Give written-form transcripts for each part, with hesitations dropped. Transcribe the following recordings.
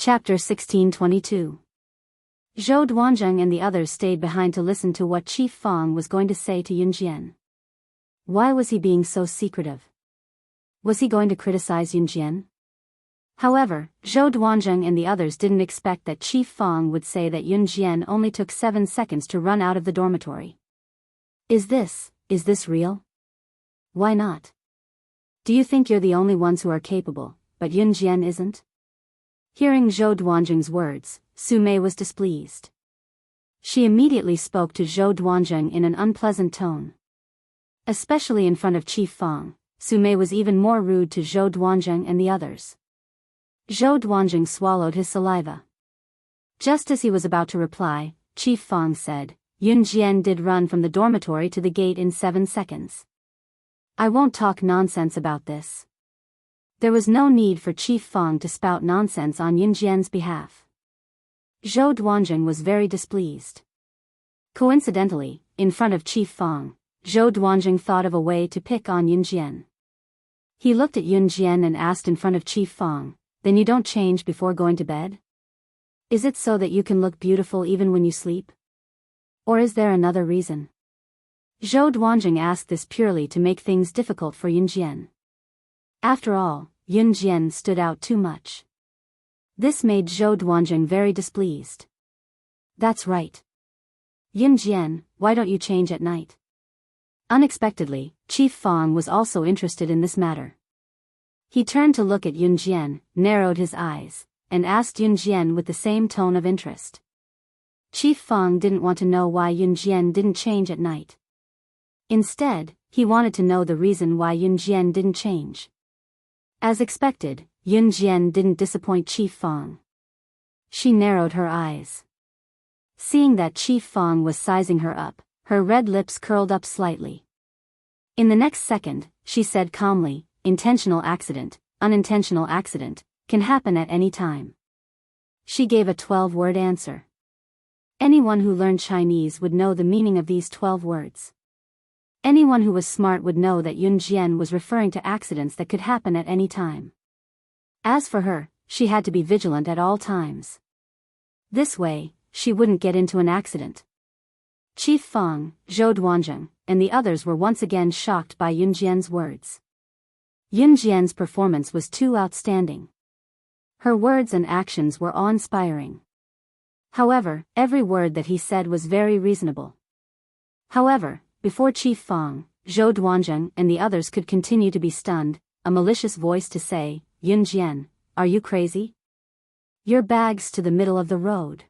Chapter 1622. Zhou Duanzheng and the others stayed behind to listen to what Chief Fang was going to say to Yunjian. Why was he being so secretive? Was he going to criticize Yunjian? However, Zhou Duanzheng and the others didn't expect that Chief Fang would say that Yunjian only took 7 seconds to run out of the dormitory. Is this real? Why not? Do you think you're the only ones who are capable, but Yunjian isn't? Hearing Zhou Duanzheng's words, Su Mei was displeased. She immediately spoke to Zhou Duanzheng in an unpleasant tone. Especially in front of Chief Fang, Su Mei was even more rude to Zhou Duanzheng and the others. Zhou Duanzheng swallowed his saliva. Just as he was about to reply, Chief Fang said, Yunjian did run from the dormitory to the gate in 7 seconds. I won't talk nonsense about this. There was no need for Chief Fang to spout nonsense on Yunjian's behalf. Zhou Duanzheng was very displeased. Coincidentally, in front of Chief Fang, Zhou Duanzheng thought of a way to pick on Yunjian. He looked at Yunjian and asked in front of Chief Fang, then you don't change before going to bed? Is it so that you can look beautiful even when you sleep? Or is there another reason? Zhou Duanzheng asked this purely to make things difficult for Yunjian. After all, Yunjian stood out too much. This made Zhou Duanzheng very displeased. That's right. Yunjian, why don't you change at night? Unexpectedly, Chief Fang was also interested in this matter. He turned to look at Yunjian, narrowed his eyes, and asked Yunjian with the same tone of interest. Chief Fang didn't want to know why Yunjian didn't change at night. Instead, he wanted to know the reason why Yunjian didn't change. As expected, Yunjian didn't disappoint Chief Fang. She narrowed her eyes. Seeing that Chief Fang was sizing her up, her red lips curled up slightly. In the next second, she said calmly, intentional accident, unintentional accident, can happen at any time. She gave a 12-word answer. Anyone who learned Chinese would know the meaning of these 12 words. Anyone who was smart would know that Yunjian was referring to accidents that could happen at any time. As for her, she had to be vigilant at all times. This way, she wouldn't get into an accident. Chief Fang, Zhou Duanzheng, and the others were once again shocked by Yunjian's words. Yunjian's performance was too outstanding. Her words and actions were awe-inspiring. However, every word that he said was very reasonable. However, before Chief Fang, Zhou Duanzheng and the others could continue to be stunned, a malicious voice to say, Yunjian, are you crazy? Your bag's to the middle of the road.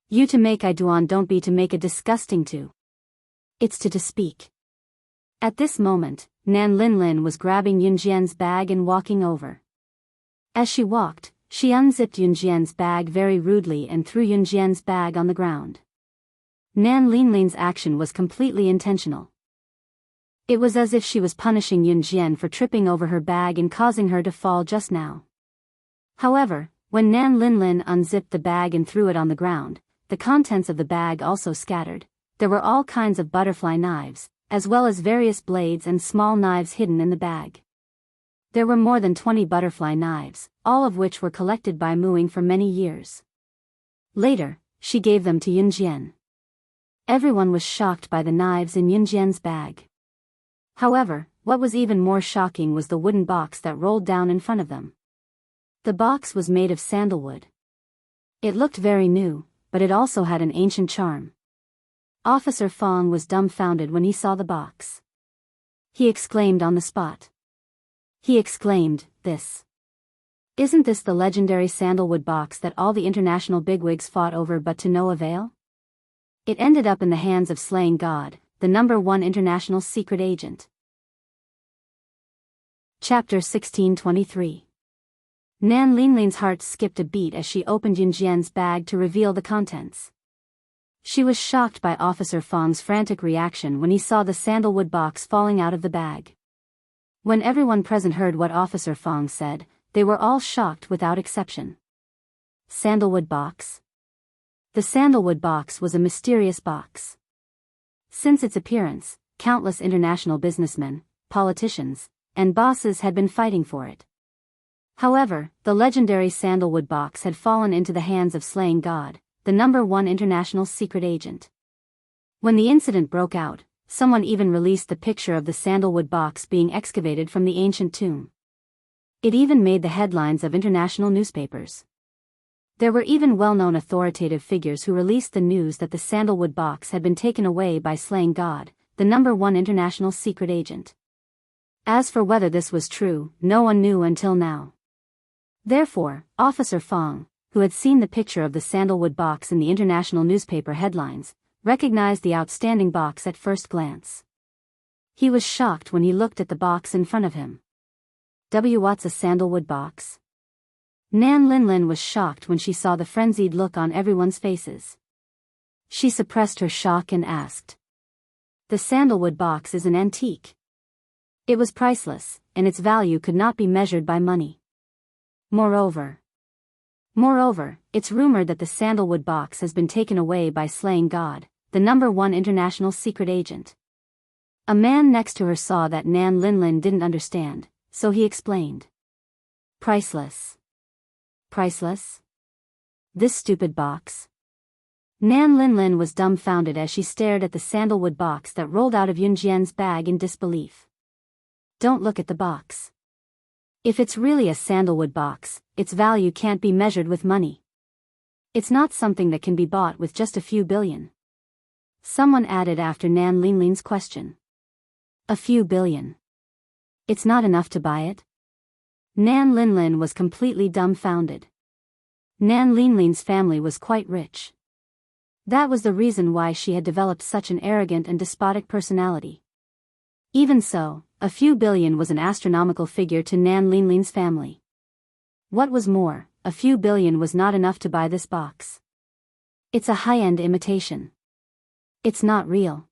You to make I duan don't be to make a disgusting to. It's to speak. At this moment, Nan Linlin was grabbing Yunjian's bag and walking over. As she walked, she unzipped Yunjian's bag very rudely and threw Yunjian's bag on the ground. Nan Linlin's action was completely intentional. It was as if she was punishing Yunjian for tripping over her bag and causing her to fall just now. However, when Nan Linlin unzipped the bag and threw it on the ground, the contents of the bag also scattered. There were all kinds of butterfly knives, as well as various blades and small knives hidden in the bag. There were more than 20 butterfly knives, all of which were collected by Muing for many years. Later, she gave them to Yunjian. Everyone was shocked by the knives in Yunjian's bag. However, what was even more shocking was the wooden box that rolled down in front of them. The box was made of sandalwood. It looked very new, but it also had an ancient charm. Officer Fang was dumbfounded when he saw the box. He exclaimed on the spot. He exclaimed, Isn't this the legendary sandalwood box that all the international bigwigs fought over but to no avail? It ended up in the hands of Slaying God, the #1 international secret agent. Chapter 1623. Nan Linlin's heart skipped a beat as she opened Yunjian's bag to reveal the contents. She was shocked by Officer Fang's frantic reaction when he saw the sandalwood box falling out of the bag. When everyone present heard what Officer Fang said, they were all shocked without exception. Sandalwood box? The sandalwood box was a mysterious box. Since its appearance, countless international businessmen, politicians, and bosses had been fighting for it. However, the legendary sandalwood box had fallen into the hands of Slaying God, the #1 international secret agent. When the incident broke out, someone even released the picture of the sandalwood box being excavated from the ancient tomb. It even made the headlines of international newspapers. There were even well-known authoritative figures who released the news that the sandalwood box had been taken away by Slaying God, the #1 international secret agent. As for whether this was true, no one knew until now. Therefore, Officer Fong, who had seen the picture of the sandalwood box in the international newspaper headlines, recognized the outstanding box at first glance. He was shocked when he looked at the box in front of him. What's a sandalwood box? Nan Linlin was shocked when she saw the frenzied look on everyone's faces. She suppressed her shock and asked. The sandalwood box is an antique. It was priceless, and its value could not be measured by money. Moreover, it's rumored that the sandalwood box has been taken away by Slaying God, the #1 international secret agent. A man next to her saw that Nan Linlin didn't understand, so he explained. Priceless. Priceless? This stupid box? Nan Linlin was dumbfounded as she stared at the sandalwood box that rolled out of Yunjian's bag in disbelief. Don't look at the box. If it's really a sandalwood box, its value can't be measured with money. It's not something that can be bought with just a few billion. Someone added after Nan Linlin's question. A few billion. It's not enough to buy it? Nan Linlin was completely dumbfounded. Nan Linlin's family was quite rich. That was the reason why she had developed such an arrogant and despotic personality. Even so, a few billion was an astronomical figure to Nan Linlin's family. What was more, a few billion was not enough to buy this box. It's a high-end imitation. It's not real.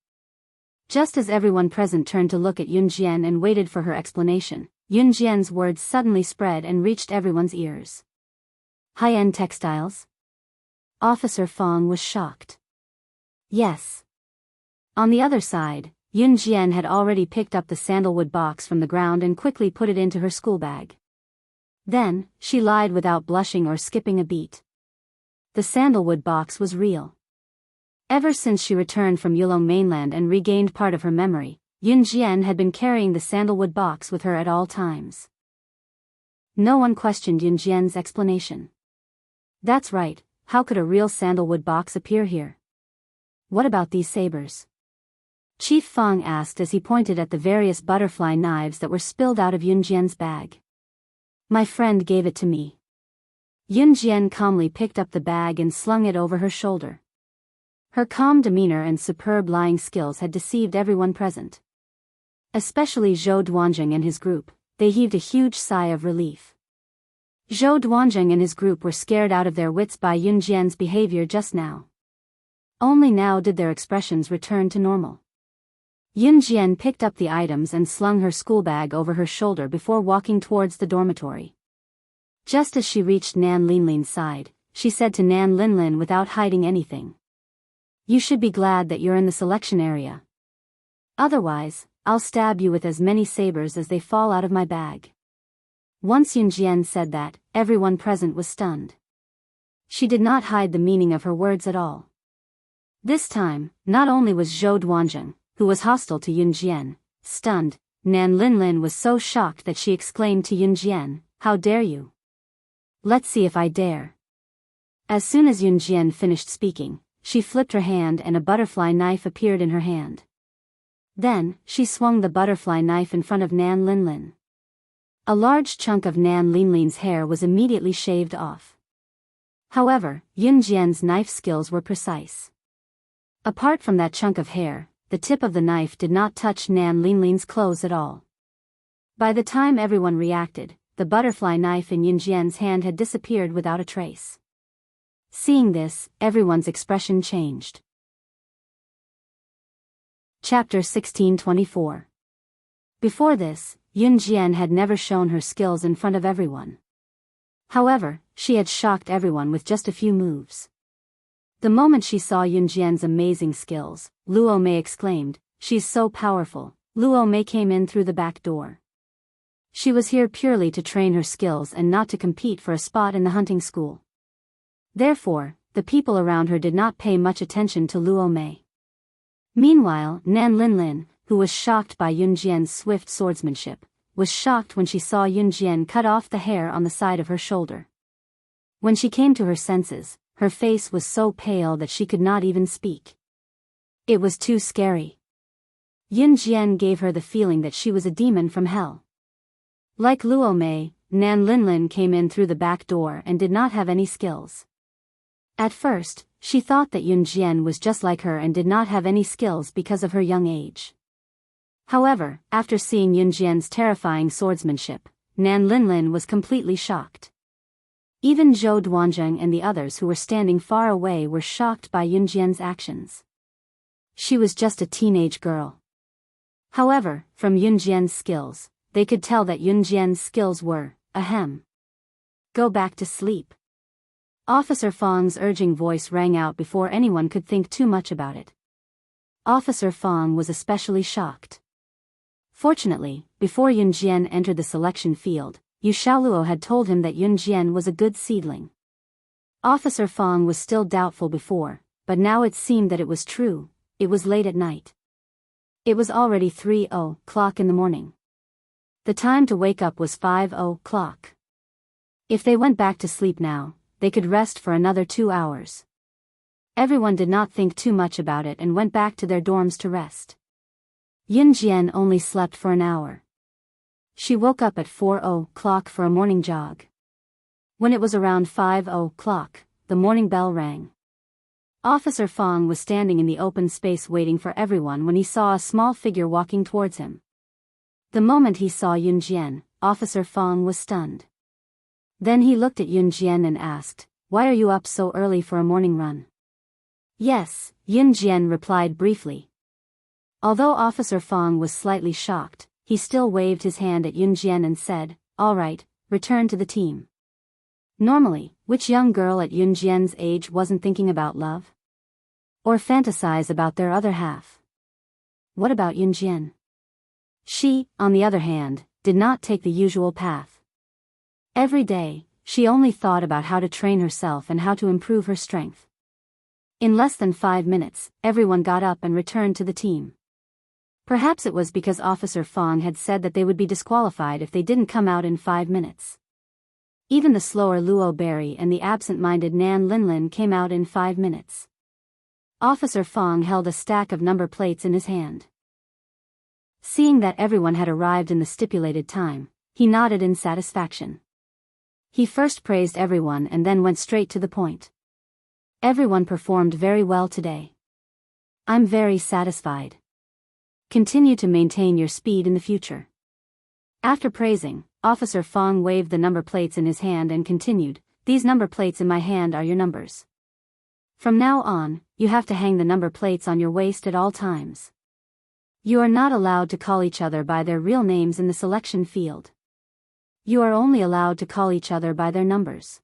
Just as everyone present turned to look at Yunjian and waited for her explanation, Yunjian's words suddenly spread and reached everyone's ears. High-end textiles? Officer Fong was shocked. Yes. On the other side, Yunjian had already picked up the sandalwood box from the ground and quickly put it into her school bag. Then, she lied without blushing or skipping a beat. The sandalwood box was real. Ever since she returned from Yulong mainland and regained part of her memory, Yunjian had been carrying the sandalwood box with her at all times. No one questioned Yunjian's explanation. That's right, how could a real sandalwood box appear here? What about these sabers? Chief Fong asked as he pointed at the various butterfly knives that were spilled out of Yunjian's bag. My friend gave it to me. Yunjian calmly picked up the bag and slung it over her shoulder. Her calm demeanor and superb lying skills had deceived everyone present. Especially Zhou Duanjing and his group, they heaved a huge sigh of relief. Zhou Duanjing and his group were scared out of their wits by Yunjian's behavior just now. Only now did their expressions return to normal. Yunjian picked up the items and slung her school bag over her shoulder before walking towards the dormitory. Just as she reached Nan Linlin's side, she said to Nan Linlin without hiding anything. You should be glad that you're in the selection area. Otherwise, I'll stab you with as many sabers as they fall out of my bag. Once Yunjian said that, everyone present was stunned. She did not hide the meaning of her words at all. This time, not only was Zhou Duanjing, who was hostile to Yunjian, stunned, Nan Linlin was so shocked that she exclaimed to Yunjian, How dare you? Let's see if I dare. As soon as Yunjian finished speaking, she flipped her hand and a butterfly knife appeared in her hand. Then, she swung the butterfly knife in front of Nan Linlin. A large chunk of Nan Linlin's hair was immediately shaved off. However, Yunjian's knife skills were precise. Apart from that chunk of hair, the tip of the knife did not touch Nan Linlin's clothes at all. By the time everyone reacted, the butterfly knife in Yunjian's hand had disappeared without a trace. Seeing this, everyone's expression changed. Chapter 1624. Before this, Yunjian had never shown her skills in front of everyone. However, she had shocked everyone with just a few moves. The moment she saw Yunjian's amazing skills, Luo Mei exclaimed, She's so powerful. Luo Mei came in through the back door. She was here purely to train her skills and not to compete for a spot in the hunting school. Therefore, the people around her did not pay much attention to Luo Mei. Meanwhile, Nan Linlin, who was shocked by Yun Jian's swift swordsmanship, was shocked when she saw Yun Jian cut off the hair on the side of her shoulder. When she came to her senses, her face was so pale that she could not even speak. It was too scary. Yun Jian gave her the feeling that she was a demon from hell. Like Luo Mei, Nan Linlin came in through the back door and did not have any skills. At first, she thought that Yun Jian was just like her and did not have any skills because of her young age. However, after seeing Yun Jian's terrifying swordsmanship, Nan Linlin was completely shocked. Even Zhou Duanzheng and the others who were standing far away were shocked by Yun Jian's actions. She was just a teenage girl. However, from Yun Jian's skills, they could tell that Yun Jian's skills were, ahem. Go back to sleep. Officer Fang's urging voice rang out before anyone could think too much about it. Officer Fang was especially shocked. Fortunately, before Yun Jian entered the selection field, Yu Xiaoluo had told him that Yun Jian was a good seedling. Officer Fang was still doubtful before, but now it seemed that it was true. It was late at night. It was already 3:00 in the morning. The time to wake up was 5:00. If they went back to sleep now, they could rest for another 2 hours. Everyone did not think too much about it and went back to their dorms to rest. Yun Jian only slept for an hour. She woke up at 4:00 for a morning jog. When it was around 5:00, the morning bell rang. Officer Fang was standing in the open space waiting for everyone when he saw a small figure walking towards him. The moment he saw Yun Jian, Officer Fang was stunned. Then he looked at Yun Jian and asked, "Why are you up so early for a morning run?" "Yes," Yun Jian replied briefly. Although Officer Fang was slightly shocked, he still waved his hand at Yun Jian and said, "All right, return to the team." Normally, which young girl at Yun Jian's age wasn't thinking about love? Or fantasize about their other half? What about Yun Jian? She, on the other hand, did not take the usual path. Every day, she only thought about how to train herself and how to improve her strength. In less than 5 minutes, everyone got up and returned to the team. Perhaps it was because Officer Fang had said that they would be disqualified if they didn't come out in 5 minutes. Even the slower Luo Berry and the absent-minded Nan Linlin came out in 5 minutes. Officer Fang held a stack of number plates in his hand. Seeing that everyone had arrived in the stipulated time, he nodded in satisfaction. He first praised everyone and then went straight to the point. Everyone performed very well today. I'm very satisfied. Continue to maintain your speed in the future. After praising, Officer Fang waved the number plates in his hand and continued, "These number plates in my hand are your numbers. From now on, you have to hang the number plates on your waist at all times. You are not allowed to call each other by their real names in the selection field. You are only allowed to call each other by their numbers.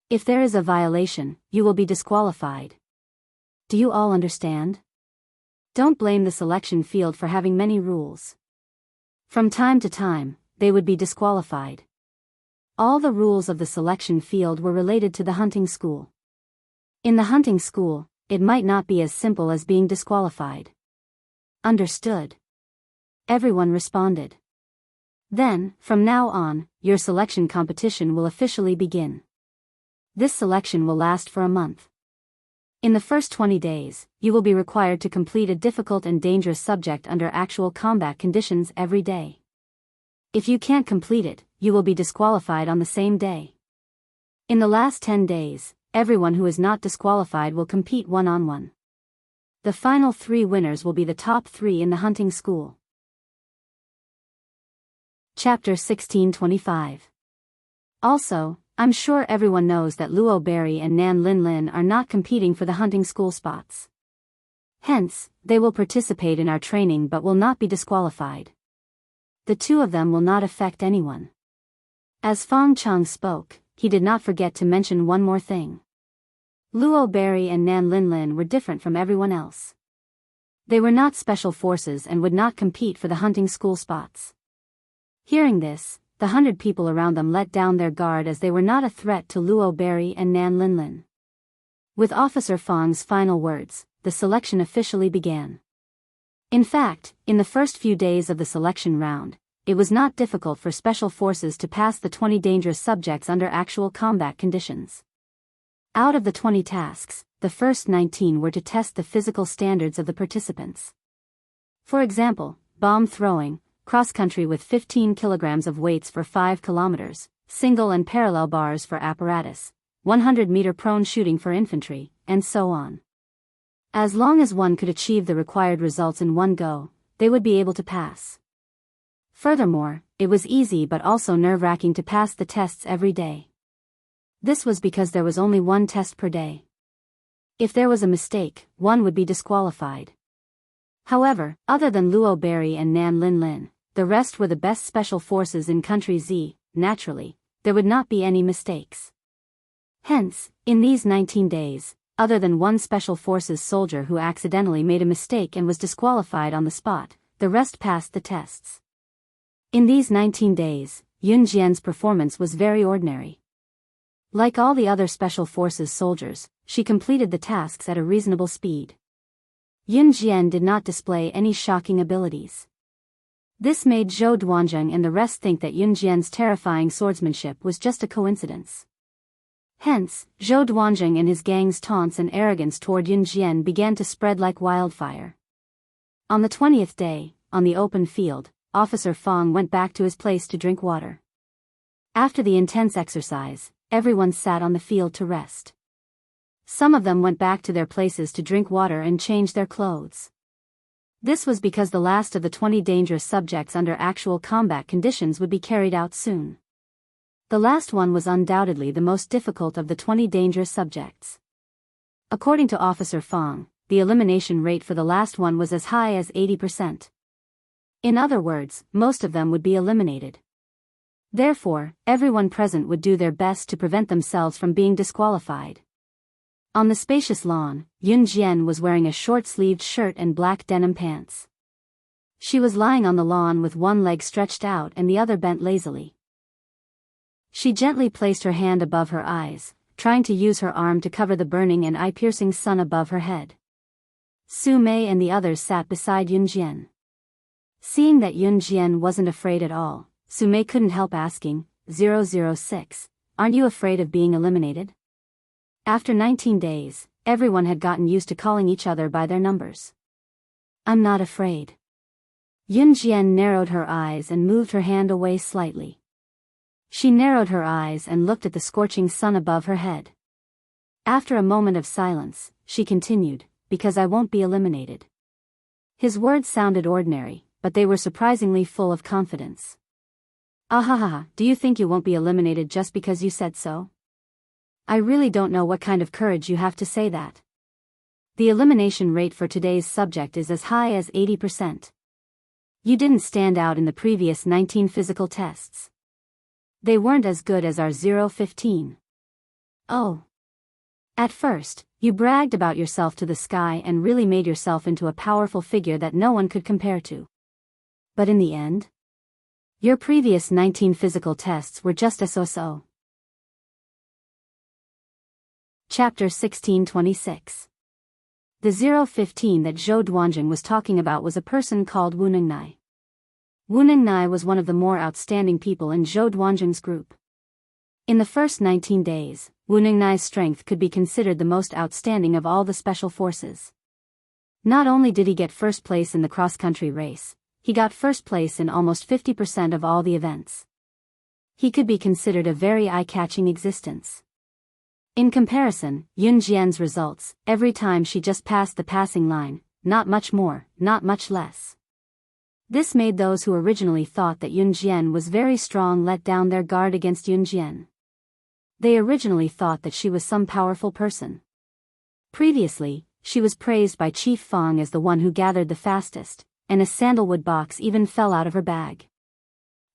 If there is a violation, you will be disqualified. Do you all understand? Don't blame the selection field for having many rules. From time to time, they would be disqualified. All the rules of the selection field were related to the hunting school. In the hunting school, it might not be as simple as being disqualified." "Understood." Everyone responded. "Then, from now on, your selection competition will officially begin. This selection will last for a month. In the first 20 days, you will be required to complete a difficult and dangerous subject under actual combat conditions every day. If you can't complete it, you will be disqualified on the same day. In the last 10 days, everyone who is not disqualified will compete one-on-one. The final 3 winners will be the top 3 in the hunting school." Chapter 1625. Also, I'm sure everyone knows that Luo Berry and Nan Linlin are not competing for the hunting school spots. Hence, they will participate in our training but will not be disqualified. The 2 of them will not affect anyone. As Fang Cheng spoke, he did not forget to mention one more thing. Luo Berry and Nan Linlin were different from everyone else. They were not special forces and would not compete for the hunting school spots. Hearing this, the 100 people around them let down their guard as they were not a threat to Luo Berry and Nan Linlin. With Officer Fang's final words, the selection officially began. In fact, in the first few days of the selection round, it was not difficult for special forces to pass the 20 dangerous subjects under actual combat conditions. Out of the 20 tasks, the first 19 were to test the physical standards of the participants. For example, bomb throwing, cross-country with 15 kilograms of weights for 5 kilometers, single and parallel bars for apparatus, 100-meter prone shooting for infantry, and so on. As long as one could achieve the required results in one go, they would be able to pass. Furthermore, it was easy but also nerve-wracking to pass the tests every day. This was because there was only one test per day. If there was a mistake, one would be disqualified. However, other than Luo Berry and Nan Linlin, the rest were the best special forces in Country Z. Naturally, there would not be any mistakes. Hence, in these 19 days, other than one special forces soldier who accidentally made a mistake and was disqualified on the spot, the rest passed the tests. In these 19 days, Yun Jian's performance was very ordinary. Like all the other special forces soldiers, she completed the tasks at a reasonable speed. Yun Jian did not display any shocking abilities. This made Zhou Duanzheng and the rest think that Yun Jian's terrifying swordsmanship was just a coincidence. Hence, Zhou Duanzheng and his gang's taunts and arrogance toward Yun Jian began to spread like wildfire. On the 20th day, on the open field, Officer Fang went back to his place to drink water. After the intense exercise, everyone sat on the field to rest. Some of them went back to their places to drink water and change their clothes. This was because the last of the 20 dangerous subjects under actual combat conditions would be carried out soon. The last one was undoubtedly the most difficult of the 20 dangerous subjects. According to Officer Fang, the elimination rate for the last one was as high as 80%. In other words, most of them would be eliminated. Therefore, everyone present would do their best to prevent themselves from being disqualified. On the spacious lawn, Yun Jian was wearing a short-sleeved shirt and black denim pants. She was lying on the lawn with one leg stretched out and the other bent lazily. She gently placed her hand above her eyes, trying to use her arm to cover the burning and eye-piercing sun above her head. Su Mei and the others sat beside Yun Jian. Seeing that Yun Jian wasn't afraid at all, Su Mei couldn't help asking, 006, aren't you afraid of being eliminated? After 19 days, everyone had gotten used to calling each other by their numbers. I'm not afraid. Yun Jian narrowed her eyes and moved her hand away slightly. She narrowed her eyes and looked at the scorching sun above her head. After a moment of silence, she continued, because I won't be eliminated. His words sounded ordinary, but they were surprisingly full of confidence. Ahaha, do you think you won't be eliminated just because you said so? I really don't know what kind of courage you have to say that. The elimination rate for today's subject is as high as 80%. You didn't stand out in the previous 19 physical tests. They weren't as good as our 015. Oh. At first, you bragged about yourself to the sky and really made yourself into a powerful figure that no one could compare to. But in the end, your previous 19 physical tests were just a so-so. Chapter 1626. The 015 that Zhou Duanzheng was talking about was a person called Wu Ningnai. Wu Ningnai was one of the more outstanding people in Zhou Duanzheng's group. In the first 19 days, Wu Ningnai's strength could be considered the most outstanding of all the special forces. Not only did he get first place in the cross-country race, he got first place in almost 50% of all the events. He could be considered a very eye-catching existence. In comparison, Yun Jian's results, every time she just passed the passing line, not much more, not much less. This made those who originally thought that Yun Jian was very strong let down their guard against Yun Jian. They originally thought that she was some powerful person. Previously, she was praised by Chief Fang as the one who gathered the fastest, and a sandalwood box even fell out of her bag.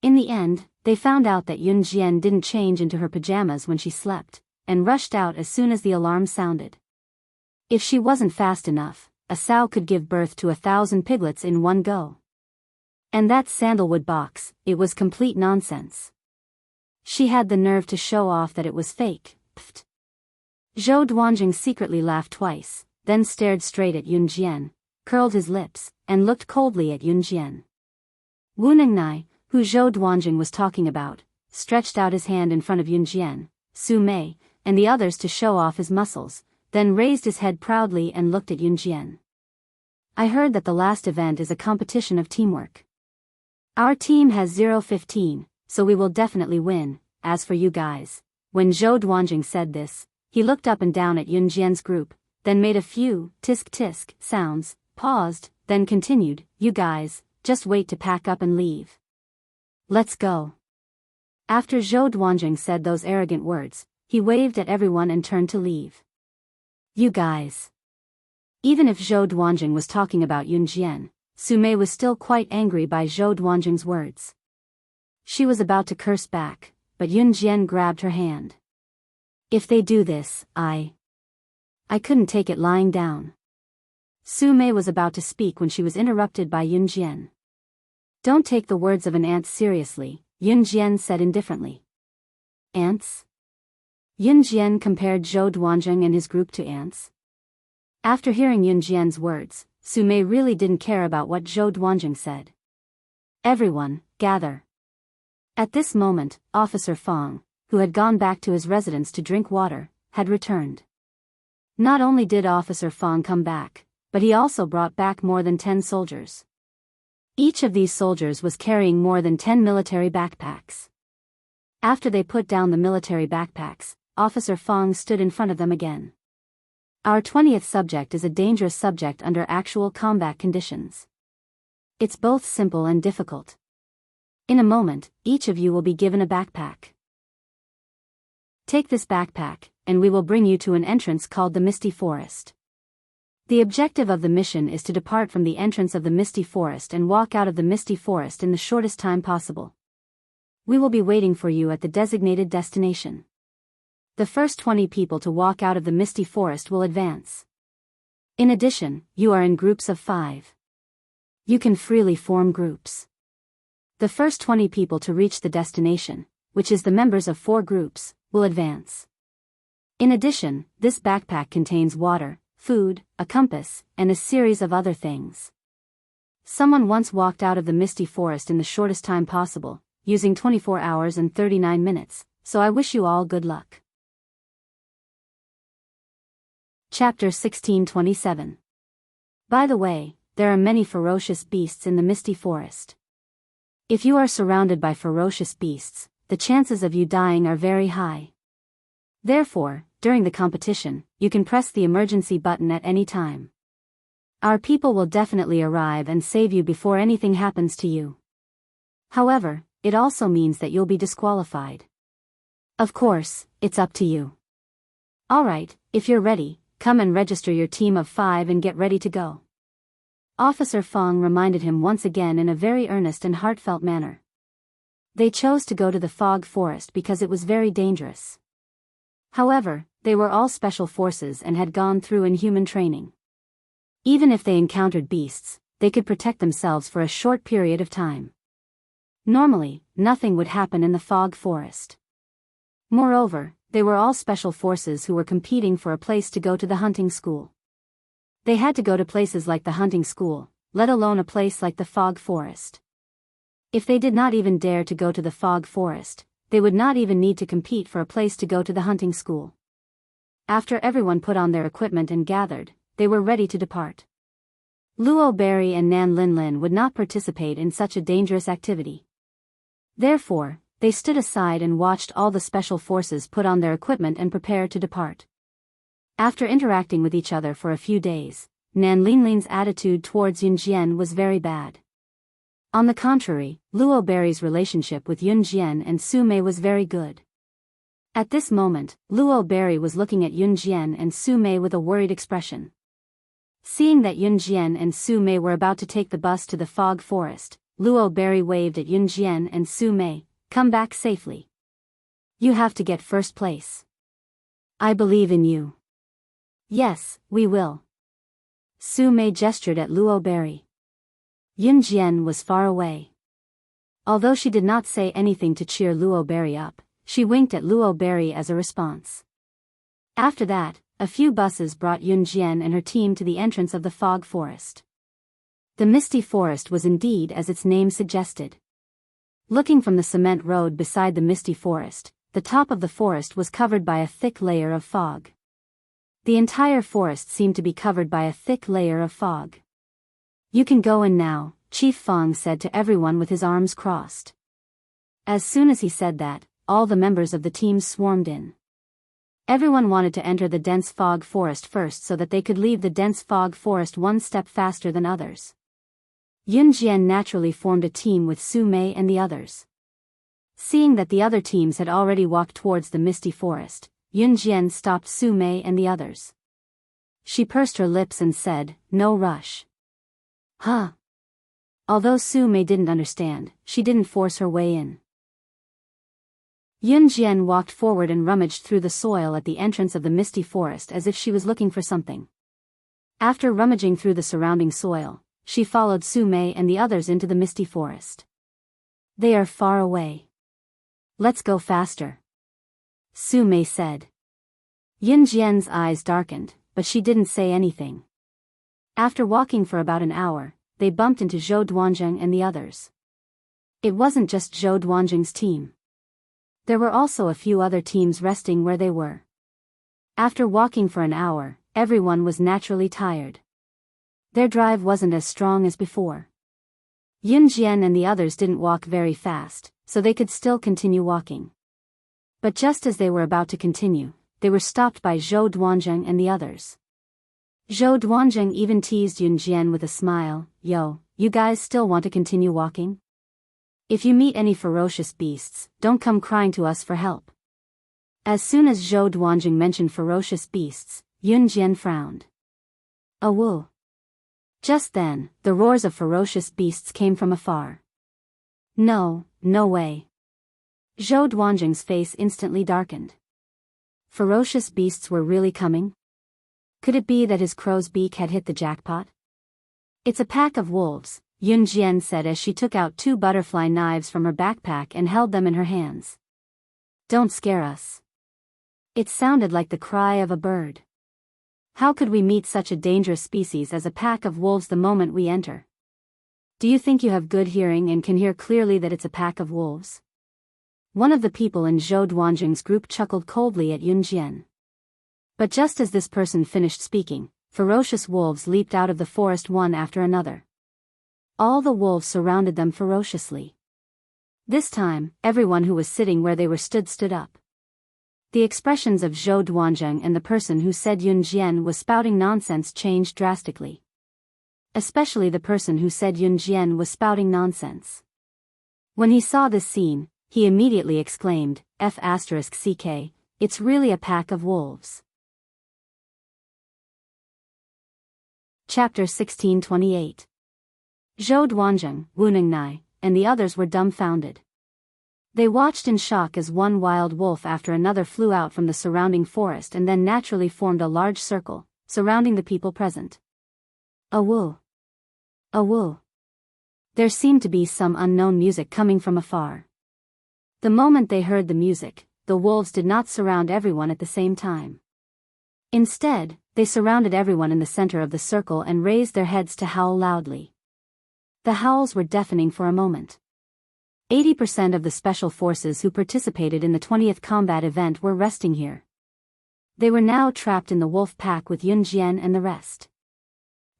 In the end, they found out that Yun Jian didn't change into her pajamas when she slept, and rushed out as soon as the alarm sounded. If she wasn't fast enough, a sow could give birth to 1,000 piglets in one go. And that sandalwood box, it was complete nonsense. She had the nerve to show off that it was fake. Pfft. Zhou Duanjing secretly laughed twice, then stared straight at Yun Jian, curled his lips, and looked coldly at Yun Jian. Wu Ningnai, who Zhou Duanjing was talking about, stretched out his hand in front of Yun Jian, Su Mei, and the others to show off his muscles, then raised his head proudly and looked at Yun Jian. I heard that the last event is a competition of teamwork. Our team has 0-15, so we will definitely win. As for you guys. When Zhou Duanjing said this, he looked up and down at Yun Jian's group, then made a few tisk-tisk sounds, paused, then continued, you guys, just wait to pack up and leave. Let's go. After Zhou Duanjing said those arrogant words, he waved at everyone and turned to leave. You guys. Even if Zhou Duanjing was talking about Yun Jian, Su Mei was still quite angry by Zhou Duanjing's words. She was about to curse back, but Yun Jian grabbed her hand. If they do this, I couldn't take it lying down. Su Mei was about to speak when she was interrupted by Yun Jian. Don't take the words of an ant seriously, Yun Jian said indifferently. Ants? Yun Jian compared Zhou Duanjing and his group to ants. After hearing Yun Jian's words, Su Mei really didn't care about what Zhou Duanjing said. Everyone, gather. At this moment, Officer Fong, who had gone back to his residence to drink water, had returned. Not only did Officer Fong come back, but he also brought back more than 10 soldiers. Each of these soldiers was carrying more than 10 military backpacks. After they put down the military backpacks, Officer Fong stood in front of them again. Our 20th subject is a dangerous subject under actual combat conditions. It's both simple and difficult. In a moment, each of you will be given a backpack. Take this backpack, and we will bring you to an entrance called the Misty Forest. The objective of the mission is to depart from the entrance of the Misty Forest and walk out of the Misty Forest in the shortest time possible. We will be waiting for you at the designated destination. The first 20 people to walk out of the Misty Forest will advance. In addition, you are in groups of 5. You can freely form groups. The first 20 people to reach the destination, which is the members of 4 groups, will advance. In addition, this backpack contains water, food, a compass, and a series of other things. Someone once walked out of the Misty Forest in the shortest time possible, using 24 hours and 39 minutes, so I wish you all good luck. Chapter 1627. By the way, there are many ferocious beasts in the Misty Forest. If you are surrounded by ferocious beasts, the chances of you dying are very high. Therefore, during the competition, you can press the emergency button at any time. Our people will definitely arrive and save you before anything happens to you. However, it also means that you'll be disqualified. Of course, it's up to you. Alright, if you're ready, come and register your team of 5 and get ready to go. Officer Fong reminded him once again in a very earnest and heartfelt manner. They chose to go to the fog forest because it was very dangerous. However, they were all special forces and had gone through inhuman training. Even if they encountered beasts, they could protect themselves for a short period of time. Normally, nothing would happen in the fog forest. Moreover, they were all special forces who were competing for a place to go to the hunting school. They had to go to places like the hunting school, let alone a place like the fog forest. If they did not even dare to go to the fog forest, they would not even need to compete for a place to go to the hunting school. After everyone put on their equipment and gathered, they were ready to depart. Luo Berry and Nan Linlin would not participate in such a dangerous activity. Therefore, they stood aside and watched all the special forces put on their equipment and prepare to depart. After interacting with each other for a few days, Nan Linlin's attitude towards Yun Jian was very bad. On the contrary, Luo Berry's relationship with Yun Jian and Su Mei was very good. At this moment, Luo Berry was looking at Yun Jian and Su Mei with a worried expression. Seeing that Yun Jian and Su Mei were about to take the bus to the fog forest, Luo Berry waved at Yun Jian and Su Mei, "Come back safely. You have to get first place. I believe in you." "Yes, we will." Su Mei gestured at Luo Berry. Yun Jian was far away. Although she did not say anything to cheer Luo Berry up, she winked at Luo Berry as a response. After that, a few buses brought Yun Jian and her team to the entrance of the fog forest. The misty forest was indeed as its name suggested. Looking from the cement road beside the misty forest, the top of the forest was covered by a thick layer of fog. The entire forest seemed to be covered by a thick layer of fog. "You can go in now," Chief Fang said to everyone with his arms crossed. As soon as he said that, all the members of the team swarmed in. Everyone wanted to enter the dense fog forest first so that they could leave the dense fog forest one step faster than others. Yun Jian naturally formed a team with Su Mei and the others. Seeing that the other teams had already walked towards the misty forest, Yun Jian stopped Su Mei and the others. She pursed her lips and said, "No rush." Huh. Although Su Mei didn't understand, she didn't force her way in. Yun Jian walked forward and rummaged through the soil at the entrance of the misty forest as if she was looking for something. After rummaging through the surrounding soil, she followed Su Mei and the others into the misty forest. "They are far away. Let's go faster," Su Mei said. Yun Jian's eyes darkened, but she didn't say anything. After walking for about an hour, they bumped into Zhou Duanzheng and the others. It wasn't just Zhou Duanzheng's team. There were also a few other teams resting where they were. After walking for an hour, everyone was naturally tired. Their drive wasn't as strong as before. Yun Jian and the others didn't walk very fast, so they could still continue walking. But just as they were about to continue, they were stopped by Zhou Duanzheng and the others. Zhou Duanzheng even teased Yun Jian with a smile, "Yo, you guys still want to continue walking? If you meet any ferocious beasts, don't come crying to us for help." As soon as Zhou Duanzheng mentioned ferocious beasts, Yun Jian frowned. "A wool." Just then, the roars of ferocious beasts came from afar. No way. Zhou Duanzheng's face instantly darkened. Ferocious beasts were really coming? Could it be that his crow's beak had hit the jackpot? "It's a pack of wolves," Yun Jian said as she took out 2 butterfly knives from her backpack and held them in her hands. "Don't scare us." It sounded like the cry of a bird. "How could we meet such a dangerous species as a pack of wolves the moment we enter? Do you think you have good hearing and can hear clearly that it's a pack of wolves?" One of the people in Zhou Duanzheng's group chuckled coldly at Yun Jian. But just as this person finished speaking, ferocious wolves leaped out of the forest one after another. All the wolves surrounded them ferociously. This time, everyone who was sitting where they were stood up. The expressions of Zhou Duanzheng and the person who said Yun Jian was spouting nonsense changed drastically. Especially the person who said Yun Jian was spouting nonsense. When he saw this scene, he immediately exclaimed, "F***ck, it's really a pack of wolves." Chapter 1628. Zhou Duanzheng, Wu Ningnai, and the others were dumbfounded. They watched in shock as one wild wolf after another flew out from the surrounding forest and then naturally formed a large circle, surrounding the people present. A wool. A wool. There seemed to be some unknown music coming from afar. The moment they heard the music, the wolves did not surround everyone at the same time. Instead, they surrounded everyone in the center of the circle and raised their heads to howl loudly. The howls were deafening for a moment. 80% of the special forces who participated in the 20th combat event were resting here. They were now trapped in the wolf pack with Yun Jian and the rest.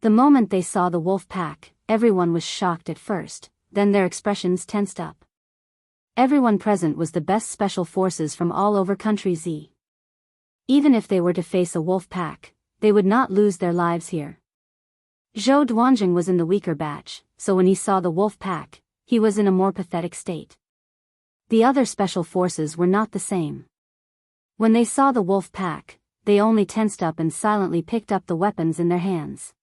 The moment they saw the wolf pack, everyone was shocked at first, then their expressions tensed up. Everyone present was the best special forces from all over Country Z. Even if they were to face a wolf pack, they would not lose their lives here. Zhou Duanzheng was in the weaker batch, so when he saw the wolf pack, he was in a more pathetic state. The other special forces were not the same. When they saw the wolf pack, they only tensed up and silently picked up the weapons in their hands.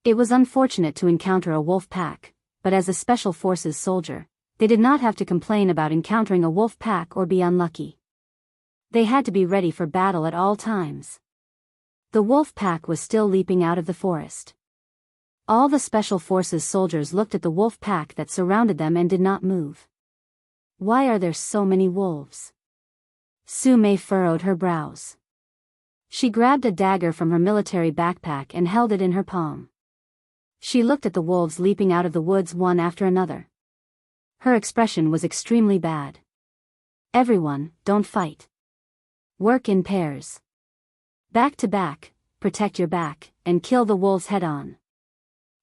It was unfortunate to encounter a wolf pack, but as a special forces soldier, they did not have to complain about encountering a wolf pack or be unlucky. They had to be ready for battle at all times. The wolf pack was still leaping out of the forest. All the Special Forces soldiers looked at the wolf pack that surrounded them and did not move. Why are there so many wolves? Su Mei furrowed her brows. She grabbed a dagger from her military backpack and held it in her palm. She looked at the wolves leaping out of the woods one after another. Her expression was extremely bad. Everyone, don't fight. Work in pairs. Back to back, protect your back, and kill the wolves head on.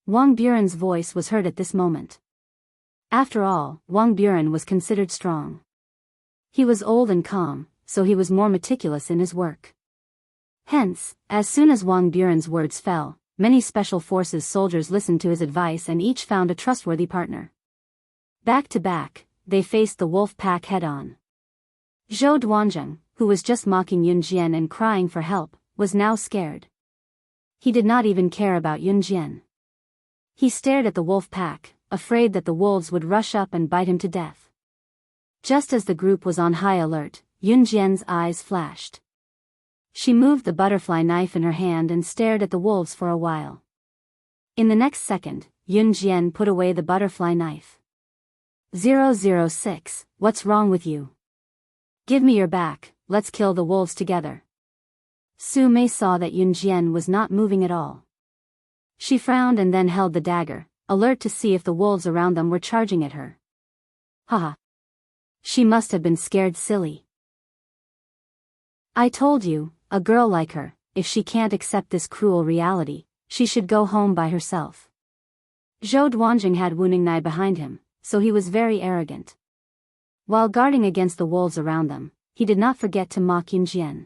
Wang Buren's voice was heard at this moment. After all, Wang Buren was considered strong. He was old and calm, so he was more meticulous in his work. Hence, as soon as Wang Buren's words fell, many Special Forces soldiers listened to his advice and each found a trustworthy partner. Back to back, they faced the wolf pack head-on. Zhou Duanzheng, who was just mocking Yun Jian and crying for help, was now scared. He did not even care about Yun Jian. He stared at the wolf pack, afraid that the wolves would rush up and bite him to death. Just as the group was on high alert, Yun Jian's eyes flashed. She moved the butterfly knife in her hand and stared at the wolves for a while. In the next second, Yun Jian put away the butterfly knife. 006, what's wrong with you? Give me your back, let's kill the wolves together. Su Mei saw that Yun Jian was not moving at all. She frowned and then held the dagger, alert to see if the wolves around them were charging at her. Haha. She must have been scared silly. I told you, a girl like her, if she can't accept this cruel reality, she should go home by herself. Zhou Duanjing had Wu Ningnai behind him, so he was very arrogant. While guarding against the wolves around them, he did not forget to mock Yun Jian.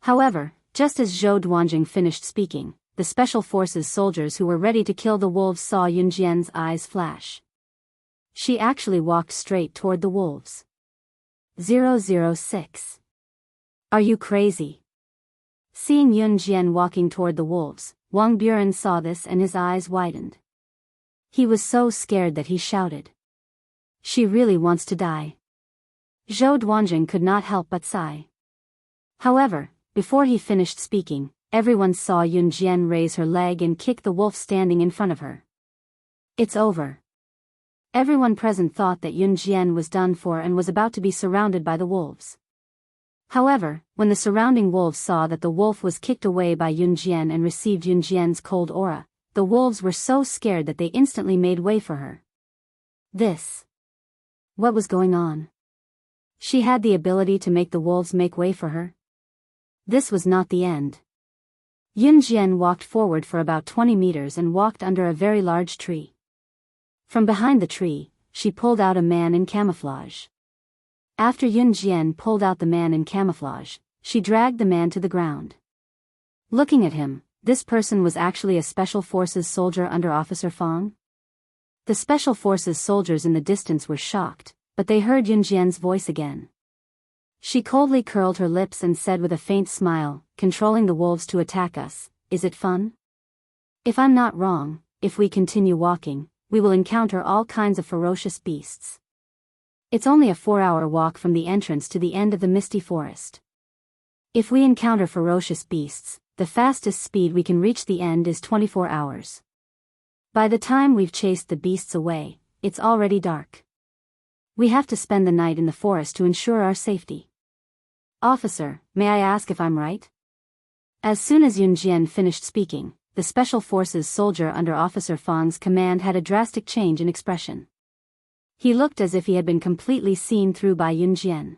However, just as Zhou Duanjing finished speaking, the Special Forces soldiers who were ready to kill the wolves saw Yun Jian's eyes flash. She actually walked straight toward the wolves. 006. Are you crazy? Seeing Yun Jian walking toward the wolves, Wang Buren saw this and his eyes widened. He was so scared that he shouted. She really wants to die. Zhou Duanjing could not help but sigh. However, before he finished speaking, everyone saw Yun Jian raise her leg and kick the wolf standing in front of her. It's over. Everyone present thought that Yun Jian was done for and was about to be surrounded by the wolves. However, when the surrounding wolves saw that the wolf was kicked away by Yun Jian and received Yun Jian's cold aura, the wolves were so scared that they instantly made way for her. What was going on? She had the ability to make the wolves make way for her. This was not the end. Yun Jian walked forward for about 20 meters and walked under a very large tree. From behind the tree, she pulled out a man in camouflage. After Yun Jian pulled out the man in camouflage, she dragged the man to the ground. Looking at him, this person was actually a Special Forces soldier under Officer Fong. The Special Forces soldiers in the distance were shocked, but they heard Yun Jian's voice again. She coldly curled her lips and said with a faint smile, controlling the wolves to attack us, is it fun? If I'm not wrong, if we continue walking, we will encounter all kinds of ferocious beasts. It's only a 4-hour walk from the entrance to the end of the misty forest. If we encounter ferocious beasts, the fastest speed we can reach the end is 24 hours. By the time we've chased the beasts away, it's already dark. We have to spend the night in the forest to ensure our safety. Officer, may I ask if I'm right? As soon as Yun Jian finished speaking, the Special Forces soldier under Officer Fong's command had a drastic change in expression. He looked as if he had been completely seen through by Yun Jian.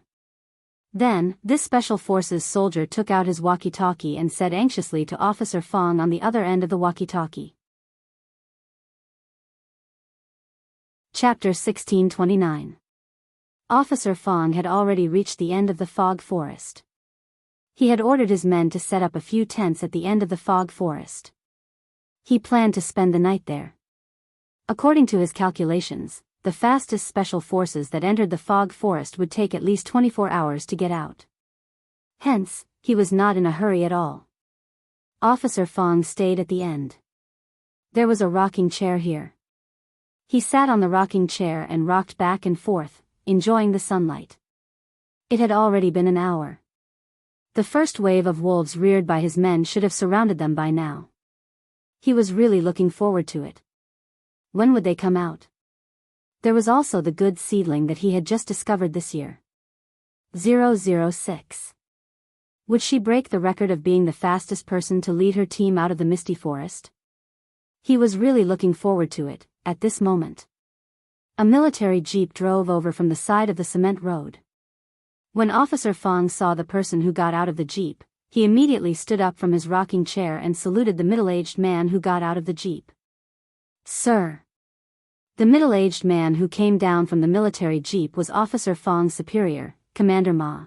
Then, this Special Forces soldier took out his walkie-talkie and said anxiously to Officer Fong on the other end of the walkie-talkie. Chapter 1629. Officer Fong had already reached the end of the fog forest. He had ordered his men to set up a few tents at the end of the fog forest. He planned to spend the night there. According to his calculations, the fastest Special Forces that entered the fog forest would take at least 24 hours to get out. Hence, he was not in a hurry at all. Officer Fong stayed at the end. There was a rocking chair here. He sat on the rocking chair and rocked back and forth, enjoying the sunlight. It had already been an hour. The first wave of wolves reared by his men should have surrounded them by now. He was really looking forward to it. When would they come out? There was also the good seedling that he had just discovered this year. 006. Would she break the record of being the fastest person to lead her team out of the misty forest? He was really looking forward to it, at this moment. A military jeep drove over from the side of the cement road. When Officer Fong saw the person who got out of the jeep, he immediately stood up from his rocking chair and saluted the middle-aged man who got out of the jeep. Sir. The middle-aged man who came down from the military jeep was Officer Fong's superior, Commander Ma.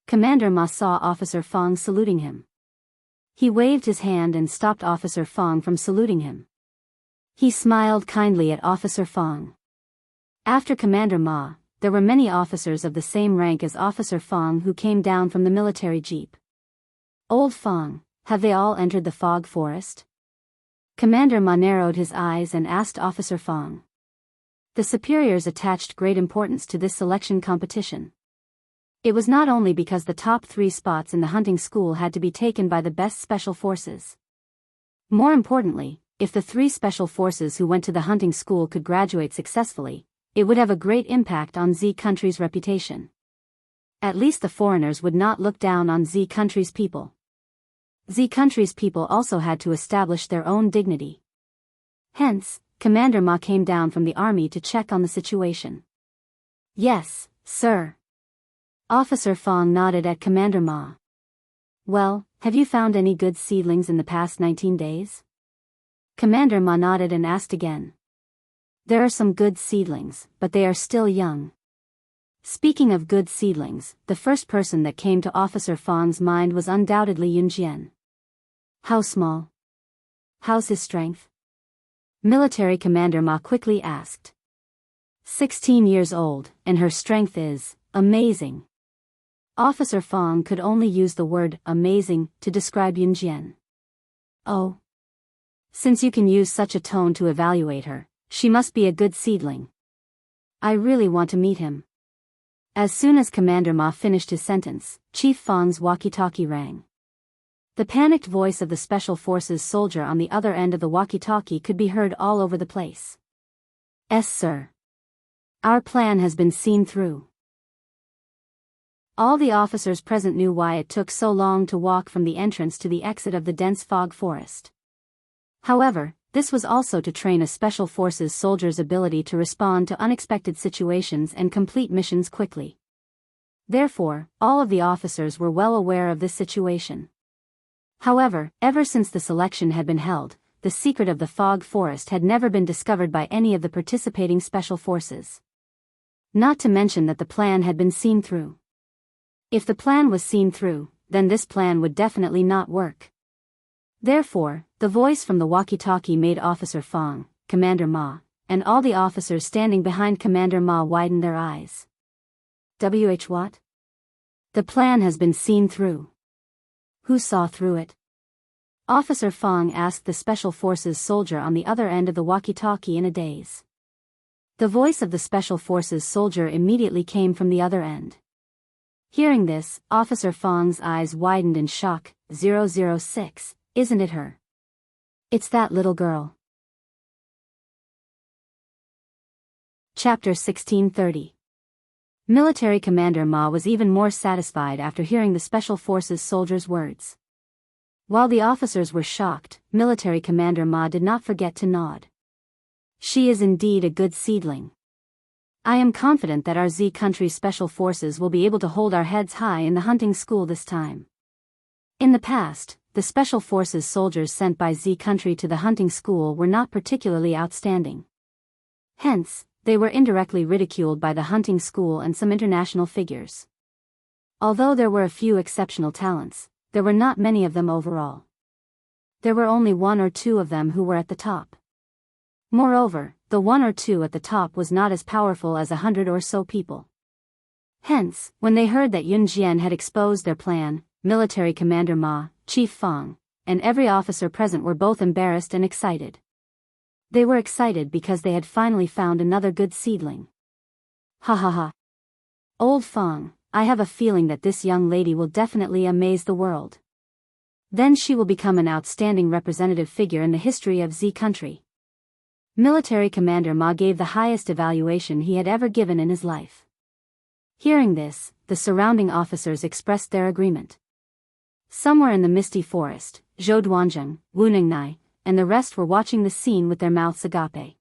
Commander Ma saw Officer Fong saluting him. He waved his hand and stopped Officer Fong from saluting him. He smiled kindly at Officer Fong. After Commander Ma, there were many officers of the same rank as Officer Fong who came down from the military jeep. Old Fong, have they all entered the fog forest? Commander Ma narrowed his eyes and asked Officer Fong. The superiors attached great importance to this selection competition. It was not only because the top 3 spots in the hunting school had to be taken by the best special forces. More importantly, if the 3 special forces who went to the hunting school could graduate successfully, it would have a great impact on Z country's reputation. At least the foreigners would not look down on Z country's people. Z country's people also had to establish their own dignity. Hence, Commander Ma came down from the army to check on the situation. Yes, sir. Officer Fong nodded at Commander Ma. Well, have you found any good seedlings in the past 19 days? Commander Ma nodded and asked again. There are some good seedlings, but they are still young. Speaking of good seedlings, the first person that came to Officer Fong's mind was undoubtedly Yunjian. How small? How's his strength? Military Commander Ma quickly asked. 16 years old, and her strength is amazing. Officer Fong could only use the word amazing to describe Yunjian. Oh. Since you can use such a tone to evaluate her, she must be a good seedling. I really want to meet him. As soon as Commander Ma finished his sentence, Chief Fong's walkie-talkie rang. The panicked voice of the Special Forces soldier on the other end of the walkie-talkie could be heard all over the place. "Yes, sir. Our plan has been seen through." All the officers present knew why it took so long to walk from the entrance to the exit of the dense fog forest. However, this was also to train a Special Forces soldier's ability to respond to unexpected situations and complete missions quickly. Therefore, all of the officers were well aware of this situation. However, ever since the selection had been held, the secret of the fog forest had never been discovered by any of the participating Special Forces. Not to mention that the plan had been seen through. If the plan was seen through, then this plan would definitely not work. Therefore, the voice from the walkie-talkie made Officer Fong, Commander Ma, and all the officers standing behind Commander Ma widen their eyes. What? The plan has been seen through. Who saw through it? Officer Fong asked the Special Forces soldier on the other end of the walkie-talkie in a daze. The voice of the Special Forces soldier immediately came from the other end. Hearing this, Officer Fong's eyes widened in shock. 006, isn't it her? It's that little girl. Chapter 1630. Military Commander Ma was even more satisfied after hearing the Special Forces soldier's words. While the officers were shocked, Military Commander Ma did not forget to nod. She is indeed a good seedling. I am confident that our Z country Special Forces will be able to hold our heads high in the hunting school this time. In the past, the Special Forces soldiers sent by Z country to the hunting school were not particularly outstanding. Hence, they were indirectly ridiculed by the hunting school and some international figures. Although there were a few exceptional talents, there were not many of them overall. There were only 1 or 2 of them who were at the top. Moreover, the 1 or 2 at the top was not as powerful as 100 or so people. Hence, when they heard that Yun Jian had exposed their plan, Military Commander Ma, Chief Fong, and every officer present were both embarrassed and excited. They were excited because they had finally found another good seedling. Ha ha ha. Old Fong, I have a feeling that this young lady will definitely amaze the world. Then she will become an outstanding representative figure in the history of Z country. Military Commander Ma gave the highest evaluation he had ever given in his life. Hearing this, the surrounding officers expressed their agreement. Somewhere in the misty forest, Zhou Duanzheng, Wu Ningnai, and the rest were watching the scene with their mouths agape.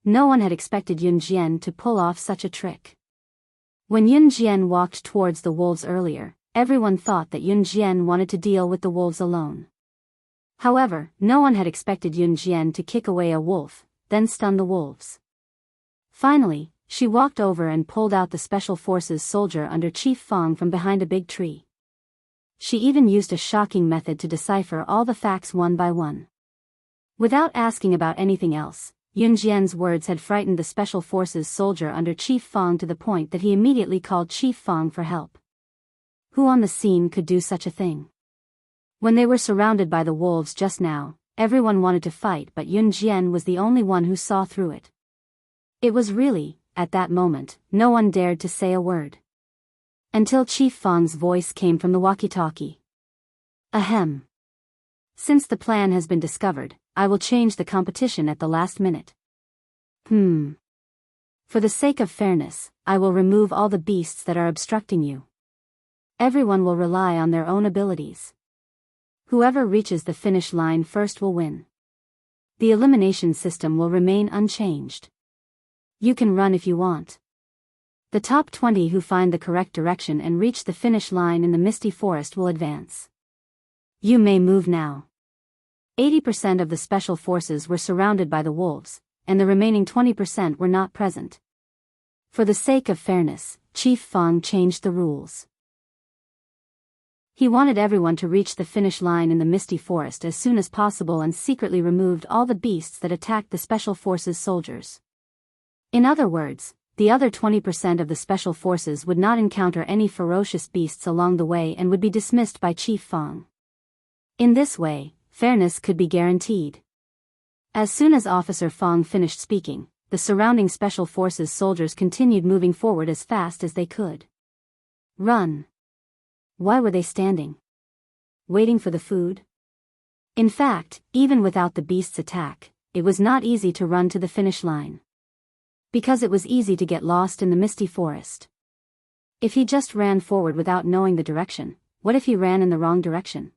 No one had expected Yun Jian to pull off such a trick. When Yun Jian walked towards the wolves earlier, everyone thought that Yun Jian wanted to deal with the wolves alone. However, no one had expected Yun Jian to kick away a wolf, then stun the wolves. Finally, she walked over and pulled out the Special Forces soldier under Chief Fang from behind a big tree. She even used a shocking method to decipher all the facts one by one. Without asking about anything else, Yun Jian's words had frightened the Special Forces soldier under Chief Fang to the point that he immediately called Chief Fang for help. Who on the scene could do such a thing? When they were surrounded by the wolves just now, everyone wanted to fight, but Yun Jian was the only one who saw through it. It was really, at that moment, no one dared to say a word. Until Chief Fang's voice came from the walkie-talkie. Ahem. Since the plan has been discovered, I will change the competition at the last minute. For the sake of fairness, I will remove all the beasts that are obstructing you. Everyone will rely on their own abilities. Whoever reaches the finish line first will win. The elimination system will remain unchanged. You can run if you want. The top 20 who find the correct direction and reach the finish line in the misty forest will advance. You may move now. 80% of the special forces were surrounded by the wolves, and the remaining 20% were not present. For the sake of fairness, Chief Fang changed the rules. He wanted everyone to reach the finish line in the misty forest as soon as possible and secretly removed all the beasts that attacked the special forces soldiers. In other words, the other 20% of the special forces would not encounter any ferocious beasts along the way and would be dismissed by Chief Fang. In this way, fairness could be guaranteed. As soon as Officer Fang finished speaking, the surrounding special forces soldiers continued moving forward as fast as they could. Run! Why were they standing? Waiting for the food? In fact, even without the beast's attack, it was not easy to run to the finish line. Because it was easy to get lost in the misty forest. If he just ran forward without knowing the direction, what if he ran in the wrong direction?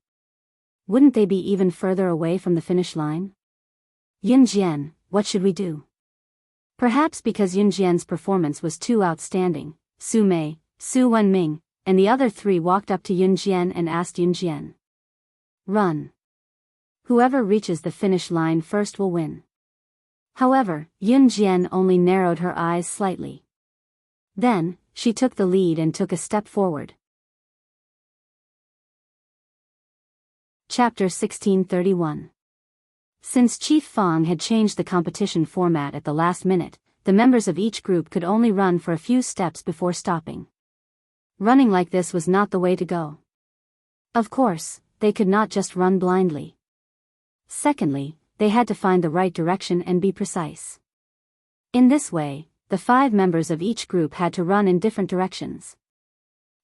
Wouldn't they be even further away from the finish line? Yun Jian, what should we do? Perhaps because Yun Jian's performance was too outstanding, Su Mei, Su Wenming, and the other three walked up to Yun Jian and asked Yun Jian. Run. Whoever reaches the finish line first will win. However, Yun Jian only narrowed her eyes slightly. Then, she took the lead and took a step forward. Chapter 1631. Since Chief Fang had changed the competition format at the last minute, the members of each group could only run for a few steps before stopping. Running like this was not the way to go. Of course, they could not just run blindly. Secondly, they had to find the right direction and be precise. In this way, the 5 members of each group had to run in different directions.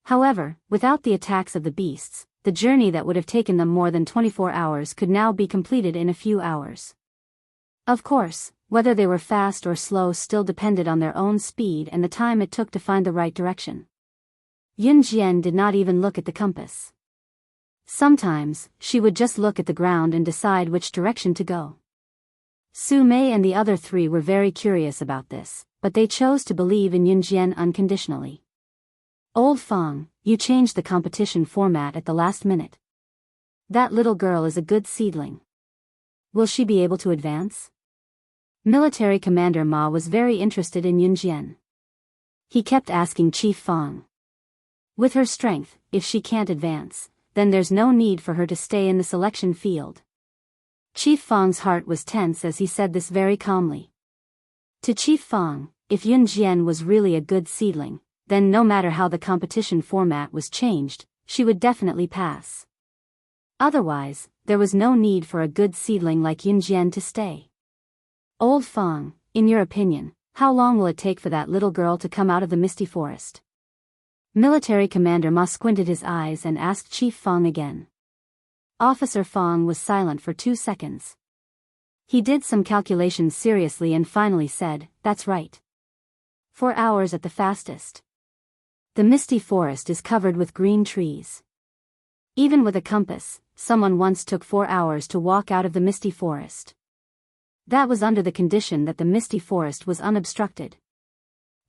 However, without the attacks of the beasts, the journey that would have taken them more than 24 hours could now be completed in a few hours. Of course, whether they were fast or slow still depended on their own speed and the time it took to find the right direction. Yun Jian did not even look at the compass. Sometimes, she would just look at the ground and decide which direction to go. Su Mei and the other 3 were very curious about this, but they chose to believe in Yun Jian unconditionally. Old Fang, you changed the competition format at the last minute. That little girl is a good seedling. Will she be able to advance? Military Commander Ma was very interested in Yun Jian. He kept asking Chief Fang. With her strength, if she can't advance, then there's no need for her to stay in the selection field. Chief Fang's heart was tense as he said this very calmly. To Chief Fang, if Yun Jian was really a good seedling, then no matter how the competition format was changed, she would definitely pass. Otherwise, there was no need for a good seedling like Yun Jian to stay. Old Fang, in your opinion, how long will it take for that little girl to come out of the misty forest? Military Commander Ma squinted his eyes and asked Chief Fang again. Officer Fong was silent for 2 seconds. He did some calculations seriously and finally said, "That's right. 4 hours at the fastest. The misty forest is covered with green trees. Even with a compass, someone once took 4 hours to walk out of the misty forest. That was under the condition that the misty forest was unobstructed.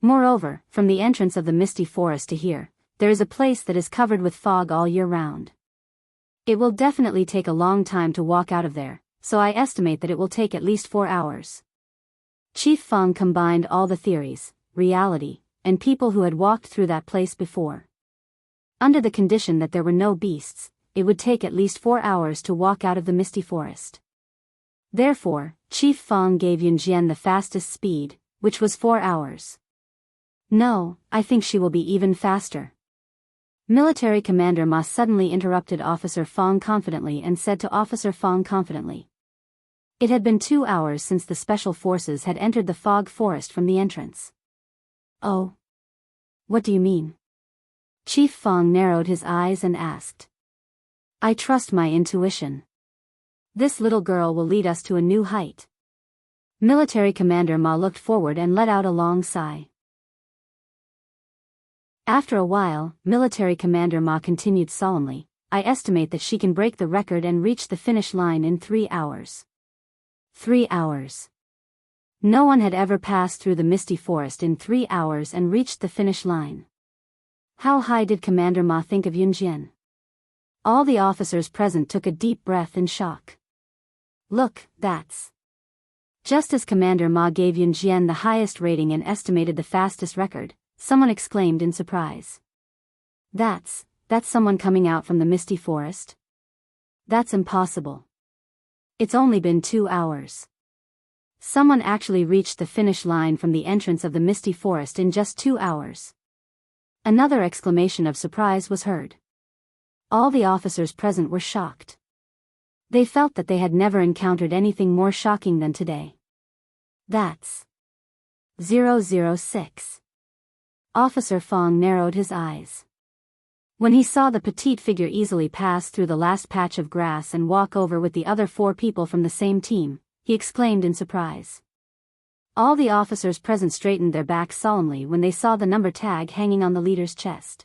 Moreover, from the entrance of the misty forest to here, there is a place that is covered with fog all year round. It will definitely take a long time to walk out of there, so I estimate that it will take at least 4 hours." Chief Fong combined all the theories, reality, and people who had walked through that place before. Under the condition that there were no beasts, it would take at least 4 hours to walk out of the misty forest. Therefore, Chief Fong gave Yunjian the fastest speed, which was 4 hours. "No, I think she will be even faster." Military Commander Ma suddenly interrupted Officer Fong confidently and said to Officer Fong confidently. It had been 2 hours since the special forces had entered the fog forest from the entrance. "Oh? What do you mean?" Chief Fong narrowed his eyes and asked. "I trust my intuition. This little girl will lead us to a new height." Military Commander Ma looked forward and let out a long sigh. After a while, Military Commander Ma continued solemnly, "I estimate that she can break the record and reach the finish line in 3 hours. 3 hours. No one had ever passed through the misty forest in 3 hours and reached the finish line. How high did Commander Ma think of Yunjian? All the officers present took a deep breath in shock. "Look, that's..." Just as Commander Ma gave Yunjian the highest rating and estimated the fastest record, someone exclaimed in surprise. That's someone coming out from the misty forest? That's impossible. It's only been 2 hours. Someone actually reached the finish line from the entrance of the misty forest in just 2 hours. Another exclamation of surprise was heard. All the officers present were shocked. They felt that they had never encountered anything more shocking than today. That's 006. Officer Fong narrowed his eyes. When he saw the petite figure easily pass through the last patch of grass and walk over with the other 4 people from the same team, he exclaimed in surprise. All the officers present straightened their backs solemnly when they saw the number tag hanging on the leader's chest.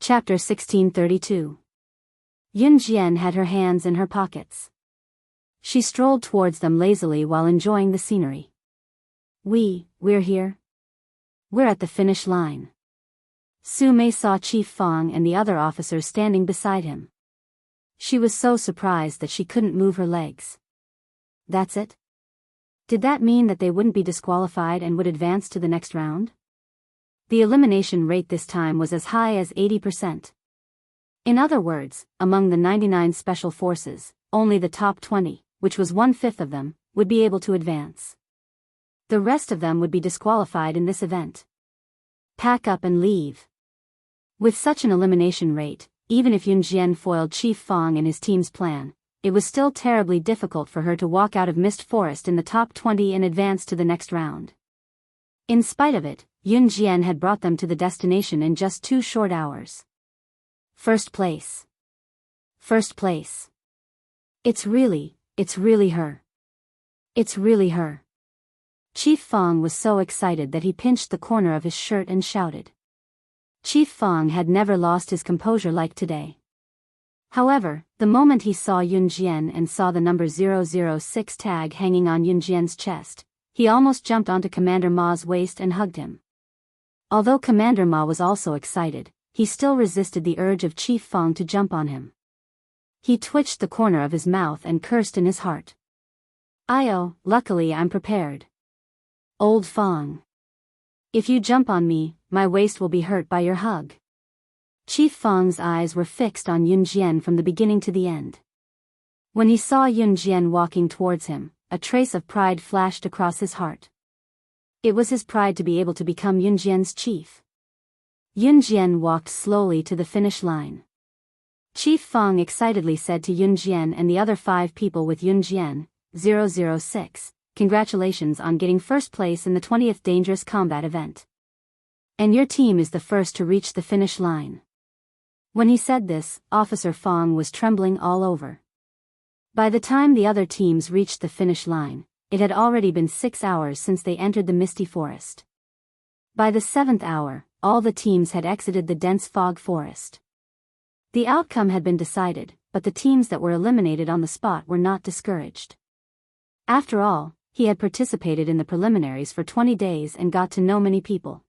Chapter 1632. Yunjian had her hands in her pockets. She strolled towards them lazily while enjoying the scenery. We're here. We're at the finish line." Su Mei saw Chief Fong and the other officers standing beside him. She was so surprised that she couldn't move her legs. That's it? Did that mean that they wouldn't be disqualified and would advance to the next round? The elimination rate this time was as high as 80%. In other words, among the 99 special forces, only the top 20, which was 1/5 of them, would be able to advance. The rest of them would be disqualified in this event. Pack up and leave. With such an elimination rate, even if Yunjian foiled Chief Fong and his team's plan, it was still terribly difficult for her to walk out of Mist Forest in the top 20 and advance to the next round. In spite of it, Yunjian had brought them to the destination in just 2 short hours. First place. First place. It's really her. It's really her. Chief Fong was so excited that he pinched the corner of his shirt and shouted. Chief Fong had never lost his composure like today. However, the moment he saw Yunjian and saw the number 006 tag hanging on Yunjian's chest, he almost jumped onto Commander Ma's waist and hugged him. Although Commander Ma was also excited, he still resisted the urge of Chief Fong to jump on him. He twitched the corner of his mouth and cursed in his heart. "Io, luckily I'm prepared. Old Fong. If you jump on me, my waist will be hurt by your hug." Chief Fong's eyes were fixed on Yunjian from the beginning to the end. When he saw Yunjian walking towards him, a trace of pride flashed across his heart. It was his pride to be able to become Yunjian's chief. Yunjian walked slowly to the finish line. Chief Fong excitedly said to Yunjian and the other 5 people with Yunjian, 006, "Congratulations on getting first place in the 20th Dangerous Combat event. And your team is the first to reach the finish line. When he said this, Officer Fong was trembling all over. By the time the other teams reached the finish line, it had already been 6 hours since they entered the misty forest. By the 7th hour, all the teams had exited the dense fog forest. The outcome had been decided, but the teams that were eliminated on the spot were not discouraged. After all, he had participated in the preliminaries for 20 days and got to know many people.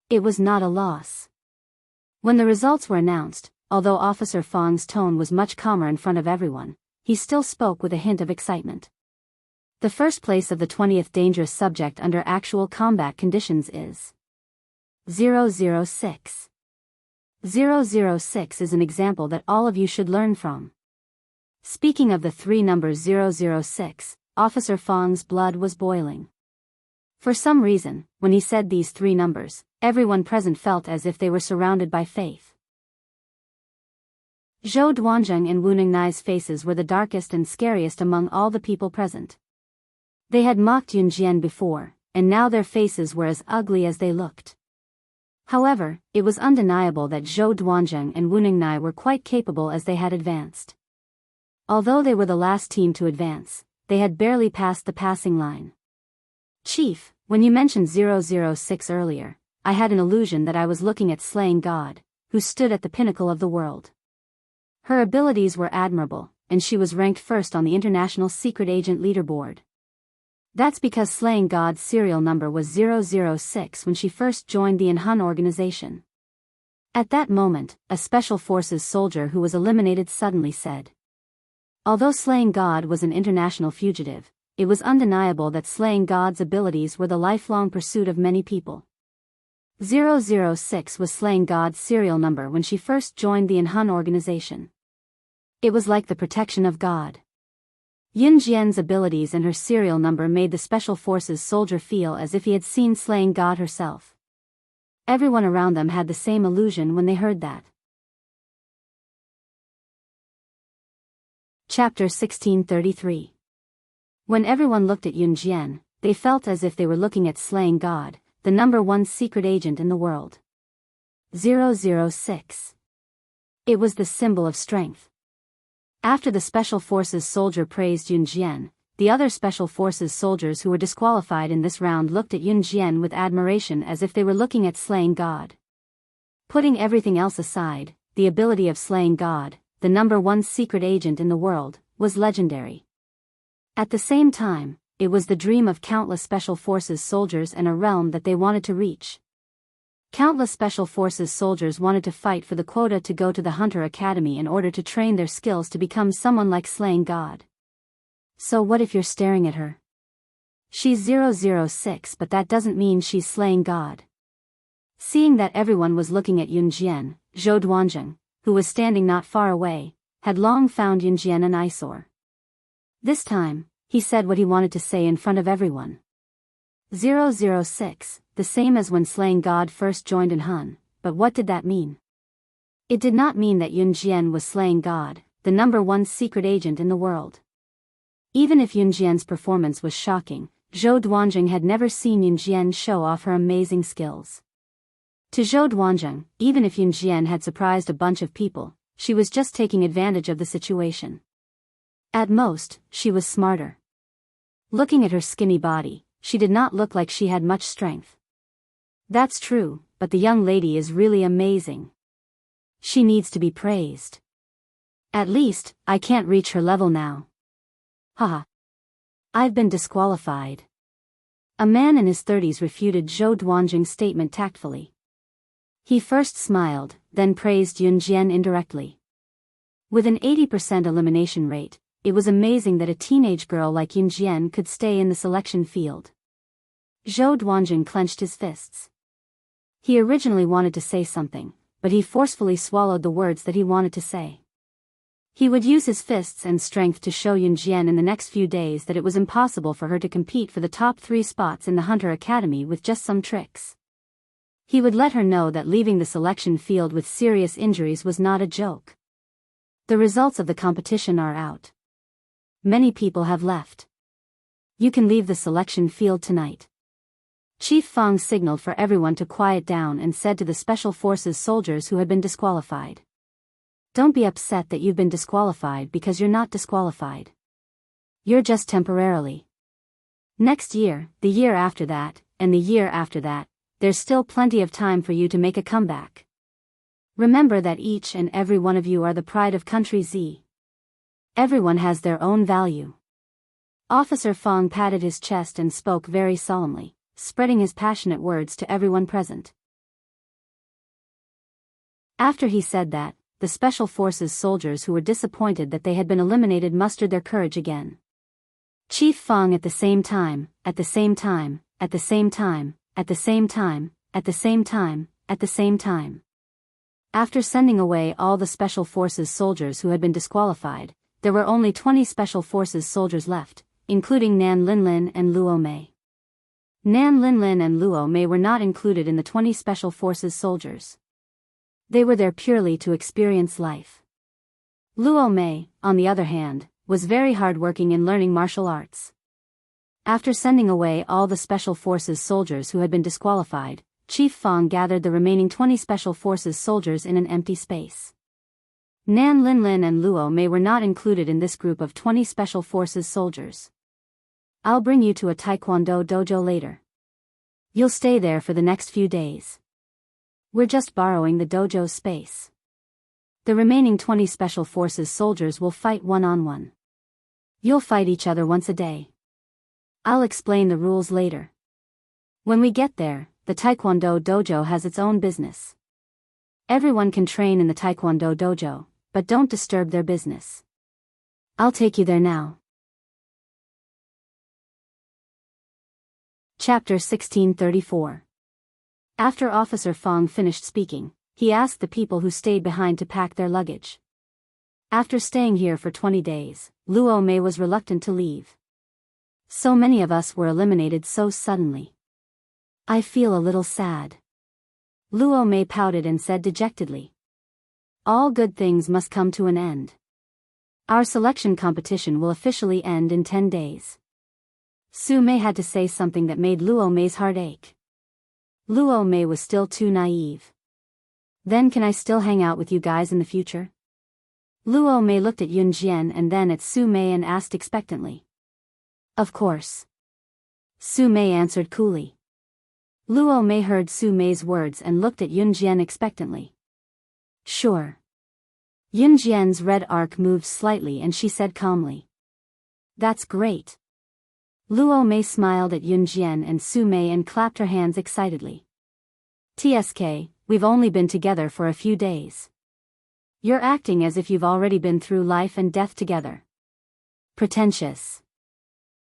It was not a loss. When the results were announced, although Officer Fong's tone was much calmer in front of everyone, he still spoke with a hint of excitement. The first place of the 20th dangerous subject under actual combat conditions is 006. 006 is an example that all of you should learn from. Speaking of the three numbers 006, Officer Fong's blood was boiling. For some reason, when he said these three numbers, everyone present felt as if they were surrounded by faith. Zhou Duanzheng and Wu Ningnai's faces were the darkest and scariest among all the people present. They had mocked Yunjian before, and now their faces were as ugly as they looked. However, it was undeniable that Zhou Duanzheng and Wu Ningnai were quite capable as they had advanced. Although they were the last team to advance, they had barely passed the passing line. Chief, when you mentioned 006 earlier, I had an illusion that I was looking at Slaying God, who stood at the pinnacle of the world. Her abilities were admirable, and she was ranked first on the International Secret Agent Leaderboard. That's because Slaying God's serial number was 006 when she first joined the Inhun organization. At that moment, a Special Forces soldier who was eliminated suddenly said. Although Slaying God was an international fugitive, it was undeniable that Slaying God's abilities were the lifelong pursuit of many people. 006 was Slaying God's serial number when she first joined the Inhun organization. It was like the protection of God. Yun Jian's abilities and her serial number made the Special Forces soldier feel as if he had seen Slaying God herself. Everyone around them had the same illusion when they heard that. Chapter 1633. When everyone looked at Yun Jian, they felt as if they were looking at Slaying God, the #1 secret agent in the world. 006. It was the symbol of strength. After the Special Forces soldier praised Yun Jian, the other Special Forces soldiers who were disqualified in this round looked at Yun Jian with admiration as if they were looking at Slaying God. Putting everything else aside, the ability of Slaying God, the #1 secret agent in the world, was legendary. At the same time, it was the dream of countless Special Forces soldiers and a realm that they wanted to reach. Countless Special Forces soldiers wanted to fight for the quota to go to the Hunter Academy in order to train their skills to become someone like Slaying God. So what if you're staring at her? She's 006, but that doesn't mean she's Slaying God. Seeing that everyone was looking at Yun Jian, Zhou Duanzheng, who was standing not far away, had long found Yun Jian an eyesore. This time, he said what he wanted to say in front of everyone. 006, the same as when Slaying God first joined in Hun, but what did that mean? It did not mean that Yun Jian was Slaying God, the #1 secret agent in the world. Even if Yun Jian's performance was shocking, Zhou Duanzheng had never seen Yun Jian show off her amazing skills. To Zhou Duanzheng, even if Yun Jian had surprised a bunch of people, she was just taking advantage of the situation. At most, she was smarter. Looking at her skinny body, she did not look like she had much strength. That's true, but the young lady is really amazing. She needs to be praised. At least, I can't reach her level now. Haha. I've been disqualified. A man in his 30s refuted Zhou Duanzheng's statement tactfully. He first smiled, then praised Yun Jian indirectly. With an 80% elimination rate, it was amazing that a teenage girl like Yun Jian could stay in the selection field. Zhou Duanzheng clenched his fists. He originally wanted to say something, but he forcefully swallowed the words that he wanted to say. He would use his fists and strength to show Yun Jian in the next few days that it was impossible for her to compete for the top 3 spots in the Hunter Academy with just some tricks. He would let her know that leaving the selection field with serious injuries was not a joke. The results of the competition are out. Many people have left. You can leave the selection field tonight. Chief Fong signaled for everyone to quiet down and said to the Special Forces soldiers who had been disqualified. Don't be upset that you've been disqualified because you're not disqualified. You're just temporarily. Next year, the year after that, and the year after that, there's still plenty of time for you to make a comeback. Remember that each and every one of you are the pride of Country Z. Everyone has their own value. Officer Fong patted his chest and spoke very solemnly, spreading his passionate words to everyone present. After he said that, the Special Forces soldiers who were disappointed that they had been eliminated mustered their courage again. Chief Fong at the same time, at the same time, at the same time, at the same time, at the same time, at the same time. After sending away all the Special Forces soldiers who had been disqualified, there were only 20 Special Forces soldiers left, including Nan Linlin and Luo Mei. Nan Linlin and Luo Mei were not included in the 20 Special Forces soldiers. They were there purely to experience life. Luo Mei, on the other hand, was very hardworking in learning martial arts. After sending away all the Special Forces soldiers who had been disqualified, Chief Fong gathered the remaining 20 Special Forces soldiers in an empty space. Nan Linlin and Luo Mei were not included in this group of 20 Special Forces soldiers. I'll bring you to a Taekwondo dojo later. You'll stay there for the next few days. We're just borrowing the dojo's space. The remaining 20 Special Forces soldiers will fight one-on-one. You'll fight each other once a day. I'll explain the rules later. When we get there, the Taekwondo dojo has its own business. Everyone can train in the Taekwondo dojo, but don't disturb their business. I'll take you there now. Chapter 1634. After Officer Fong finished speaking, he asked the people who stayed behind to pack their luggage. After staying here for 20 days, Luo Mei was reluctant to leave. So many of us were eliminated so suddenly. I feel a little sad. Luo Mei pouted and said dejectedly. All good things must come to an end. Our selection competition will officially end in 10 days. Su Mei had to say something that made Luo Mei's heart ache. Luo Mei was still too naive. Then can I still hang out with you guys in the future? Luo Mei looked at Yun Jian and then at Su Mei and asked expectantly. Of course. Su Mei answered coolly. Luo Mei heard Su Mei's words and looked at Yun Jian expectantly. Sure. Yun Jian's red arc moved slightly and she said calmly. That's great. Luo Mei smiled at Yun Jian and Su Mei and clapped her hands excitedly. TSK, we've only been together for a few days. You're acting as if you've already been through life and death together. Pretentious.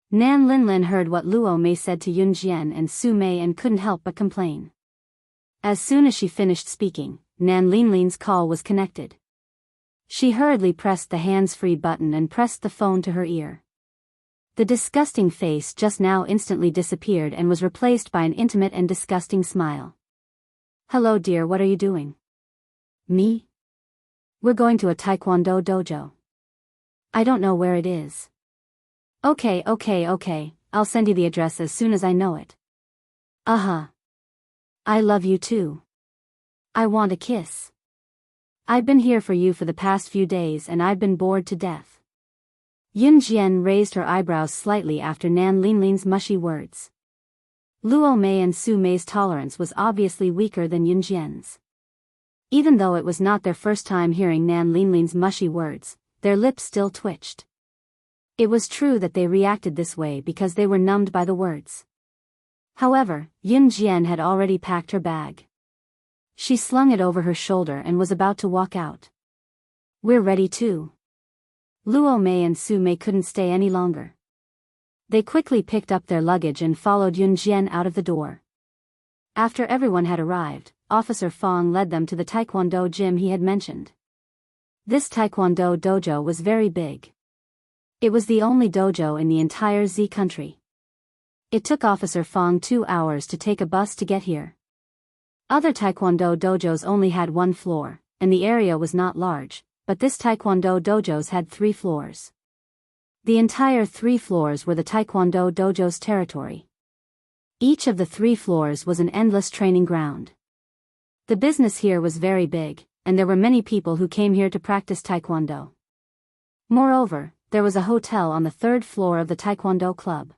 Nan Linlin heard what Luo Mei said to Yun Jian and Su Mei and couldn't help but complain. As soon as she finished speaking, Nan Linlin's call was connected. She hurriedly pressed the hands-free button and pressed the phone to her ear. The disgusting face just now instantly disappeared and was replaced by an intimate and disgusting smile. Hello dear, what are you doing? Me? We're going to a Taekwondo dojo. I don't know where it is. Okay, I'll send you the address as soon as I know it. Uh-huh. I love you too. I want a kiss. I've been here for you for the past few days and I've been bored to death. Yun Jian raised her eyebrows slightly after Nan Linlin's mushy words. Luo Mei and Su Mei's tolerance was obviously weaker than Yun Jian's. Even though it was not their first time hearing Nan Linlin's mushy words, their lips still twitched. It was true that they reacted this way because they were numbed by the words. However, Yun Jian had already packed her bag. She slung it over her shoulder and was about to walk out. We're ready too. Luo Mei and Su Mei couldn't stay any longer. They quickly picked up their luggage and followed Yun Jian out of the door. After everyone had arrived, Officer Fong led them to the Taekwondo gym he had mentioned. This Taekwondo dojo was very big. It was the only dojo in the entire Z country. It took Officer Fong 2 hours to take a bus to get here. Other Taekwondo dojos only had 1 floor, and the area was not large, but this Taekwondo dojos had 3 floors. The entire 3 floors were the Taekwondo dojo's territory. Each of the 3 floors was an endless training ground. The business here was very big, and there were many people who came here to practice taekwondo. Moreover, there was a hotel on the third floor of the taekwondo club.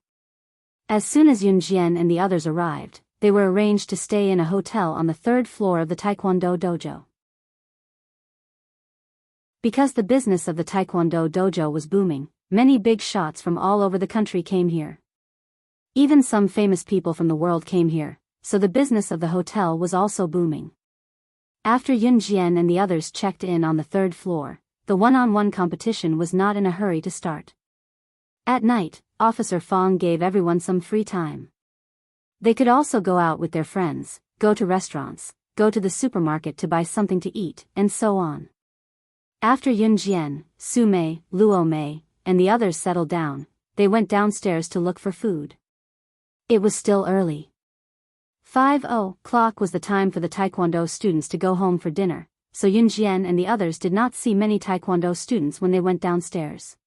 As soon as Yun Jian and the others arrived, they were arranged to stay in a hotel on the third floor of the taekwondo dojo. Because the business of the taekwondo dojo was booming, many big shots from all over the country came here. Even some famous people from the world came here, so the business of the hotel was also booming. After Yun Jian and the others checked in on the third floor, the one-on-one competition was not in a hurry to start. At night, Officer Fong gave everyone some free time. They could also go out with their friends, go to restaurants, go to the supermarket to buy something to eat, and so on. After Yun Jian, Su Mei, Luo Mei, and the others settled down, they went downstairs to look for food. It was still early. 5:00 was the time for the taekwondo students to go home for dinner, so Yun Jian and the others did not see many taekwondo students when they went downstairs.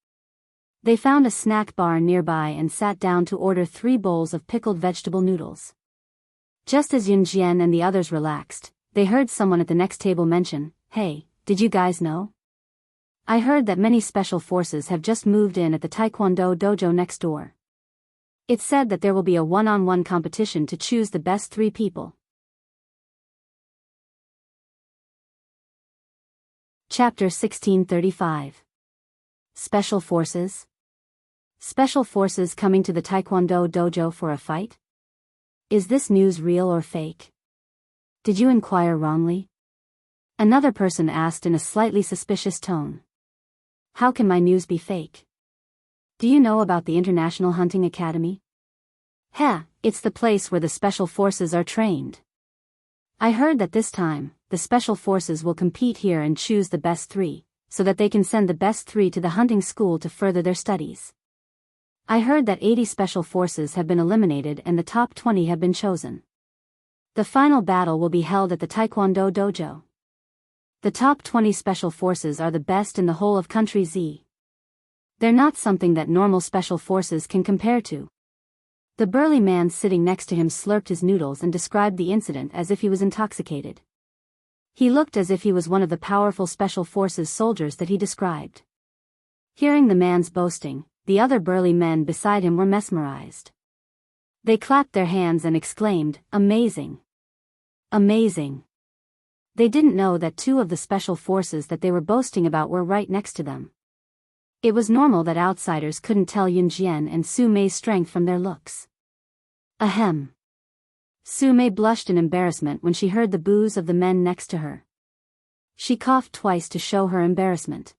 They found a snack bar nearby and sat down to order 3 bowls of pickled vegetable noodles. Just as Yun Jian and the others relaxed, they heard someone at the next table mention, "Hey, did you guys know? I heard that many special forces have just moved in at the taekwondo dojo next door. It's said that there will be a one-on-one competition to choose the best 3 people." Chapter 1635. Special Forces? Special Forces coming to the taekwondo dojo for a fight? Is this news real or fake? Did you inquire wrongly? Another person asked in a slightly suspicious tone. How can my news be fake? Do you know about the International Hunting Academy? It's the place where the Special Forces are trained. I heard that this time, the Special Forces will compete here and choose the best 3, so that they can send the best 3 to the hunting school to further their studies. I heard that 80 Special Forces have been eliminated and the top 20 have been chosen. The final battle will be held at the Taekwondo dojo. The top 20 Special Forces are the best in the whole of Country Z. They're not something that normal Special Forces can compare to. The burly man sitting next to him slurped his noodles and described the incident as if he was intoxicated. He looked as if he was one of the powerful Special Forces soldiers that he described. Hearing the man's boasting, the other burly men beside him were mesmerized. They clapped their hands and exclaimed, "Amazing! Amazing!" They didn't know that 2 of the Special Forces that they were boasting about were right next to them. It was normal that outsiders couldn't tell Yun Jian and Su Mei's strength from their looks. Ahem. Su Mei blushed in embarrassment when she heard the boos of the men next to her. She coughed twice to show her embarrassment.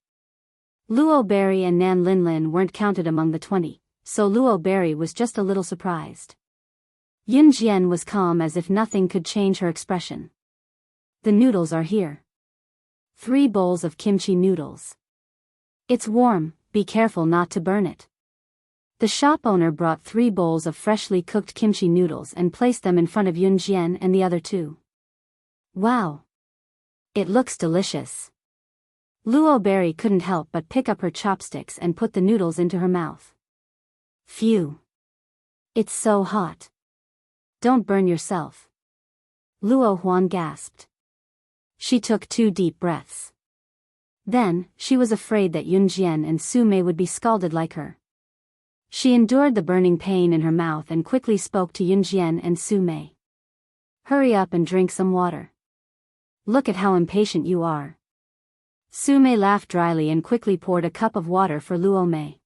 Luo Berry and Nan Linlin weren't counted among the 20, so Luo Berry was just a little surprised. Yun Jian was calm as if nothing could change her expression. The noodles are here. 3 bowls of kimchi noodles. It's warm, be careful not to burn it. The shop owner brought 3 bowls of freshly cooked kimchi noodles and placed them in front of Yun Jian and the other 2. Wow! It looks delicious. Luo Berry couldn't help but pick up her chopsticks and put the noodles into her mouth. Phew! It's so hot. Don't burn yourself. Luo Huan gasped. She took 2 deep breaths. Then, she was afraid that Yun Jian and Su Mei would be scalded like her. She endured the burning pain in her mouth and quickly spoke to Yun Jian and Su Mei. Hurry up and drink some water. Look at how impatient you are. Su Mei laughed dryly and quickly poured a cup of water for Luo Mei.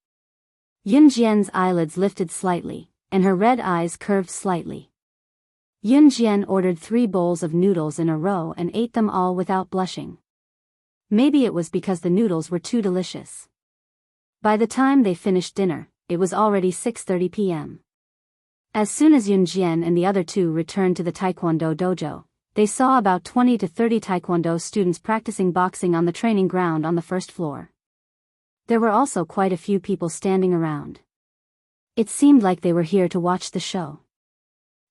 Yun Jian's eyelids lifted slightly, and her red eyes curved slightly. Yun Jian ordered 3 bowls of noodles in a row and ate them all without blushing. Maybe it was because the noodles were too delicious. By the time they finished dinner, it was already 6:30 p.m. As soon as Yun Jian and the other 2 returned to the Taekwondo dojo, they saw about 20 to 30 Taekwondo students practicing boxing on the training ground on the first floor. There were also quite a few people standing around. It seemed like they were here to watch the show.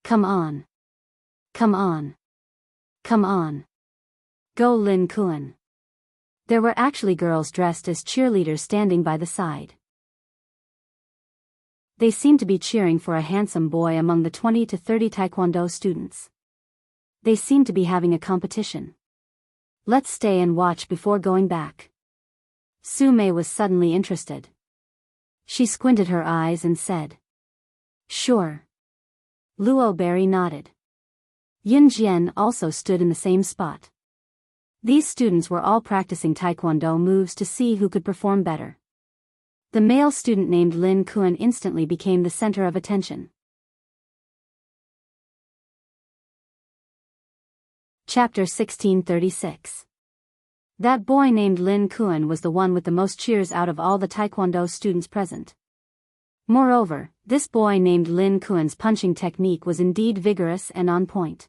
Come on. Come on. Come on. Go Lin Kuan. There were actually girls dressed as cheerleaders standing by the side. They seemed to be cheering for a handsome boy among the 20 to 30 Taekwondo students. They seemed to be having a competition. Let's stay and watch before going back. Su Mei was suddenly interested. She squinted her eyes and said, "Sure." Luo Berry nodded. Yun Jian also stood in the same spot. These students were all practicing taekwondo moves to see who could perform better. The male student named Lin Kuan instantly became the center of attention. Chapter 1636. That boy named Lin Kuan was the one with the most cheers out of all the taekwondo students present. Moreover, this boy named Lin Kuan's punching technique was indeed vigorous and on point.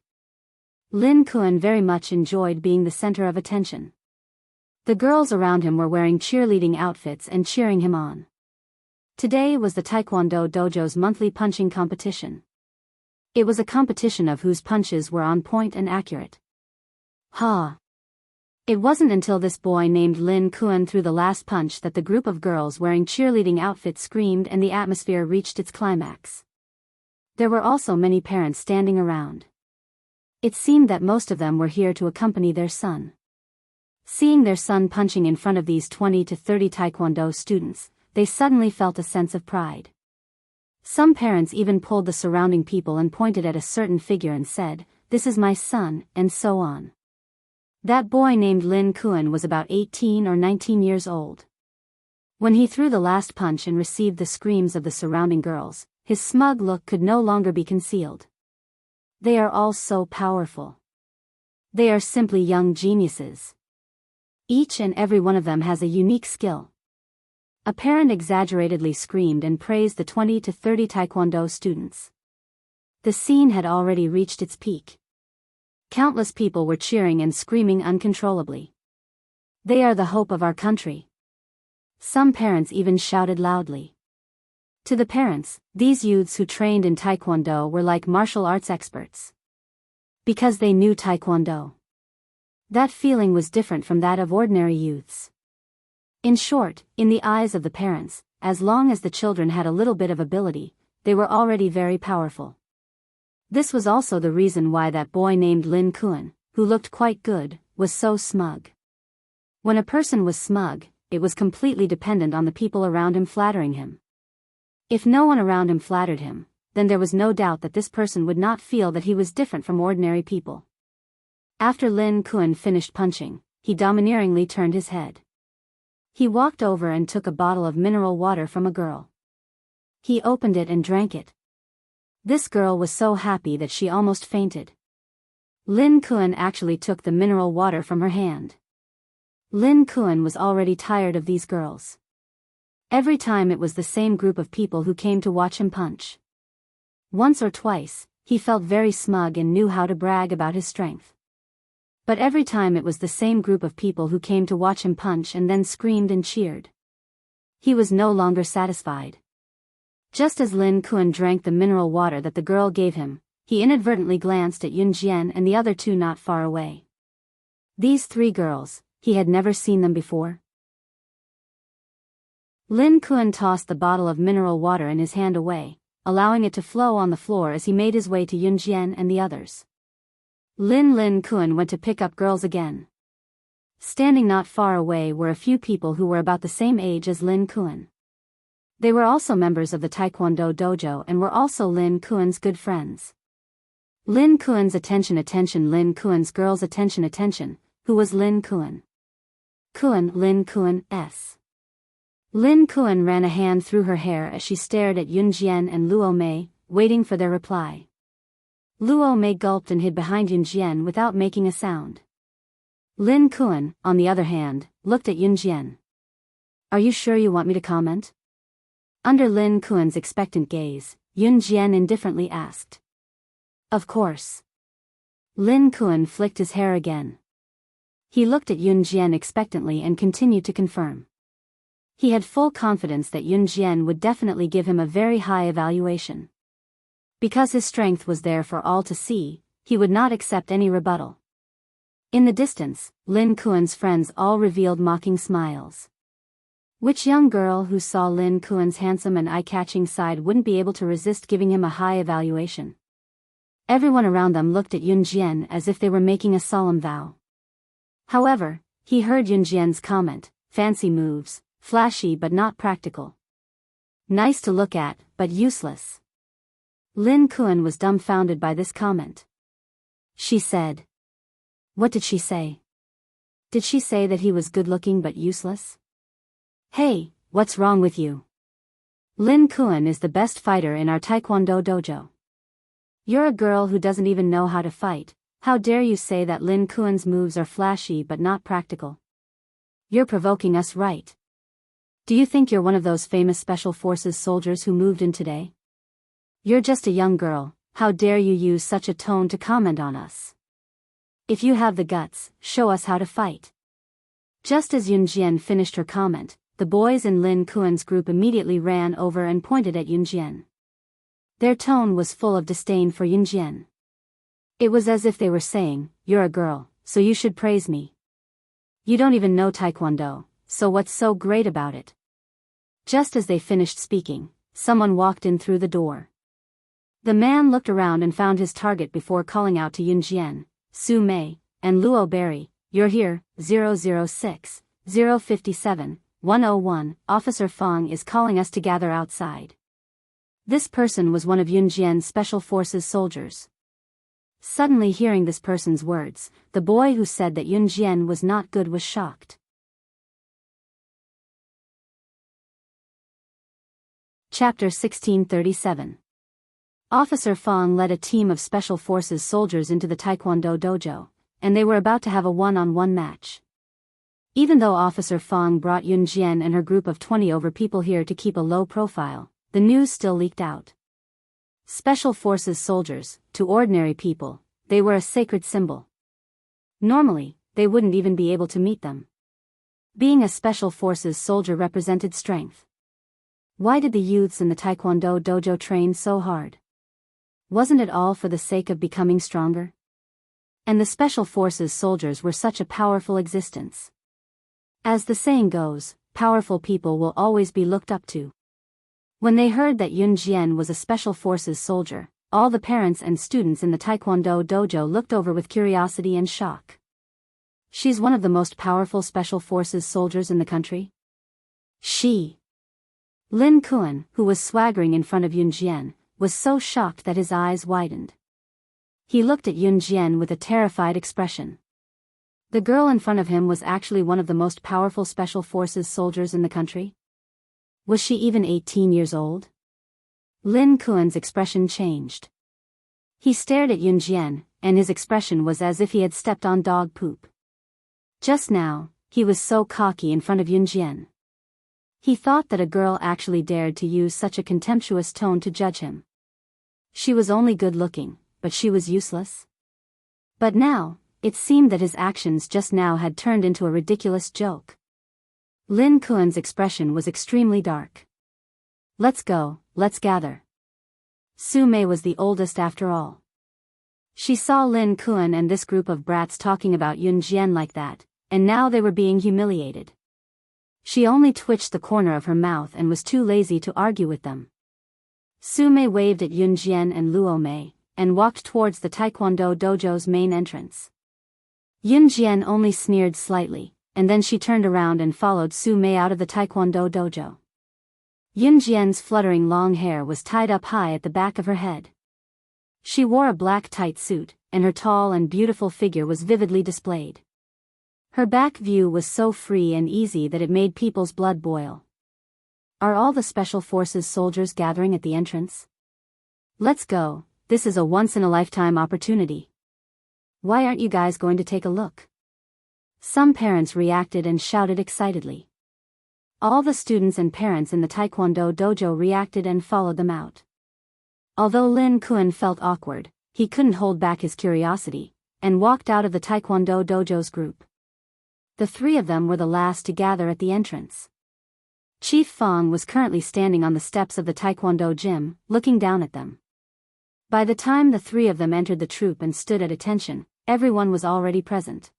Lin Kuan very much enjoyed being the center of attention. The girls around him were wearing cheerleading outfits and cheering him on. Today was the Taekwondo Dojo's monthly punching competition. It was a competition of whose punches were on point and accurate. Ha! It wasn't until this boy named Lin Kuan threw the last punch that the group of girls wearing cheerleading outfits screamed and the atmosphere reached its climax. There were also many parents standing around. It seemed that most of them were here to accompany their son. Seeing their son punching in front of these 20 to 30 Taekwondo students, they suddenly felt a sense of pride. Some parents even pulled the surrounding people and pointed at a certain figure and said, "This is my son," and so on. That boy named Lin Kuan was about 18 or 19 years old. When he threw the last punch and received the screams of the surrounding girls, his smug look could no longer be concealed. They are all so powerful. They are simply young geniuses. Each and every one of them has a unique skill. A parent exaggeratedly screamed and praised the 20 to 30 Taekwondo students. The scene had already reached its peak. Countless people were cheering and screaming uncontrollably. "They are the hope of our country." Some parents even shouted loudly. To the parents, these youths who trained in Taekwondo were like martial arts experts. Because they knew Taekwondo. That feeling was different from that of ordinary youths. In short, in the eyes of the parents, as long as the children had a little bit of ability, they were already very powerful. This was also the reason why that boy named Lin Kuan, who looked quite good, was so smug. When a person was smug, it was completely dependent on the people around him flattering him. If no one around him flattered him, then there was no doubt that this person would not feel that he was different from ordinary people. After Lin Kuan finished punching, he domineeringly turned his head. He walked over and took a bottle of mineral water from a girl. He opened it and drank it. This girl was so happy that she almost fainted. Lin Kuan actually took the mineral water from her hand. Lin Kuan was already tired of these girls. Every time it was the same group of people who came to watch him punch. Once or twice, he felt very smug and knew how to brag about his strength. But every time it was the same group of people who came to watch him punch and then screamed and cheered. He was no longer satisfied. Just as Lin Kuan drank the mineral water that the girl gave him, he inadvertently glanced at Yun Jian and the other two not far away. These three girls, he had never seen them before. Lin Kuan tossed the bottle of mineral water in his hand away, allowing it to flow on the floor as he made his way to Yun Jian and the others. Lin Kuan went to pick up girls again. Standing not far away were a few people who were about the same age as Lin Kuan. They were also members of the Taekwondo dojo and were also Lin Kuan's good friends. Lin Kuan's attention, Lin Kuan's girls' attention, who was Lin Kuan? Lin Kuan, S. Lin Kuan ran a hand through her hair as she stared at Yun Jian and Luo Mei, waiting for their reply. Luo Mei gulped and hid behind Yun Jian without making a sound. Lin Kuan, on the other hand, looked at Yun Jian. "Are you sure you want me to comment?" Under Lin Kuan's expectant gaze, Yun Jian indifferently asked. "Of course." Lin Kuan flicked his hair again. He looked at Yun Jian expectantly and continued to confirm. He had full confidence that Yun Jian would definitely give him a very high evaluation. Because his strength was there for all to see, he would not accept any rebuttal. In the distance, Lin Kuan's friends all revealed mocking smiles. Which young girl who saw Lin Kuan's handsome and eye-catching side wouldn't be able to resist giving him a high evaluation? Everyone around them looked at Yun Jian as if they were making a solemn vow. However, he heard Yunjian's comment, fancy moves, flashy but not practical. Nice to look at, but useless. Lin Kuan was dumbfounded by this comment. She said. What did she say? Did she say that he was good-looking but useless? Hey, what's wrong with you? Lin Kuan is the best fighter in our Taekwondo dojo. You're a girl who doesn't even know how to fight. How dare you say that Lin Kuan's moves are flashy but not practical? You're provoking us, right? Do you think you're one of those famous special forces soldiers who moved in today? You're just a young girl, how dare you use such a tone to comment on us? If you have the guts, show us how to fight. Just as Yunjian finished her comment, the boys in Lin Kuan's group immediately ran over and pointed at Yunjian. Their tone was full of disdain for Yunjian. It was as if they were saying, you're a girl, so you should praise me. You don't even know Taekwondo, so what's so great about it? Just as they finished speaking, someone walked in through the door. The man looked around and found his target before calling out to Yunjian, Su Mei, and Luo Berry, you're here, 006, 057, 101, Officer Fong is calling us to gather outside. This person was one of Yunjian's special forces soldiers. Suddenly hearing this person's words, the boy who said that Yunjian was not good was shocked. Chapter 1637. Officer Fong led a team of special forces soldiers into the Taekwondo dojo, and they were about to have a one-on-one match. Even though Officer Fong brought Yunjian and her group of 20 over people here to keep a low profile, the news still leaked out. Special forces soldiers, to ordinary people, they were a sacred symbol. Normally, they wouldn't even be able to meet them. Being a special forces soldier represented strength. Why did the youths in the Taekwondo dojo train so hard? Wasn't it all for the sake of becoming stronger? And the special forces soldiers were such a powerful existence. As the saying goes, powerful people will always be looked up to. When they heard that Yunjian was a special forces soldier, all the parents and students in the Taekwondo dojo looked over with curiosity and shock. She's one of the most powerful special forces soldiers in the country? Lin Kuan, who was swaggering in front of Yunjian, was so shocked that his eyes widened. He looked at Yunjian with a terrified expression. The girl in front of him was actually one of the most powerful special forces soldiers in the country? Was she even 18 years old? Lin Kuan's expression changed. He stared at Yunjian, and his expression was as if he had stepped on dog poop. Just now, he was so cocky in front of Yunjian. He thought that a girl actually dared to use such a contemptuous tone to judge him. She was only good-looking, but she was useless. But now, it seemed that his actions just now had turned into a ridiculous joke. Lin Kuan's expression was extremely dark. Let's go, let's gather. Su Mei was the oldest after all. She saw Lin Kuan and this group of brats talking about Yunjian like that, and now they were being humiliated. She only twitched the corner of her mouth and was too lazy to argue with them. Su Mei waved at Yunjian and Luo Mei, and walked towards the Taekwondo dojo's main entrance. Yunjian only sneered slightly, and then she turned around and followed Su Mei out of the Taekwondo dojo. Yunjian's fluttering long hair was tied up high at the back of her head. She wore a black tight suit, and her tall and beautiful figure was vividly displayed. Her back view was so free and easy that it made people's blood boil. Are all the special forces soldiers gathering at the entrance? Let's go, this is a once-in-a-lifetime opportunity. Why aren't you guys going to take a look? Some parents reacted and shouted excitedly. All the students and parents in the Taekwondo dojo reacted and followed them out. Although Lin Kuan felt awkward, he couldn't hold back his curiosity, and walked out of the Taekwondo dojo's group. The three of them were the last to gather at the entrance. Chief Fong was currently standing on the steps of the Taekwondo gym, looking down at them. By the time the three of them entered the troop and stood at attention, everyone was already present.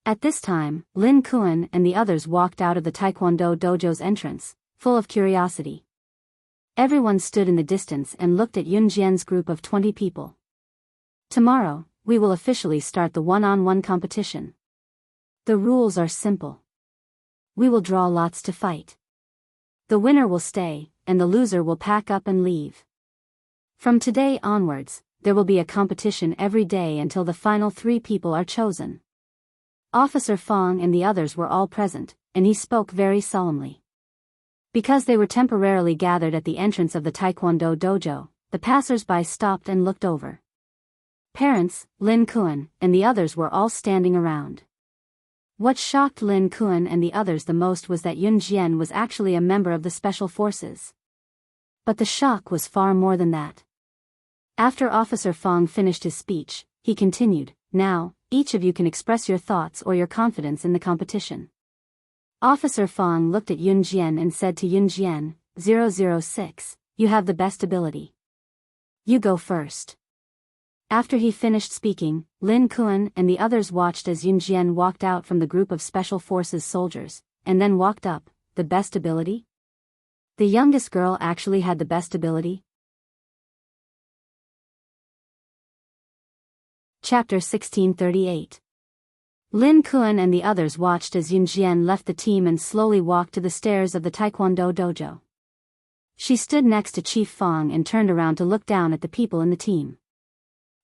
At this time, Lin Kuan and the others walked out of the Taekwondo dojo's entrance, full of curiosity. Everyone stood in the distance and looked at Yunjian's group of 20 people. Tomorrow, we will officially start the one-on-one competition. The rules are simple. We will draw lots to fight. The winner will stay, and the loser will pack up and leave. From today onwards, there will be a competition every day until the final 3 people are chosen. Officer Fong and the others were all present, and he spoke very solemnly. Because they were temporarily gathered at the entrance of the Taekwondo dojo, the passers-by stopped and looked over. Parents, Lin Kuan, and the others were all standing around. What shocked Lin Kuan and the others the most was that Yun Jian was actually a member of the Special Forces. But the shock was far more than that. After Officer Fong finished his speech, he continued, "Now, each of you can express your thoughts or your confidence in the competition." Officer Fong looked at Yun Jian and said to Yun Jian, 006, "You have the best ability. You go first." After he finished speaking, Lin Kuan and the others watched as Yun Jian walked out from the group of Special Forces soldiers, and then walked up. The best ability? The youngest girl actually had the best ability? Chapter 1638. Lin Kuan and the others watched as Yun Jian left the team and slowly walked to the stairs of the Taekwondo dojo. She stood next to Chief Fong and turned around to look down at the people in the team.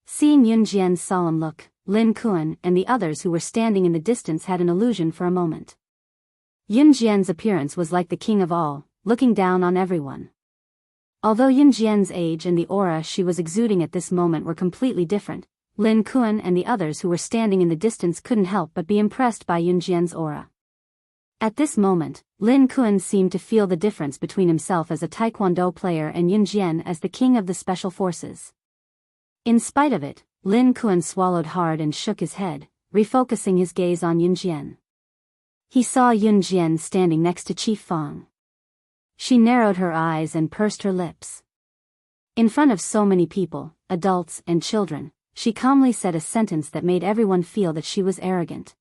Seeing Yun Jian's solemn look, Lin Kuan and the others who were standing in the distance had an illusion for a moment. Yun Jian's appearance was like the king of all, looking down on everyone. Although Yun Jian's age and the aura she was exuding at this moment were completely different, Lin Kuan and the others who were standing in the distance couldn't help but be impressed by Yun Jian's aura. At this moment, Lin Kuan seemed to feel the difference between himself as a Taekwondo player and Yun Jian as the king of the Special Forces. In spite of it, Lin Kuan swallowed hard and shook his head, refocusing his gaze on Yun Jian. He saw Yun Jian standing next to Chief Fong. She narrowed her eyes and pursed her lips. In front of so many people, adults and children, she calmly said a sentence that made everyone feel that she was arrogant.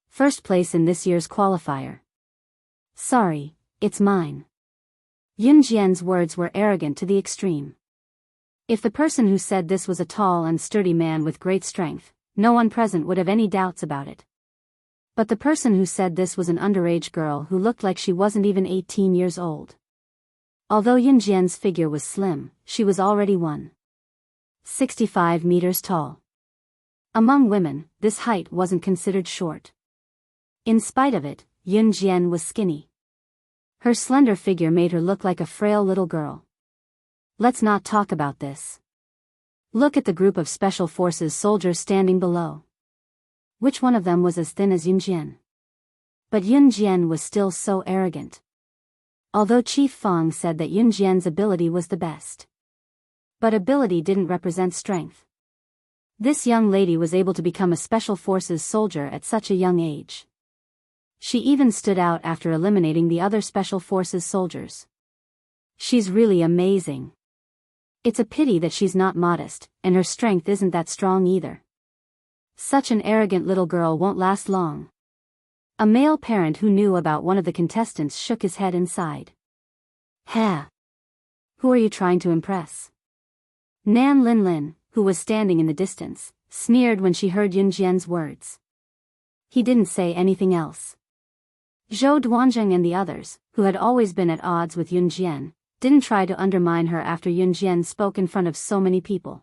"First place in this year's qualifier. Sorry, it's mine." Yun Jian's words were arrogant to the extreme. If the person who said this was a tall and sturdy man with great strength, no one present would have any doubts about it. But the person who said this was an underage girl who looked like she wasn't even 18 years old. Although Yun Jian's figure was slim, she was already 1.65 meters tall. Among women, this height wasn't considered short. In spite of it, Yun Jian was skinny. Her slender figure made her look like a frail little girl. Let's not talk about this. Look at the group of Special Forces soldiers standing below. Which one of them was as thin as Yun Jian? But Yun Jian was still so arrogant. Although Chief Fong said that Yun Jian's ability was the best. But ability didn't represent strength. This young lady was able to become a Special Forces soldier at such a young age. She even stood out after eliminating the other Special Forces soldiers. She's really amazing. It's a pity that she's not modest, and her strength isn't that strong either. Such an arrogant little girl won't last long. A male parent who knew about one of the contestants shook his head and sighed. Ha! Who are you trying to impress? Nan Lin, who was standing in the distance, sneered when she heard Yun Jian's words. He didn't say anything else. Zhou Duanzheng and the others, who had always been at odds with Yun Jian, didn't try to undermine her after Yun Jian spoke in front of so many people.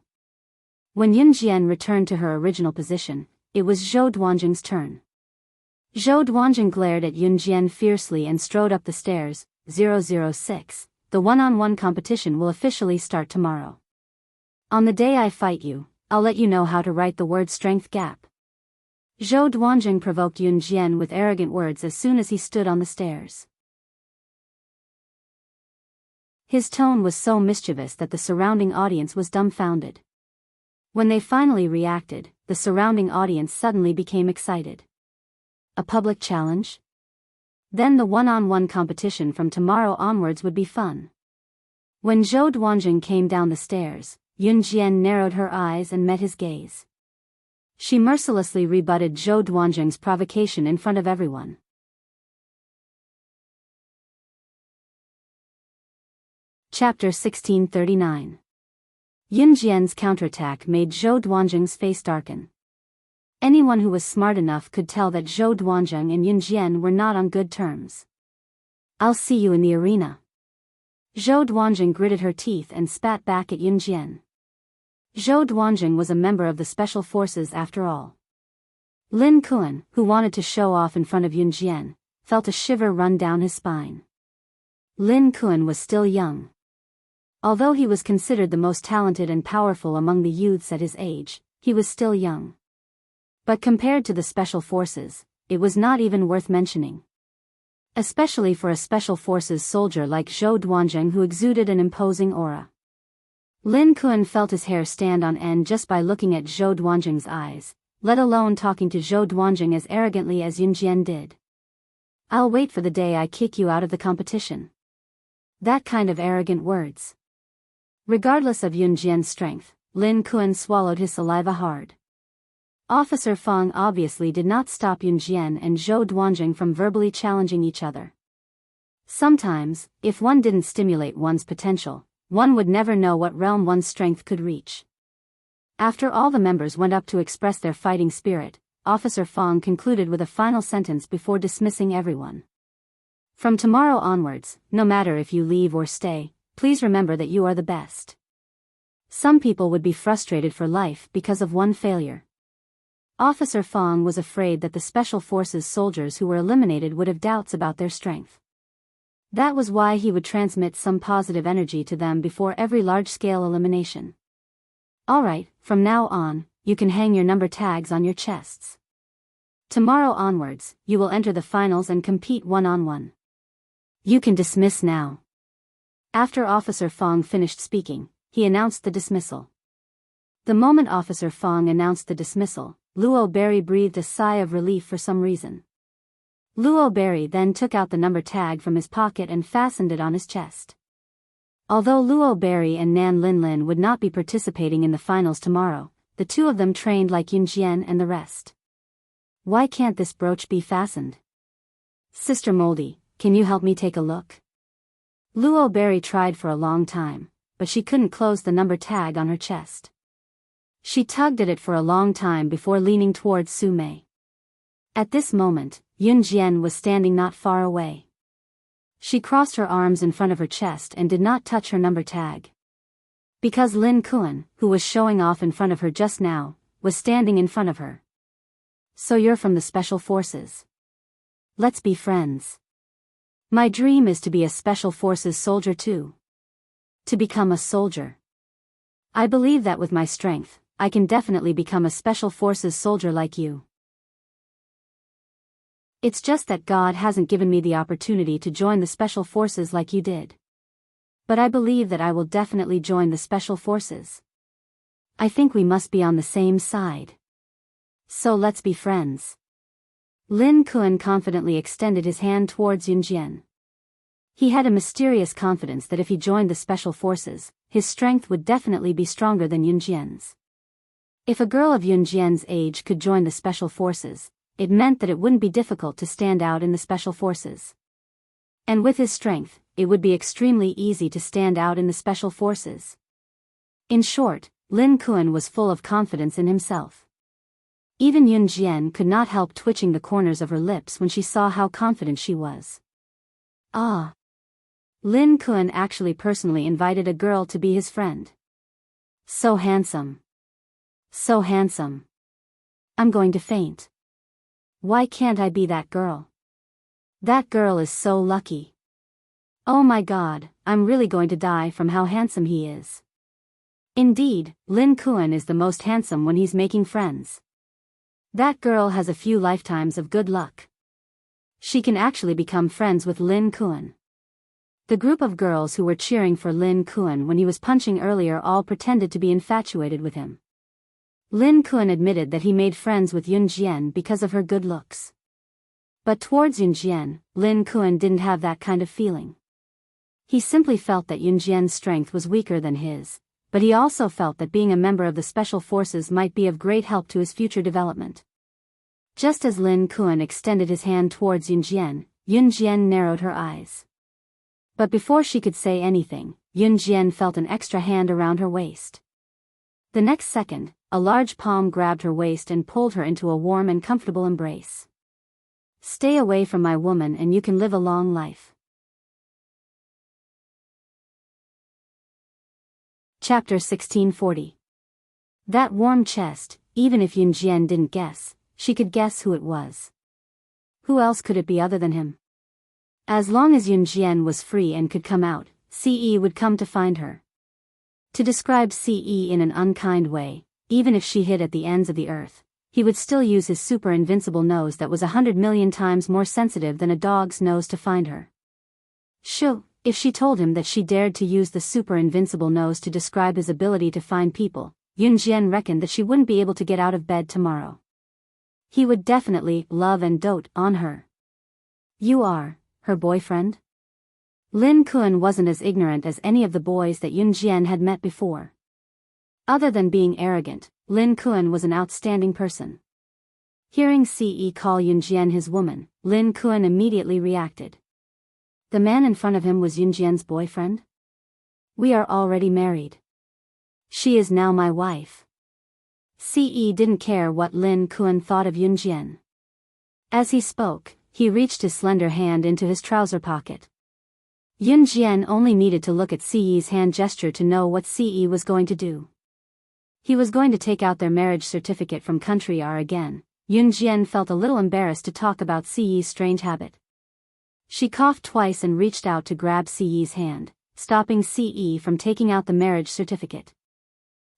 When Yun Jian returned to her original position, it was Zhou Duanzheng's turn. Zhou Duanzheng glared at Yun Jian fiercely and strode up the stairs. 006. The one-on-one competition will officially start tomorrow. On the day I fight you, I'll let you know how to write the word strength gap. Zhou Duanzheng provoked Yun Jian with arrogant words as soon as he stood on the stairs. His tone was so mischievous that the surrounding audience was dumbfounded. When they finally reacted, the surrounding audience suddenly became excited. A public challenge? Then the one-on-one competition from tomorrow onwards would be fun. When Zhou Duanzheng came down the stairs, Yun Jian narrowed her eyes and met his gaze. She mercilessly rebutted Zhou Duanzheng's provocation in front of everyone. Chapter 1639. Yun Jian's counterattack made Zhou Duanjing's face darken. Anyone who was smart enough could tell that Zhou Duanjing and Yun Jian were not on good terms. "I'll see you in the arena." Zhou Duanjing gritted her teeth and spat back at Yun Jian. Zhou Duanjing was a member of the Special Forces after all. Lin Kuan, who wanted to show off in front of Yun Jian, felt a shiver run down his spine. Lin Kuan was still young. Although he was considered the most talented and powerful among the youths at his age, he was still young. But compared to the Special Forces, it was not even worth mentioning. Especially for a Special Forces soldier like Zhou Duanjing who exuded an imposing aura. Lin Kuan felt his hair stand on end just by looking at Zhou Duanjing's eyes, let alone talking to Zhou Duanjing as arrogantly as Yun Jian did. "I'll wait for the day I kick you out of the competition." That kind of arrogant words. Regardless of Yun Jian's strength, Lin Kuan swallowed his saliva hard. Officer Fang obviously did not stop Yun Jian and Zhou Duanjing from verbally challenging each other. Sometimes, if one didn't stimulate one's potential, one would never know what realm one's strength could reach. After all the members went up to express their fighting spirit, Officer Fang concluded with a final sentence before dismissing everyone. "From tomorrow onwards, no matter if you leave or stay, please remember that you are the best." Some people would be frustrated for life because of one failure. Officer Fang was afraid that the Special Forces soldiers who were eliminated would have doubts about their strength. That was why he would transmit some positive energy to them before every large-scale elimination. "Alright, from now on, you can hang your number tags on your chests. Tomorrow onwards, you will enter the finals and compete one-on-one. You can dismiss now." After Officer Fang finished speaking, he announced the dismissal. The moment Officer Fang announced the dismissal, Luo Berry breathed a sigh of relief for some reason. Luo Berry then took out the number tag from his pocket and fastened it on his chest. Although Luo Berry and Nan Linlin would not be participating in the finals tomorrow, the two of them trained like Yun Jian and the rest. "Why can't this brooch be fastened? Sister Moldy, can you help me take a look?" Luo Berry tried for a long time, but she couldn't close the number tag on her chest. She tugged at it for a long time before leaning towards Su Mei. At this moment, Yun Jian was standing not far away. She crossed her arms in front of her chest and did not touch her number tag. Because Lin Kuan, who was showing off in front of her just now, was standing in front of her. "So you're from the Special Forces. Let's be friends. My dream is to be a Special Forces soldier too. To become a soldier. I believe that with my strength, I can definitely become a Special Forces soldier like you. It's just that God hasn't given me the opportunity to join the Special Forces like you did. But I believe that I will definitely join the Special Forces. I think we must be on the same side. So let's be friends." Lin Kuan confidently extended his hand towards Yun Jian. He had a mysterious confidence that if he joined the Special Forces, his strength would definitely be stronger than Yun Jian's. If a girl of Yun Jian's age could join the Special Forces, it meant that it wouldn't be difficult to stand out in the Special Forces. And with his strength, it would be extremely easy to stand out in the Special Forces. In short, Lin Kuan was full of confidence in himself. Even Yun Jian could not help twitching the corners of her lips when she saw how confident she was. Ah! Lin Kuan actually personally invited a girl to be his friend. So handsome. So handsome. I'm going to faint. Why can't I be that girl? That girl is so lucky. Oh my God, I'm really going to die from how handsome he is. Indeed, Lin Kuan is the most handsome when he's making friends. That girl has a few lifetimes of good luck. She can actually become friends with Lin Kuan. The group of girls who were cheering for Lin Kuan when he was punching earlier all pretended to be infatuated with him. Lin Kuan admitted that he made friends with Yun Jian because of her good looks. But towards Yun Jian, Lin Kuan didn't have that kind of feeling. He simply felt that Yun Jian's strength was weaker than his, but he also felt that being a member of the Special Forces might be of great help to his future development. Just as Lin Kuan extended his hand towards Yun Jian narrowed her eyes. But before she could say anything, Yun Jian felt an extra hand around her waist. The next second, a large palm grabbed her waist and pulled her into a warm and comfortable embrace. Stay away from my woman and you can live a long life. Chapter 1640. That warm chest, even if Yunjian didn't guess, she could guess who it was. Who else could it be other than him? As long as Yunjian was free and could come out, CE would come to find her. To describe CE in an unkind way, even if she hid at the ends of the earth, he would still use his super invincible nose that was 100 million times more sensitive than a dog's nose to find her. Shoo, if she told him that she dared to use the super invincible nose to describe his ability to find people, Yunjian reckoned that she wouldn't be able to get out of bed tomorrow. He would definitely love and dote on her. You are her boyfriend? Lin Kuan wasn't as ignorant as any of the boys that Yunjian had met before. Other than being arrogant, Lin Kuan was an outstanding person. Hearing CE call Yunjian his woman, Lin Kuan immediately reacted. The man in front of him was Yunjian's boyfriend? We are already married. She is now my wife. CE didn't care what Lin Kuan thought of Yunjian. As he spoke, he reached his slender hand into his trouser pocket. Yunjian only needed to look at CE's hand gesture to know what CE was going to do. He was going to take out their marriage certificate from Country R again. Yunjian felt a little embarrassed to talk about CE's strange habit. She coughed twice and reached out to grab CE's hand, stopping CE from taking out the marriage certificate.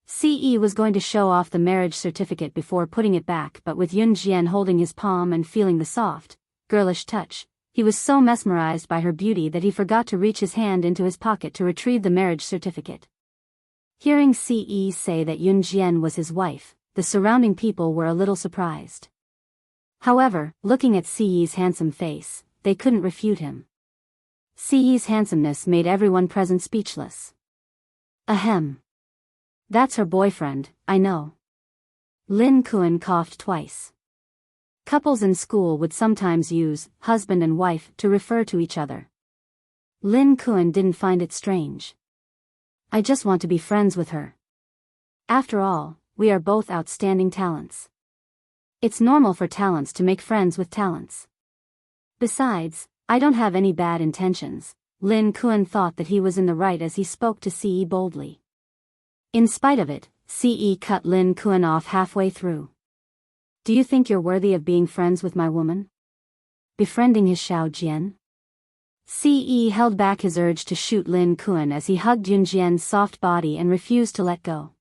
CE was going to show off the marriage certificate before putting it back, but with Yunjian holding his palm and feeling the soft, girlish touch, he was so mesmerized by her beauty that he forgot to reach his hand into his pocket to retrieve the marriage certificate. Hearing CE say that Yunjian was his wife, the surrounding people were a little surprised. However, looking at CE's handsome face, they couldn't refute him. CE's handsomeness made everyone present speechless. Ahem. That's her boyfriend, I know. Lin Kuan coughed twice. Couples in school would sometimes use husband and wife to refer to each other. Lin Kuan didn't find it strange. I just want to be friends with her. After all, we are both outstanding talents. It's normal for talents to make friends with talents. Besides, I don't have any bad intentions. Lin Kuan thought that he was in the right as he spoke to CE boldly. In spite of it, CE cut Lin Kuan off halfway through. Do you think you're worthy of being friends with my woman? Befriending his Xiao Jian? CE held back his urge to shoot Lin Kuan as he hugged Yunjian's soft body and refused to let go.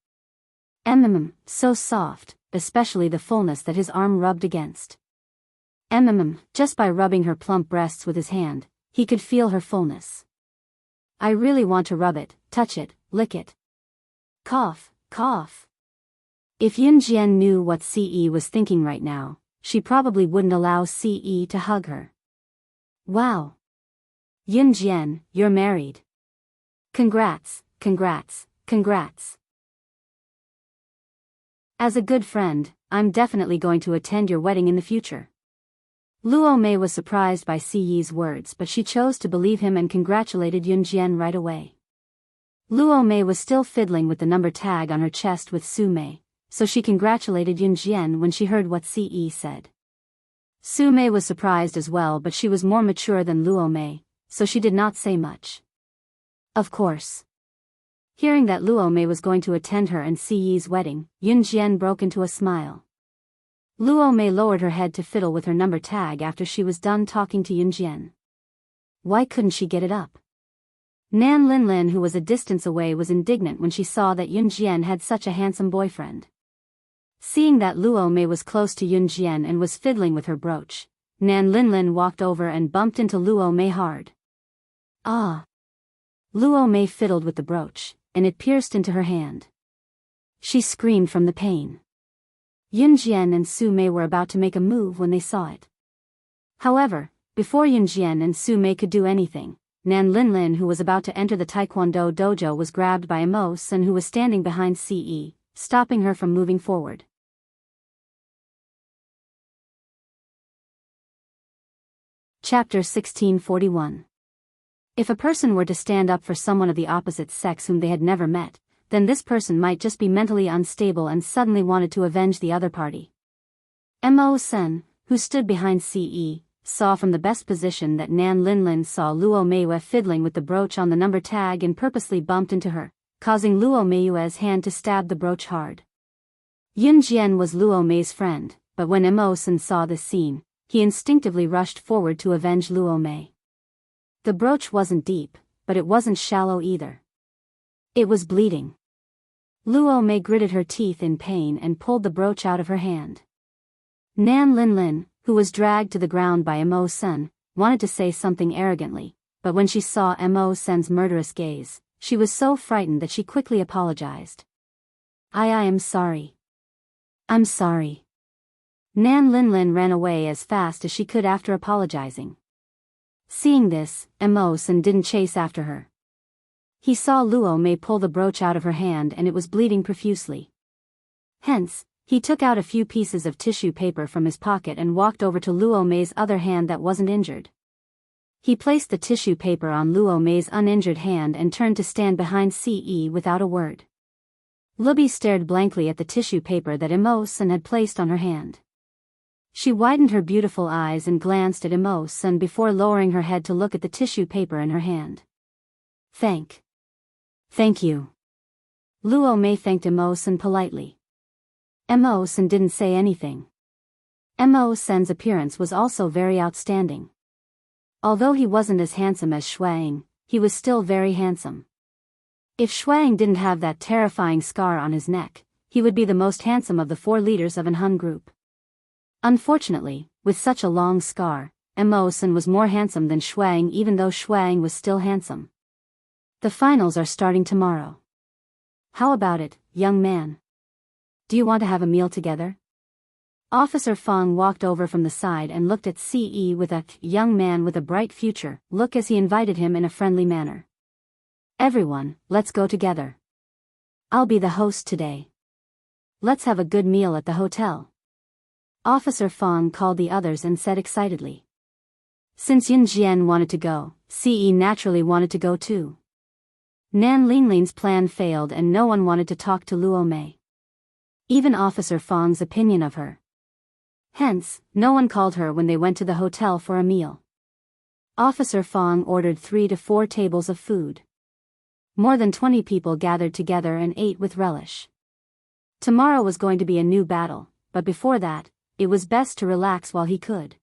So soft, especially the fullness that his arm rubbed against. Just by rubbing her plump breasts with his hand, he could feel her fullness. I really want to rub it, touch it, lick it. Cough, cough. If Yunjian knew what CE was thinking right now, she probably wouldn't allow CE to hug her. Wow. Yunjian, you're married. Congrats, congrats, congrats. As a good friend, I'm definitely going to attend your wedding in the future. Luo Mei was surprised by CE's words, but she chose to believe him and congratulated Yunjian right away. Luo Mei was still fiddling with the number tag on her chest with Su Mei, so she congratulated Yunjian when she heard what CE said. Su Mei was surprised as well, but she was more mature than Luo Mei, so she did not say much. Of course. Hearing that Luo Mei was going to attend her and CE's wedding, Yunjian broke into a smile. Luo Mei lowered her head to fiddle with her number tag after she was done talking to Yunjian. Why couldn't she get it up? Nan Linlin, who was a distance away, was indignant when she saw that Yunjian had such a handsome boyfriend. Seeing that Luo Mei was close to Yunjian and was fiddling with her brooch, Nan Linlin walked over and bumped into Luo Mei hard. Ah! Luo Mei fiddled with the brooch, and it pierced into her hand. She screamed from the pain. Yunjian and Su Mei were about to make a move when they saw it. However, before Yunjian and Su Mei could do anything, Nan Linlin, who was about to enter the Taekwondo dojo, was grabbed by Mo Sun, who was standing behind CE, stopping her from moving forward. Chapter 1641. If a person were to stand up for someone of the opposite sex whom they had never met, then this person might just be mentally unstable and suddenly wanted to avenge the other party. Mo Sen, who stood behind Ce, saw from the best position that Nan Linlin saw Luo Meiyue fiddling with the brooch on the number tag and purposely bumped into her, causing Luo Meiyue's hand to stab the brooch hard. Yun Jian was Luo Mei's friend, but when Mo Sen saw this scene, he instinctively rushed forward to avenge Luo Mei. The brooch wasn't deep, but it wasn't shallow either. It was bleeding. Luo Mei gritted her teeth in pain and pulled the brooch out of her hand. Nan Linlin, who was dragged to the ground by Mo Sen, wanted to say something arrogantly, but when she saw Mo Sen's murderous gaze, she was so frightened that she quickly apologized. I am sorry. I'm sorry. Nan Linlin ran away as fast as she could after apologizing. Seeing this, Mo Sen didn't chase after her. He saw Luo Mei pull the brooch out of her hand and it was bleeding profusely. Hence, he took out a few pieces of tissue paper from his pocket and walked over to Luo Mei's other hand that wasn't injured. He placed the tissue paper on Luo Mei's uninjured hand and turned to stand behind Ce without a word. Lubi stared blankly at the tissue paper that Mo Sen had placed on her hand. She widened her beautiful eyes and glanced at Mo Sen before lowering her head to look at the tissue paper in her hand. Thank you. Luo Mei thanked Mo Sen politely. Mo Sen didn't say anything. Mo Sen's appearance was also very outstanding. Although he wasn't as handsome as Shuang, he was still very handsome. If Shuang didn't have that terrifying scar on his neck, he would be the most handsome of the 4 leaders of an Hun group. Unfortunately, with such a long scar, Mo Sen was more handsome than Shuang even though Shuang was still handsome. The finals are starting tomorrow. How about it, young man? Do you want to have a meal together? Officer Fang walked over from the side and looked at Ce with a young man with a bright future look as he invited him in a friendly manner. Everyone, let's go together. I'll be the host today. Let's have a good meal at the hotel. Officer Fang called the others and said excitedly. Since Yun Jian wanted to go, Ce naturally wanted to go too. Nan Linlin's plan failed and no one wanted to talk to Luo Mei. Even Officer Fang's opinion of her. Hence, no one called her when they went to the hotel for a meal. Officer Fang ordered 3 to 4 tables of food. More than 20 people gathered together and ate with relish. Tomorrow was going to be a new battle, but before that, it was best to relax while he could.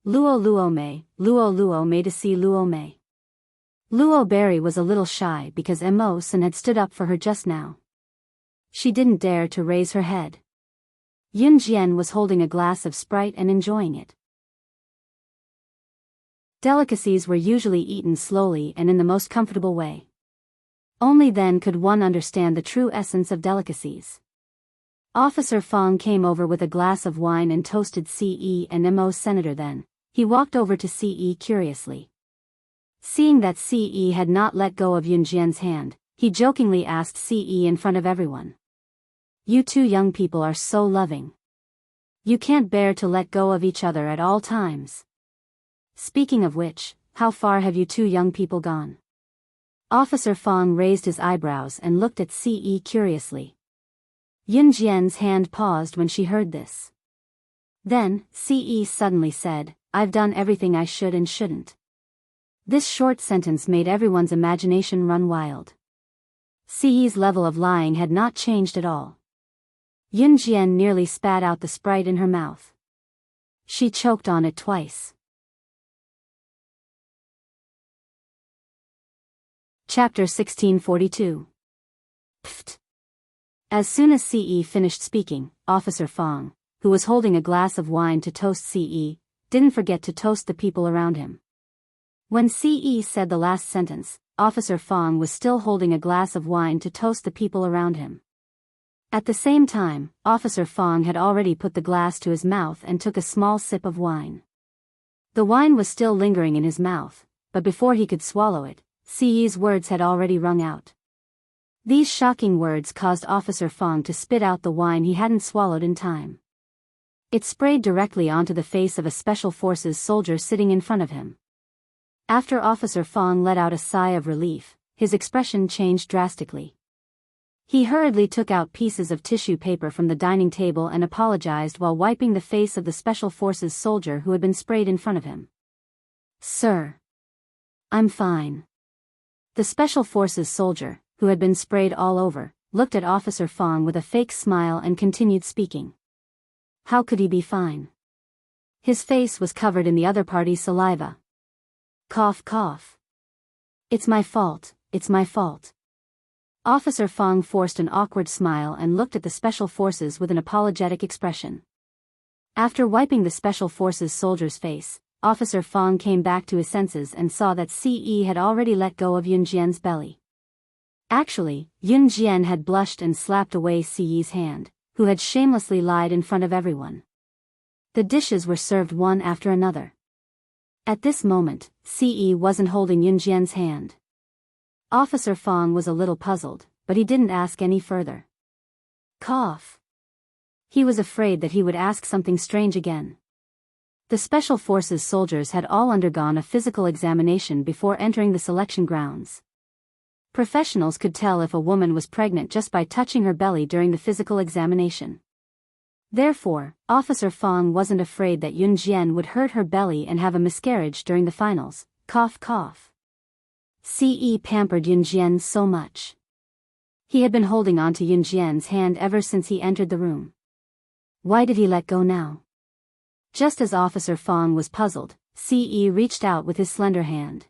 Luo Mei to see Luo Mei. Luo Berry was a little shy because Mo Sen had stood up for her just now. She didn't dare to raise her head. Yun Jian was holding a glass of Sprite and enjoying it. Delicacies were usually eaten slowly and in the most comfortable way. Only then could one understand the true essence of delicacies. Officer Fang came over with a glass of wine and toasted Ce and Mo's senator then. He walked over to Ce curiously. Seeing that Ce had not let go of Yun Jian's hand, he jokingly asked Ce in front of everyone. You 2 young people are so loving. You can't bear to let go of each other at all times. Speaking of which, how far have you 2 young people gone? Officer Fang raised his eyebrows and looked at Ce curiously. Yun Jian's hand paused when she heard this. Then, Ce suddenly said, I've done everything I should and shouldn't. This short sentence made everyone's imagination run wild. Ce's level of lying had not changed at all. Yun Jian nearly spat out the Sprite in her mouth. She choked on it twice. Chapter 1642. Pfft. As soon as Ce finished speaking, Officer Fang, who was holding a glass of wine to toast Ce, didn't forget to toast the people around him. When Ce said the last sentence, Officer Fang was still holding a glass of wine to toast the people around him. At the same time, Officer Fang had already put the glass to his mouth and took a small sip of wine. The wine was still lingering in his mouth, but before he could swallow it, Ce's words had already rung out. These shocking words caused Officer Fang to spit out the wine he hadn't swallowed in time. It sprayed directly onto the face of a Special Forces soldier sitting in front of him. After Officer Fang let out a sigh of relief, his expression changed drastically. He hurriedly took out pieces of tissue paper from the dining table and apologized while wiping the face of the Special Forces soldier who had been sprayed in front of him. "Sir. I'm fine." The Special Forces soldier, who had been sprayed all over, looked at Officer Fong with a fake smile and continued speaking. How could he be fine? His face was covered in the other party's saliva. Cough, cough. "It's my fault, it's my fault." Officer Fong forced an awkward smile and looked at the Special Forces with an apologetic expression. After wiping the Special Forces soldier's face, Officer Fong came back to his senses and saw that CE had already let go of Yun Jian's belly. Actually, Yun Jian had blushed and slapped away CE's hand, who had shamelessly lied in front of everyone. The dishes were served one after another. At this moment, CE wasn't holding Yun Jian's hand. Officer Fong was a little puzzled, but he didn't ask any further. Cough. He was afraid that he would ask something strange again. The Special Forces soldiers had all undergone a physical examination before entering the selection grounds. Professionals could tell if a woman was pregnant just by touching her belly during the physical examination. Therefore, Officer Fong wasn't afraid that Yun Jian would hurt her belly and have a miscarriage during the finals. Cough, cough. CE pampered Yun Jian so much. He had been holding on to Yun Jian's hand ever since he entered the room. Why did he let go now? Just as Officer Fong was puzzled, CE reached out with his slender hand.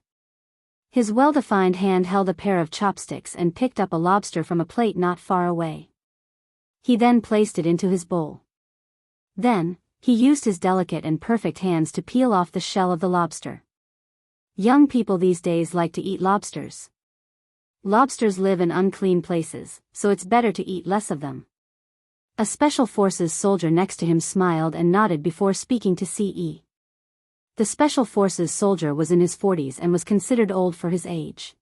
His well-defined hand held a pair of chopsticks and picked up a lobster from a plate not far away. He then placed it into his bowl. Then, he used his delicate and perfect hands to peel off the shell of the lobster. Young people these days like to eat lobsters. Lobsters live in unclean places, so it's better to eat less of them. A Special Forces soldier next to him smiled and nodded before speaking to CE. The Special Forces soldier was in his 40s and was considered old for his age.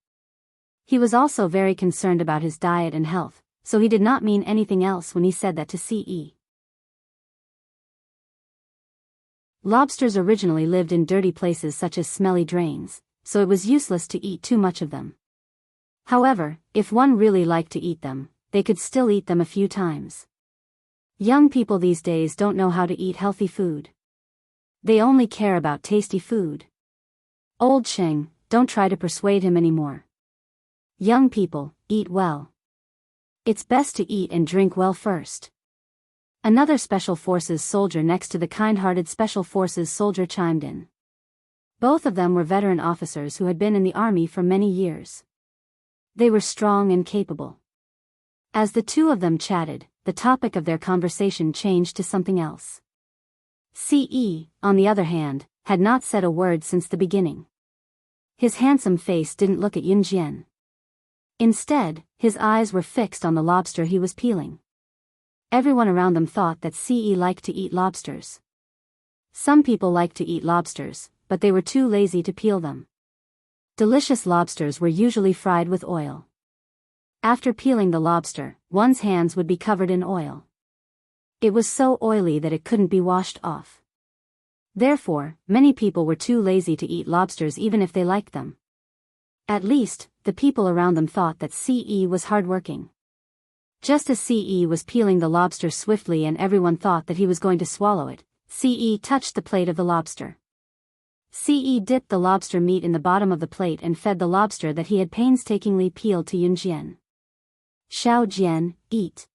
He was also very concerned about his diet and health, so he did not mean anything else when he said that to CE. Lobsters originally lived in dirty places such as smelly drains, so it was useless to eat too much of them. However, if one really liked to eat them, they could still eat them a few times. Young people these days don't know how to eat healthy food. They only care about tasty food. Old Cheng, don't try to persuade him anymore. Young people, eat well. It's best to eat and drink well first. Another Special Forces soldier next to the kind-hearted Special Forces soldier chimed in. Both of them were veteran officers who had been in the army for many years. They were strong and capable. As the two of them chatted, the topic of their conversation changed to something else. CE, on the other hand, had not said a word since the beginning. His handsome face didn't look at Yun Jian. Instead, his eyes were fixed on the lobster he was peeling. Everyone around them thought that CE liked to eat lobsters. Some people liked to eat lobsters, but they were too lazy to peel them. Delicious lobsters were usually fried with oil. After peeling the lobster, one's hands would be covered in oil. It was so oily that it couldn't be washed off. Therefore, many people were too lazy to eat lobsters even if they liked them. At least, the people around them thought that CE was hardworking. Just as CE was peeling the lobster swiftly and everyone thought that he was going to swallow it, CE touched the plate of the lobster. CE dipped the lobster meat in the bottom of the plate and fed the lobster that he had painstakingly peeled to Yun Jian. Xiao Jian, eat.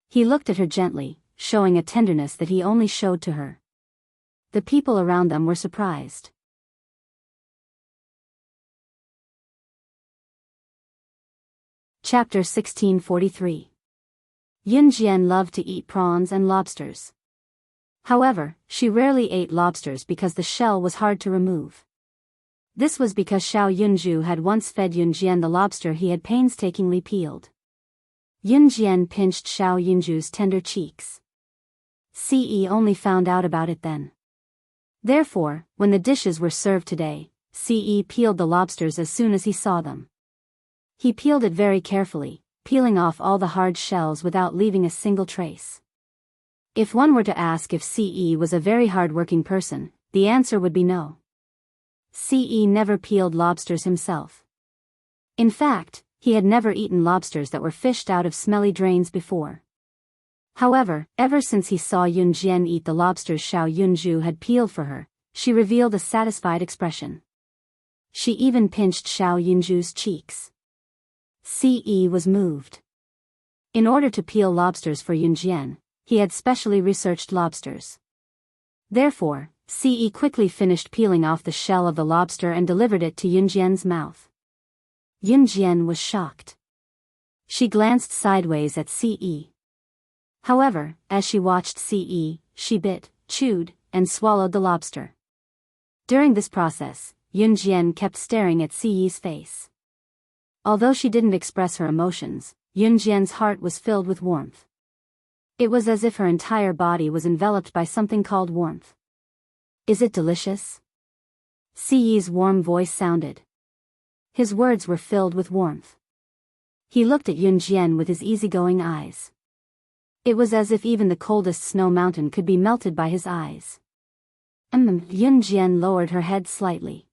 He looked at her gently, showing a tenderness that he only showed to her. The people around them were surprised. Chapter 1643. Yun Jian loved to eat prawns and lobsters. However, she rarely ate lobsters because the shell was hard to remove. This was because Xiao Yunju had once fed Yun Jian the lobster he had painstakingly peeled. Yun Jian pinched Xiao Yunju's tender cheeks. CE only found out about it then. Therefore, when the dishes were served today, CE peeled the lobsters as soon as he saw them. He peeled it very carefully, peeling off all the hard shells without leaving a single trace. If one were to ask if CE was a very hard-working person, the answer would be no. CE never peeled lobsters himself. In fact, he had never eaten lobsters that were fished out of smelly drains before. However, ever since he saw Yunjian eat the lobsters Xiao Yunju had peeled for her, she revealed a satisfied expression. She even pinched Xiao Yunju's cheeks. Ce was moved. In order to peel lobsters for Yunjian, he had specially researched lobsters. Therefore, Ce quickly finished peeling off the shell of the lobster and delivered it to Yunjian's mouth. Yunjian was shocked. She glanced sideways at Ce. However, as she watched Ce, she bit, chewed, and swallowed the lobster. During this process, Yunjian kept staring at Ce's face. Although she didn't express her emotions, Yunjian's heart was filled with warmth. It was as if her entire body was enveloped by something called warmth. Is it delicious? Ce's warm voice sounded. His words were filled with warmth. He looked at Yunjian with his easygoing eyes. It was as if even the coldest snow mountain could be melted by his eyes. Yunjian lowered her head slightly.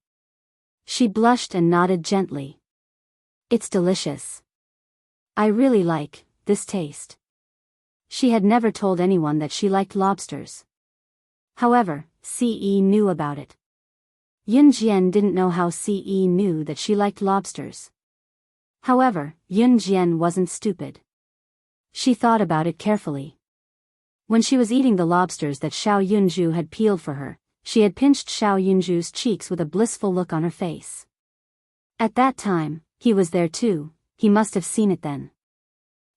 She blushed and nodded gently. It's delicious. I really like this taste. She had never told anyone that she liked lobsters. However, Ce knew about it. Yunjian didn't know how Ce knew that she liked lobsters. However, Yunjian wasn't stupid. She thought about it carefully. When she was eating the lobsters that Xiao Yunju had peeled for her, she had pinched Xiao Yunju's cheeks with a blissful look on her face. At that time, he was there too, he must have seen it then.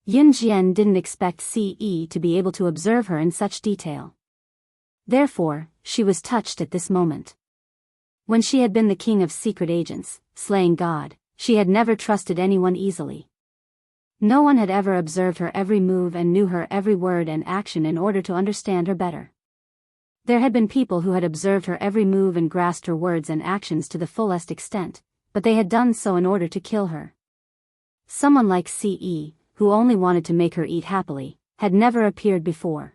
Yunjian didn't expect Ce to be able to observe her in such detail. Therefore, she was touched at this moment. When she had been the king of secret agents, slaying God, she had never trusted anyone easily. No one had ever observed her every move and knew her every word and action in order to understand her better. There had been people who had observed her every move and grasped her words and actions to the fullest extent, but they had done so in order to kill her. Someone like Ce, who only wanted to make her eat happily, had never appeared before.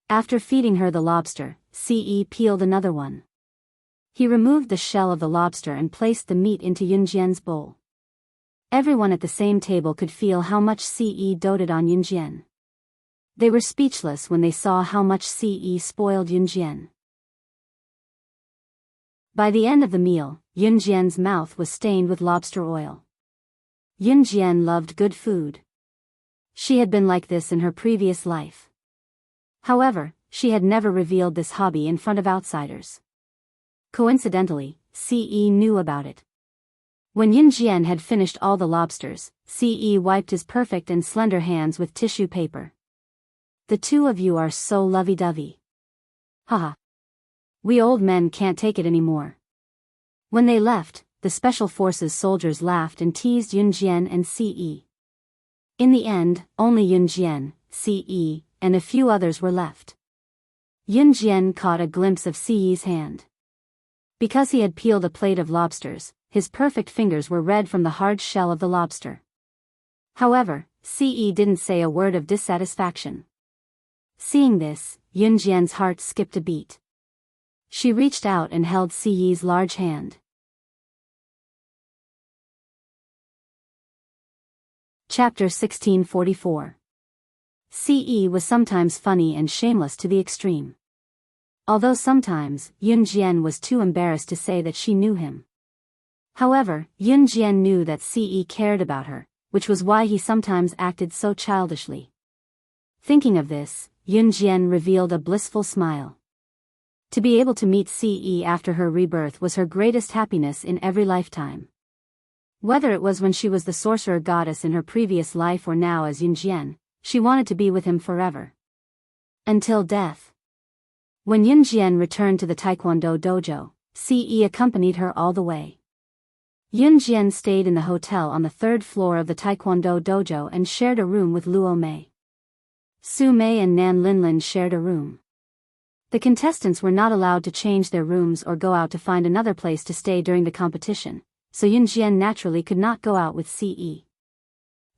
After feeding her the lobster, Ce peeled another one. He removed the shell of the lobster and placed the meat into Yunjian's bowl. Everyone at the same table could feel how much Ce doted on Yunjian. They were speechless when they saw how much Ce spoiled Yunjian. By the end of the meal, Yunjian's mouth was stained with lobster oil. Yunjian loved good food. She had been like this in her previous life. However, she had never revealed this hobby in front of outsiders. Coincidentally, Ce knew about it. When Yunjian had finished all the lobsters, Ce wiped his perfect and slender hands with tissue paper. The two of you are so lovey-dovey. Haha. We old men can't take it anymore. When they left, the Special Forces soldiers laughed and teased Yunjian and Ce. In the end, only Yunjian, Ce, and a few others were left. Yunjian caught a glimpse of Ce's hand. Because he had peeled a plate of lobsters, his perfect fingers were red from the hard shell of the lobster. However, Ce didn't say a word of dissatisfaction. Seeing this, Yunjian's heart skipped a beat. She reached out and held Ce's large hand. Chapter 1644. Ce was sometimes funny and shameless to the extreme. Although sometimes, Yunjian was too embarrassed to say that she knew him. However, Yunjian knew that Ce cared about her, which was why he sometimes acted so childishly. Thinking of this, Yunjian revealed a blissful smile. To be able to meet Ce after her rebirth was her greatest happiness in every lifetime. Whether it was when she was the sorcerer goddess in her previous life or now as Yunjian, she wanted to be with him forever. Until death. When Yunjian returned to the Taekwondo dojo, Ce accompanied her all the way. Yunjian stayed in the hotel on the third floor of the Taekwondo dojo and shared a room with Luo Mei. Su Mei and Nan Linlin shared a room. The contestants were not allowed to change their rooms or go out to find another place to stay during the competition, so Yunjian naturally could not go out with Ce.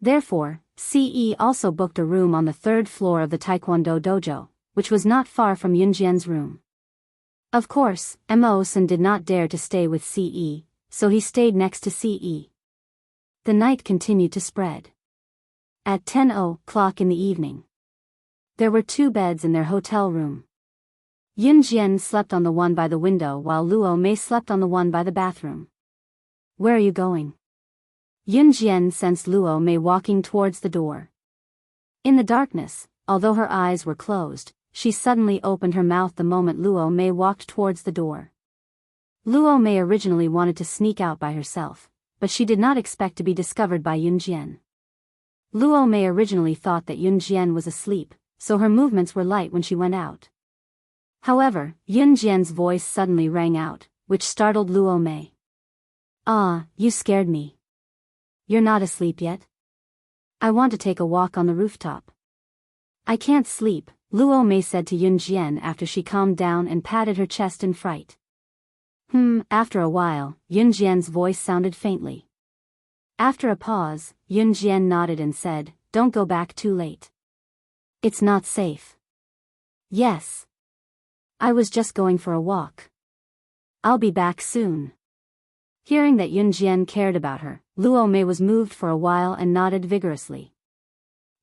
Therefore, Ce also booked a room on the third floor of the Taekwondo dojo, which was not far from Yunjian's room. Of course, Mo-san did not dare to stay with Ce, so he stayed next to Ce. The night continued to spread. At 10 o'clock in the evening, there were 2 beds in their hotel room. Yunjian slept on the one by the window while Luo Mei slept on the one by the bathroom. Where are you going? Yunjian sensed Luo Mei walking towards the door. In the darkness, although her eyes were closed, she suddenly opened her mouth the moment Luo Mei walked towards the door. Luo Mei originally wanted to sneak out by herself, but she did not expect to be discovered by Yunjian. Luo Mei originally thought that Yunjian was asleep, so her movements were light when she went out. However, Yunjian's voice suddenly rang out, which startled Luo Mei. "Ah, you scared me. You're not asleep yet? I want to take a walk on the rooftop." "I can't sleep," Luo Mei said to Yunjian after she calmed down and patted her chest in fright. After a while, Yunjian's voice sounded faintly. After a pause, Yunjian nodded and said, "Don't go back too late. It's not safe." "Yes. I was just going for a walk. I'll be back soon." Hearing that Yunjian cared about her, Luo Mei was moved for a while and nodded vigorously.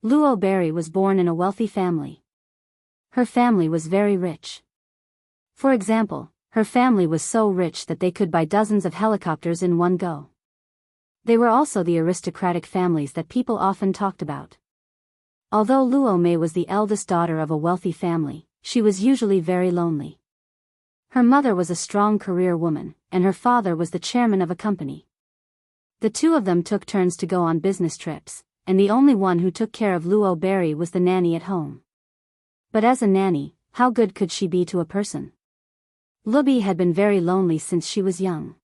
Luo Berry was born in a wealthy family. Her family was very rich. For example, her family was so rich that they could buy dozens of helicopters in one go. They were also the aristocratic families that people often talked about. Although Luo Mei was the eldest daughter of a wealthy family, she was usually very lonely. Her mother was a strong career woman, and her father was the chairman of a company. The 2 of them took turns to go on business trips, and the only one who took care of Luo Berry was the nanny at home. But as a nanny, how good could she be to a person? Lubi had been very lonely since she was young.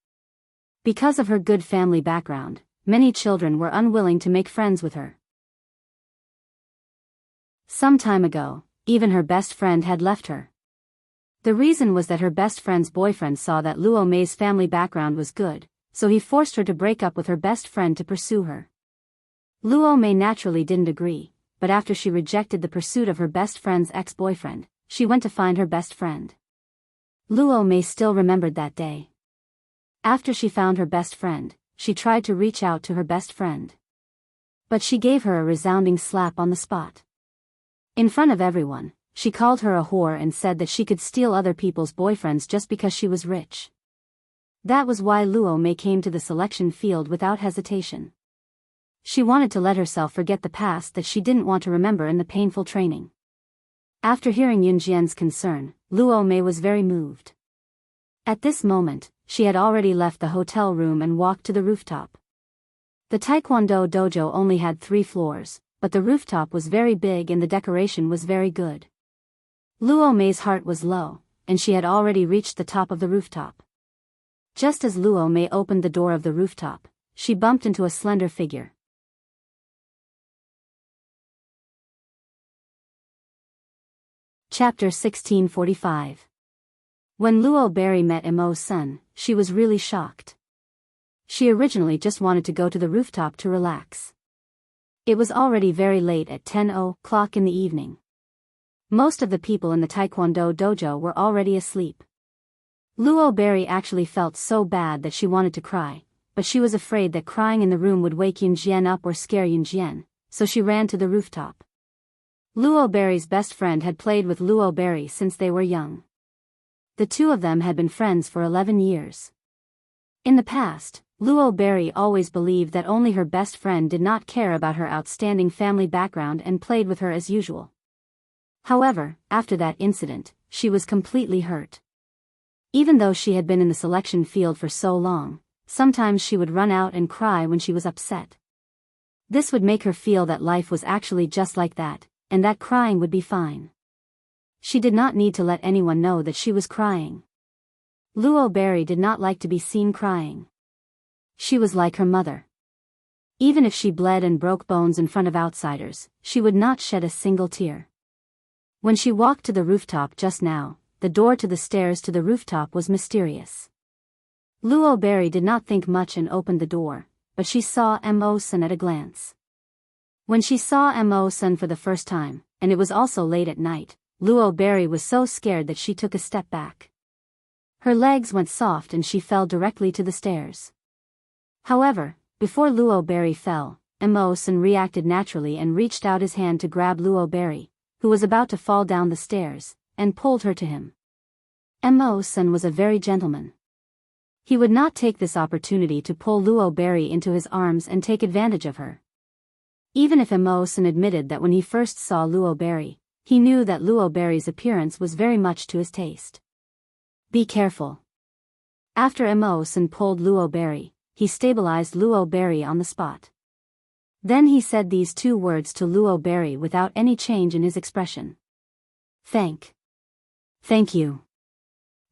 Because of her good family background, many children were unwilling to make friends with her. Some time ago, even her best friend had left her. The reason was that her best friend's boyfriend saw that Luo Mei's family background was good, so he forced her to break up with her best friend to pursue her. Luo Mei naturally didn't agree, but after she rejected the pursuit of her best friend's ex-boyfriend, she went to find her best friend. Luo Mei still remembered that day. After she found her best friend, she tried to reach out to her best friend. But she gave her a resounding slap on the spot. In front of everyone, she called her a whore and said that she could steal other people's boyfriends just because she was rich. That was why Luo Mei came to the selection field without hesitation. She wanted to let herself forget the past that she didn't want to remember in the painful training. After hearing Yunjian's concern, Luo Mei was very moved. At this moment, she had already left the hotel room and walked to the rooftop. The Taekwondo dojo only had 3 floors, but the rooftop was very big and the decoration was very good. Luo Mei's heart was low, and she had already reached the top of the rooftop. Just as Luo Mei opened the door of the rooftop, she bumped into a slender figure. Chapter 1645. When Luo Berry met Mo's son, she was really shocked. She originally just wanted to go to the rooftop to relax. It was already very late at 10 o'clock in the evening. Most of the people in the Taekwondo dojo were already asleep. Luo Berry actually felt so bad that she wanted to cry, but she was afraid that crying in the room would wake Yunjian up or scare Yunjian, so she ran to the rooftop. Luo Berry's best friend had played with Luo Berry since they were young. The 2 of them had been friends for 11 years. In the past, Luo Berry always believed that only her best friend did not care about her outstanding family background and played with her as usual. However, after that incident, she was completely hurt. Even though she had been in the selection field for so long, sometimes she would run out and cry when she was upset. This would make her feel that life was actually just like that, and that crying would be fine. She did not need to let anyone know that she was crying. Luo Berry did not like to be seen crying. She was like her mother. Even if she bled and broke bones in front of outsiders, she would not shed a single tear. When she walked to the rooftop just now, the door to the stairs to the rooftop was mysterious. Luo Berry did not think much and opened the door, but she saw Mo-san at a glance. When she saw Mo-san for the first time, and it was also late at night, Luo Berry was so scared that she took a step back. Her legs went soft and she fell directly to the stairs. However, Before Luo Berry fell, Mo-san reacted naturally and reached out his hand to grab Luo Berry, who was about to fall down the stairs, and pulled her to him. Mo-san was a very gentleman. He would not take this opportunity to pull Luo Berry into his arms and take advantage of her. Even if Mo-san admitted that when he first saw Luo Berry, he knew that Luo Berry's appearance was very much to his taste. Be careful. After Mo-san pulled Luo Berry, he stabilized Luo Berry on the spot. Then he said these two words to Luo Berry without any change in his expression. Thank you.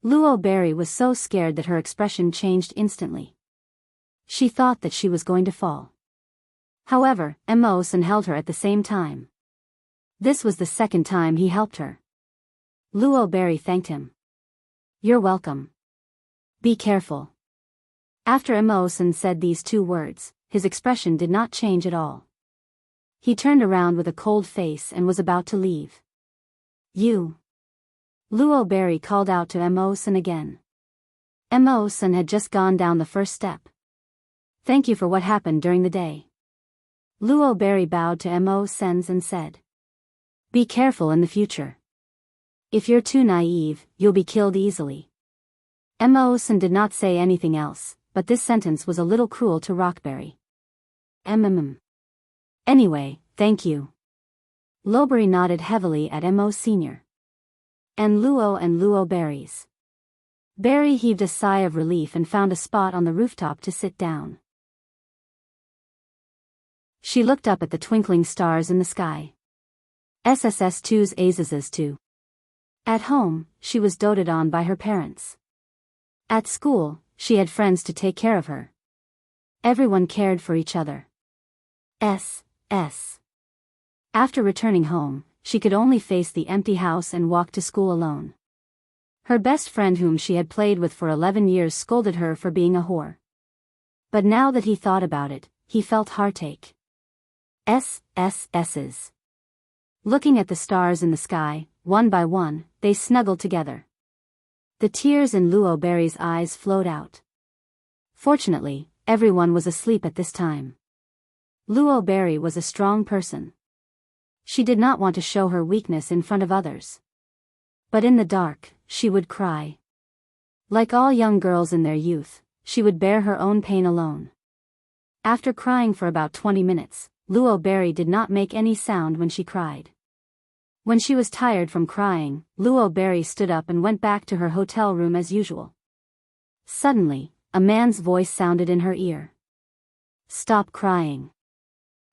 Luo Berry was so scared that her expression changed instantly. She thought that she was going to fall. However, Mo-san held her at the same time. This was the second time he helped her. Luo Berry thanked him. You're welcome. Be careful. After Mo-san said these two words, his expression did not change at all. He turned around with a cold face and was about to leave. You. Luo Berry called out to Mo-san again. Mo-san had just gone down the first step. Thank you for what happened during the day. Luo Berry bowed to Mo-san and said. Be careful in the future. If you're too naive, you'll be killed easily. Mo-san did not say anything else, but this sentence was a little cruel to Rockberry. Anyway, thank you. Lowberry nodded heavily at Mo Sr. And Luo Berries. Berry heaved a sigh of relief and found a spot on the rooftop to sit down. She looked up at the twinkling stars in the sky. SSS2's AZSS2. At home, she was doted on by her parents. At school, she had friends to take care of her. Everyone cared for each other. After returning home, she could only face the empty house and walk to school alone. Her best friend whom she had played with for 11 years scolded her for being a whore. But now that he thought about it, he felt heartache. SSS's. Looking at the stars in the sky, one by one, they snuggled together. The tears in Luo Berry's eyes flowed out. Fortunately, everyone was asleep at this time. Luo Berry was a strong person. She did not want to show her weakness in front of others. But in the dark, she would cry. Like all young girls in their youth, she would bear her own pain alone. After crying for about 20 minutes, Luo Berry did not make any sound when she cried. When she was tired from crying, Luo Berry stood up and went back to her hotel room as usual. Suddenly, a man's voice sounded in her ear. Stop crying.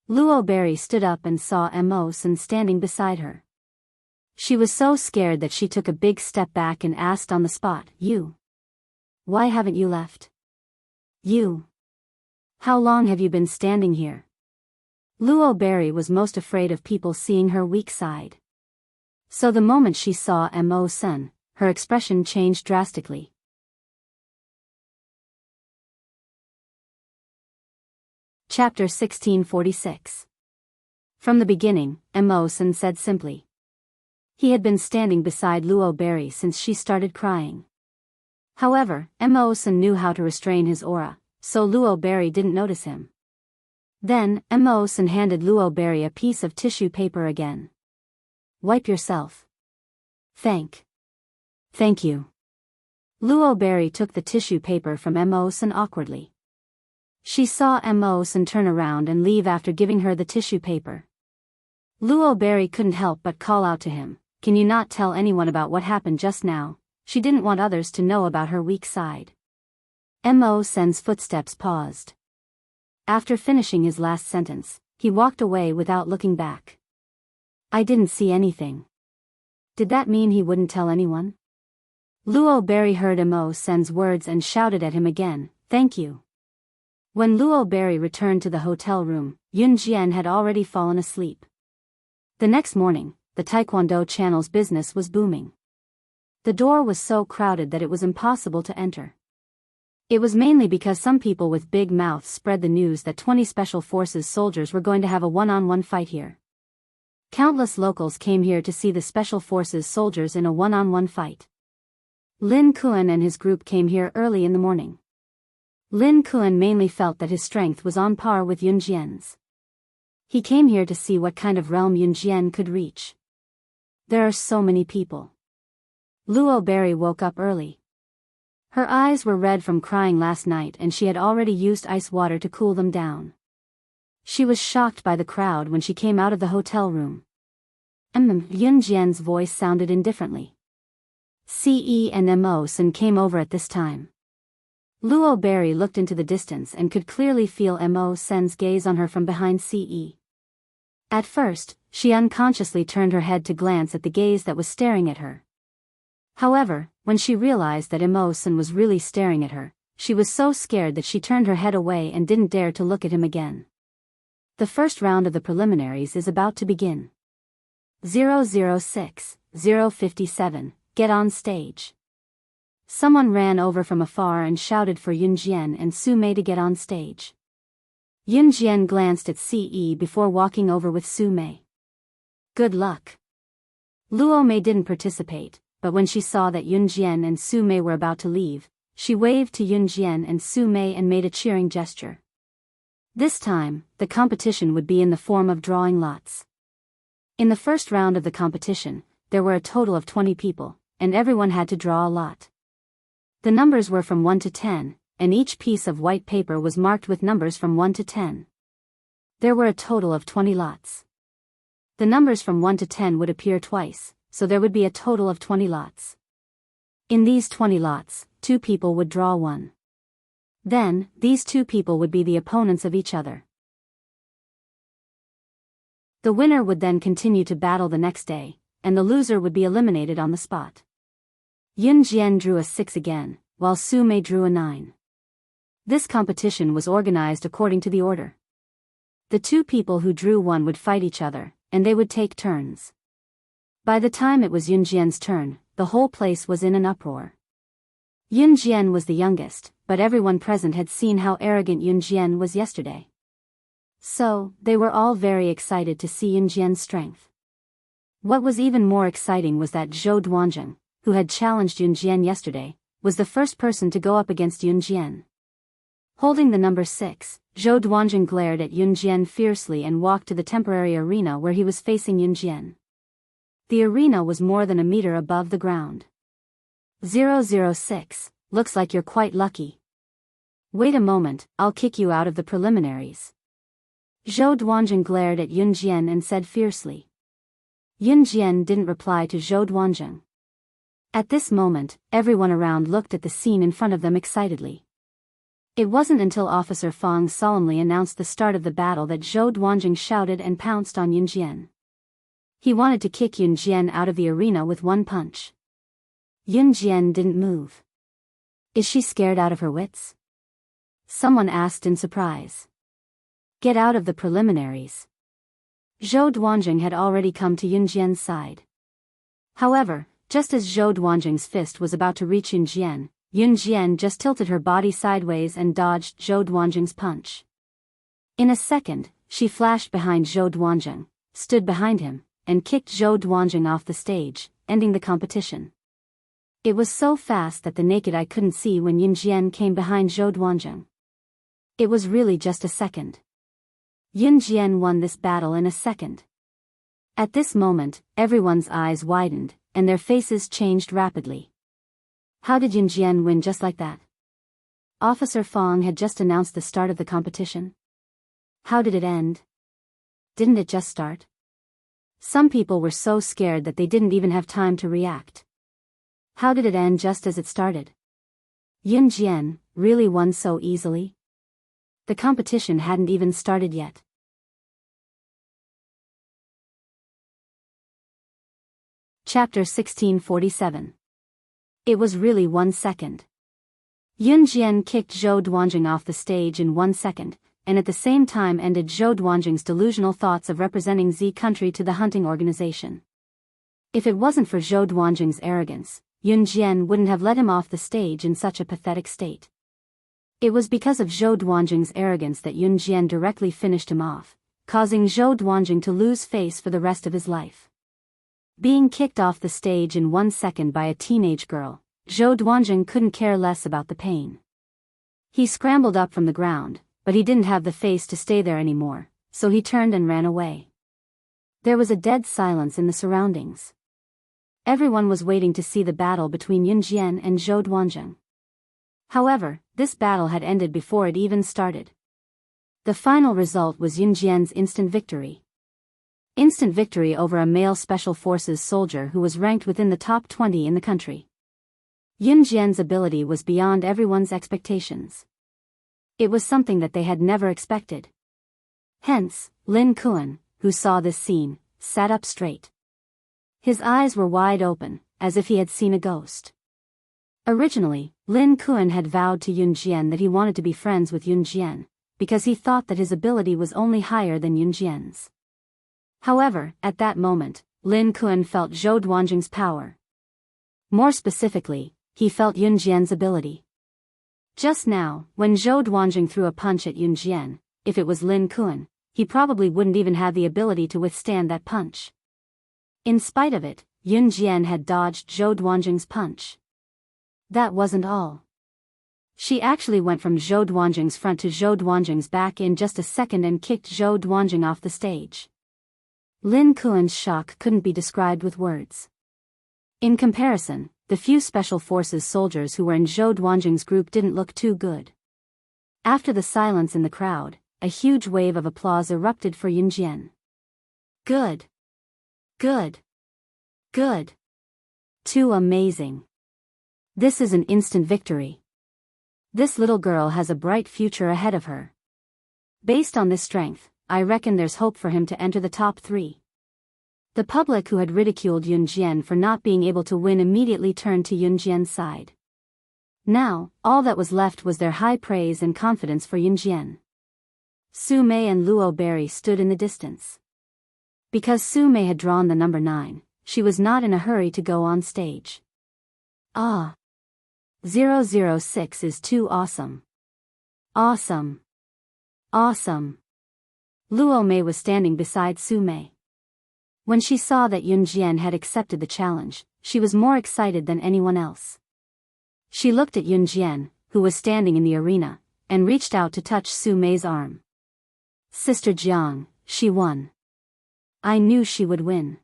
Luo Berry stood up and saw Mo-san standing beside her. She was so scared that she took a big step back and asked on the spot, You. Why haven't you left? You. How long have you been standing here? Luo Berry was most afraid of people seeing her weak side. So the moment she saw Mo-san, her expression changed drastically. Chapter 1646. From the beginning, Mo-san said simply. He had been standing beside Luo Berry since she started crying. However, Mo-san knew how to restrain his aura, so Luo Berry didn't notice him. Then, Mo-san handed Luo Berry a piece of tissue paper again. Wipe yourself. Thank you. Luo Berry took the tissue paper from Mo-san awkwardly. She saw Mo-san turn around and leave after giving her the tissue paper. Luo Berry couldn't help but call out to him, Can you not tell anyone about what happened just now? She didn't want others to know about her weak side. Mo-san's footsteps paused. After finishing his last sentence, he walked away without looking back. I didn't see anything. Did that mean he wouldn't tell anyone? Luo Berry heard Mo-san's words and shouted at him again, Thank you. When Luo Berry returned to the hotel room, Yun Jian had already fallen asleep. The next morning, the Taekwondo channel's business was booming. The door was so crowded that it was impossible to enter. It was mainly because some people with big mouths spread the news that 20 Special Forces soldiers were going to have a one-on-one fight here. Countless locals came here to see the Special Forces soldiers in a one-on-one fight. Lin Kuan and his group came here early in the morning. Lin Kuan mainly felt that his strength was on par with Yunjian's. He came here to see what kind of realm Yunjian could reach. There are so many people. Luo Berry woke up early. Her eyes were red from crying last night and she had already used ice water to cool them down. She was shocked by the crowd when she came out of the hotel room. Yunjian's voice sounded indifferently. Ce and Mo Sen came over at this time. Luo Berry looked into the distance and could clearly feel Mo Sen's gaze on her from behind Ce. At first, she unconsciously turned her head to glance at the gaze that was staring at her. However, when she realized that Mo Sen was really staring at her, she was so scared that she turned her head away and didn't dare to look at him again. The first round of the preliminaries is about to begin. 006, 057, get on stage. Someone ran over from afar and shouted for Yunjian and Su Mei to get on stage. Yunjian glanced at Ce before walking over with Su Mei. Good luck. Luo Mei didn't participate, but when she saw that Yunjian and Su Mei were about to leave, she waved to Yunjian and Su Mei and made a cheering gesture. This time, the competition would be in the form of drawing lots. In the first round of the competition, there were a total of 20 people, and everyone had to draw a lot. The numbers were from 1 to 10, and each piece of white paper was marked with numbers from 1 to 10. There were a total of 20 lots. The numbers from 1 to 10 would appear twice, so there would be a total of 20 lots. In these 20 lots, 2 people would draw one. Then, these 2 people would be the opponents of each other. The winner would then continue to battle the next day, and the loser would be eliminated on the spot. Yunjian drew a 6 again, while Su Mei drew a 9. This competition was organized according to the order. The 2 people who drew 1 would fight each other, and they would take turns. By the time it was Yunjian's turn, the whole place was in an uproar. Yunjian was the youngest, but everyone present had seen how arrogant Yunjian was yesterday. So, they were all very excited to see Yunjian's strength. What was even more exciting was that Zhou Duanzheng, who had challenged Yunjian yesterday, was the first person to go up against Yunjian. Holding the number 6, Zhou Duanzheng glared at Yunjian fiercely and walked to the temporary arena where he was facing Yunjian. The arena was more than a meter above the ground. 006, looks like you're quite lucky. Wait a moment, I'll kick you out of the preliminaries. Zhou Duanzheng glared at Yunjian and said fiercely. Yunjian didn't reply to Zhou Duanzheng. At this moment, everyone around looked at the scene in front of them excitedly. It wasn't until Officer Fong solemnly announced the start of the battle that Zhou Duanzheng shouted and pounced on Yunjian. He wanted to kick Yunjian out of the arena with one punch. Yunjian didn't move. Is she scared out of her wits? Someone asked in surprise. Get out of the preliminaries. Zhou Duanzheng had already come to Yunjian's side. However, just as Zhou Duanzheng's fist was about to reach Yunjian, Yunjian just tilted her body sideways and dodged Zhou Duanzheng's punch. In a second, she flashed behind Zhou Duanzheng, stood behind him, and kicked Zhou Duanzheng off the stage, ending the competition. It was so fast that the naked eye couldn't see when Yunjian came behind Zhou Duanzheng. It was really just a second. Yunjian won this battle in a second. At this moment, everyone's eyes widened, and their faces changed rapidly. How did Yunjian win just like that? Officer Fong had just announced the start of the competition. How did it end? Didn't it just start? Some people were so scared that they didn't even have time to react. How did it end just as it started? Yunjian really won so easily? The competition hadn't even started yet. Chapter 1647. It was really 1 second. Yunjian kicked Zhou Duanzheng off the stage in 1 second, and at the same time ended Zhou Duanzheng's delusional thoughts of representing Z country to the hunting organization. If it wasn't for Zhou Duanzheng's arrogance, Yunjian wouldn't have let him off the stage in such a pathetic state. It was because of Zhou Duanzheng's arrogance that Yunjian directly finished him off, causing Zhou Duanzheng to lose face for the rest of his life. Being kicked off the stage in 1 second by a teenage girl, Zhou Duanzheng couldn't care less about the pain. He scrambled up from the ground, but he didn't have the face to stay there anymore, so he turned and ran away. There was a dead silence in the surroundings. Everyone was waiting to see the battle between Yunjian and Zhou Duanzheng. However, this battle had ended before it even started. The final result was Yunjian's instant victory. Instant victory over a male special forces soldier who was ranked within the top 20 in the country. Yunjian's ability was beyond everyone's expectations. It was something that they had never expected. Hence, Lin Kuan, who saw this scene, sat up straight. His eyes were wide open, as if he had seen a ghost. Originally, Lin Kuan had vowed to Yunjian that he wanted to be friends with Yunjian, because he thought that his ability was only higher than Yunjian's. However, at that moment, Lin Kuan felt Zhou Duanzheng's power. More specifically, he felt Yunjian's ability. Just now, when Zhou Duanzheng threw a punch at Yunjian, if it was Lin Kuan, he probably wouldn't even have the ability to withstand that punch. In spite of it, Yunjian had dodged Zhou Duanzheng's punch. That wasn't all. She actually went from Zhou Duanzheng's front to Zhou Duanzheng's back in just a second and kicked Zhou Duanzheng off the stage. Lin Kuan's shock couldn't be described with words. In comparison, the few special forces soldiers who were in Zhou Duanzheng's group didn't look too good. After the silence in the crowd, a huge wave of applause erupted for Yunjian. Good. Good. Good. Too amazing. This is an instant victory. This little girl has a bright future ahead of her. Based on this strength, I reckon there's hope for him to enter the top 3. The public who had ridiculed Yunjian for not being able to win immediately turned to Yunjian's side. Now, all that was left was their high praise and confidence for Yunjian. Su Mei and Luo Berry stood in the distance. Because Su Mei had drawn the number 9, she was not in a hurry to go on stage. Ah. 006 is too awesome. Awesome. Awesome. Luo Mei was standing beside Su Mei. When she saw that Yunjian had accepted the challenge, she was more excited than anyone else. She looked at Yunjian, who was standing in the arena, and reached out to touch Su Mei's arm. Sister Jiang, she won. I knew she would win.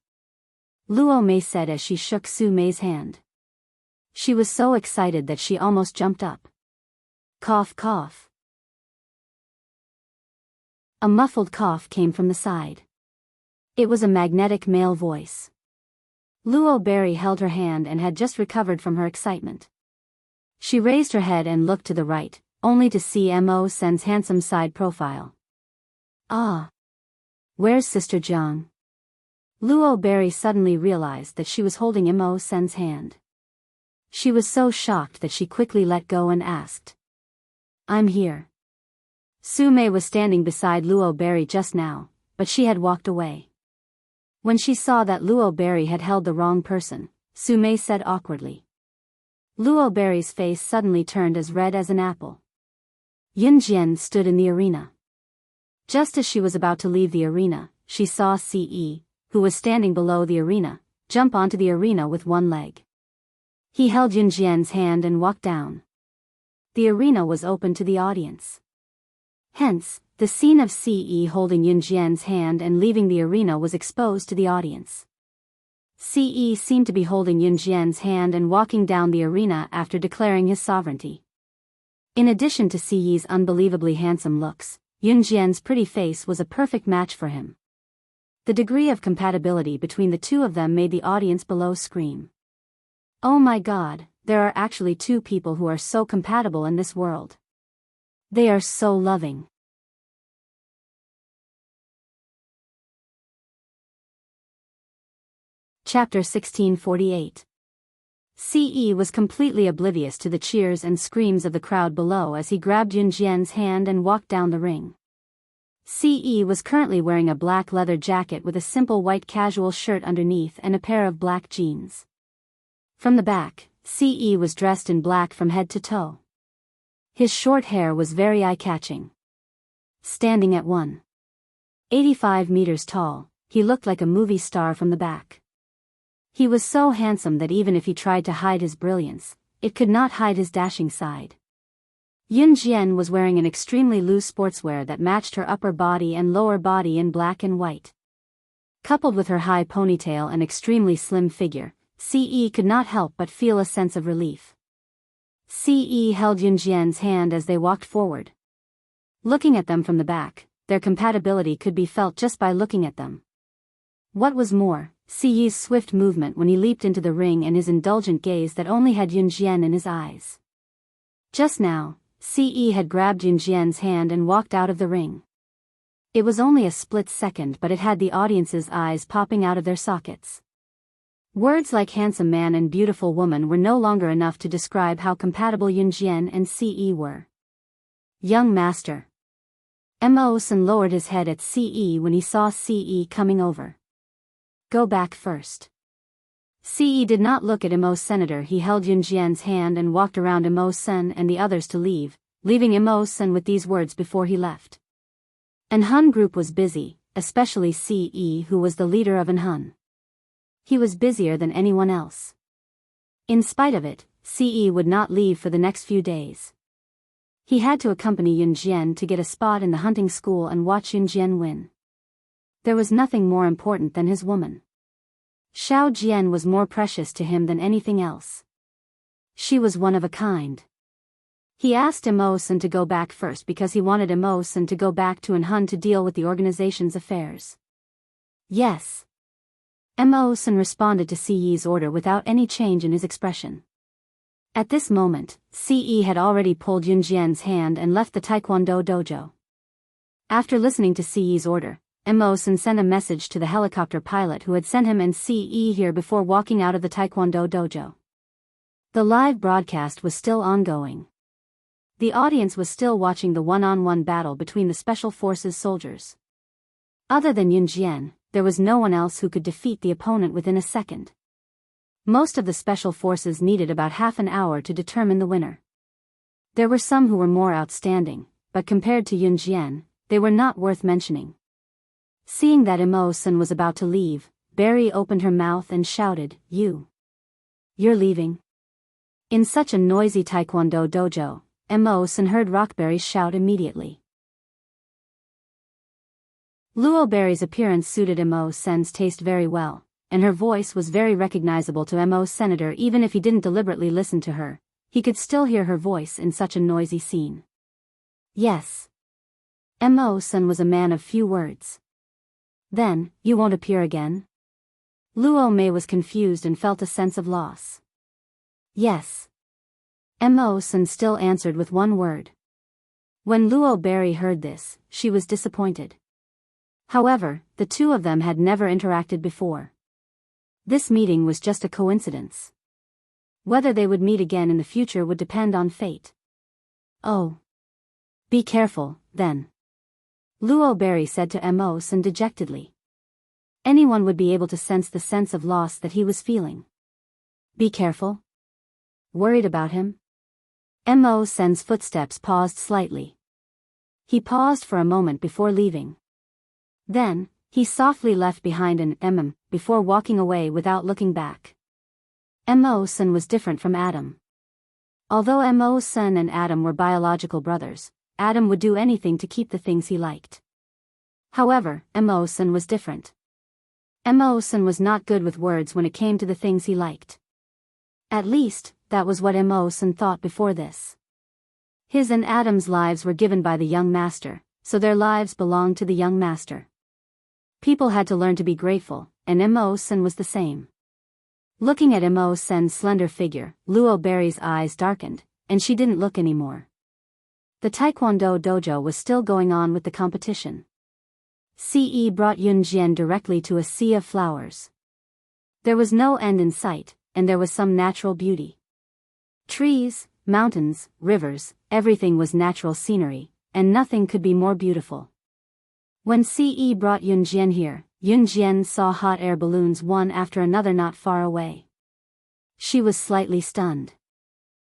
Luo Mei said as she shook Su Mei's hand. She was so excited that she almost jumped up. Cough cough. A muffled cough came from the side. It was a magnetic male voice. Luo Berry held her hand and had just recovered from her excitement. She raised her head and looked to the right, only to see Mo Sen's handsome side profile. Ah. Where's Sister Jiang? Luo Berry suddenly realized that she was holding Mo Sen's hand. She was so shocked that she quickly let go and asked. I'm here. Su Mei was standing beside Luo Berry just now, but she had walked away. When she saw that Luo Berry had held the wrong person, Su Mei said awkwardly. Luo Berry's face suddenly turned as red as an apple. Yunjian stood in the arena. Just as she was about to leave the arena, she saw Ce, who was standing below the arena, jump onto the arena with one leg. He held Yunjian's hand and walked down. The arena was open to the audience. Hence, the scene of Ce holding Yunjian's hand and leaving the arena was exposed to the audience. Ce seemed to be holding Yunjian's hand and walking down the arena after declaring his sovereignty. In addition to Ce's unbelievably handsome looks, Yunjian's pretty face was a perfect match for him. The degree of compatibility between the two of them made the audience below scream. Oh my God, there are actually two people who are so compatible in this world. They are so loving. Chapter 1648. Ce was completely oblivious to the cheers and screams of the crowd below as he grabbed Yunjian's hand and walked down the ring. Ce was currently wearing a black leather jacket with a simple white casual shirt underneath and a pair of black jeans. From the back, Ce was dressed in black from head to toe. His short hair was very eye-catching. Standing at 185 meters tall, he looked like a movie star from the back. He was so handsome that even if he tried to hide his brilliance, it could not hide his dashing side. Yun Jian was wearing an extremely loose sportswear that matched her upper body and lower body in black and white. Coupled with her high ponytail and extremely slim figure, Ce could not help but feel a sense of relief. Ce held Yun Jian's hand as they walked forward. Looking at them from the back, their compatibility could be felt just by looking at them. What was more, Ce's swift movement when he leaped into the ring and his indulgent gaze that only had Yun Jian in his eyes. Just now, Ce had grabbed Yun Jian's hand and walked out of the ring. It was only a split second, but it had the audience's eyes popping out of their sockets. Words like handsome man and beautiful woman were no longer enough to describe how compatible Yun Jian and Ce were. Young master. Mo-san lowered his head at Ce when he saw Ce coming over. Go back first. Ce did not look at Mo-senator. He held Yun Jian's hand and walked around Mo-san and the others to leave, leaving Mo-san with these words before he left. An Hun group was busy, especially Ce, who was the leader of an Hun. He was busier than anyone else. In spite of it, Ce would not leave for the next few days. He had to accompany Yun Jian to get a spot in the hunting school and watch Yun Jian win. There was nothing more important than his woman. Xiao Jian was more precious to him than anything else. She was one of a kind. He asked Mo-san to go back first because he wanted Mo-san to go back to an Hun to deal with the organization's affairs. Yes. Mo-san responded to Ce's order without any change in his expression. At this moment, Ce had already pulled Yun Jian's hand and left the Taekwondo dojo. After listening to Ce's order, Mo-san sent a message to the helicopter pilot who had sent him and Ce here before walking out of the Taekwondo dojo. The live broadcast was still ongoing. The audience was still watching the one-on-one battle between the Special Forces soldiers. Other than Yun Jian, there was no one else who could defeat the opponent within a second. Most of the Special Forces needed about half an hour to determine the winner. There were some who were more outstanding, but compared to Yun Jian, they were not worth mentioning. Seeing that Mo-san was about to leave, Barry opened her mouth and shouted, You're leaving? In such a noisy Taekwondo dojo, Mo-san heard Rockberry's shout immediately. Luo Berry's appearance suited Mo-san's taste very well, and her voice was very recognizable to Mo-senator. Even if he didn't deliberately listen to her, he could still hear her voice in such a noisy scene. Yes. Mo-san was a man of few words. Then, you won't appear again? Luo Mei was confused and felt a sense of loss. Yes. Mo-san still answered with one word. When Luo Berry heard this, she was disappointed. However, the two of them had never interacted before. This meeting was just a coincidence. Whether they would meet again in the future would depend on fate. Oh. Be careful, then. Luo Berry said to Mo-san dejectedly. Anyone would be able to sense the sense of loss that he was feeling. Be careful? Worried about him? Mo-san's footsteps paused slightly. He paused for a moment before leaving. Then, he softly left behind an before walking away without looking back. Mo-san was different from Adam. Although Mo-san and Adam were biological brothers, Adam would do anything to keep the things he liked. However, Mo-san was different. Mo-san was not good with words when it came to the things he liked. At least, that was what Mo-san thought before this. His and Adam's lives were given by the young master, so their lives belonged to the young master. People had to learn to be grateful, and Mo-san was the same. Looking at Mo-san's slender figure, Luo Berry's eyes darkened, and she didn't look anymore. The Taekwondo dojo was still going on with the competition. Ce brought Yun Jian directly to a sea of flowers. There was no end in sight, and there was some natural beauty. Trees, mountains, rivers, everything was natural scenery, and nothing could be more beautiful. When Ce brought Yun Jian here, Yun Jian saw hot air balloons one after another not far away. She was slightly stunned.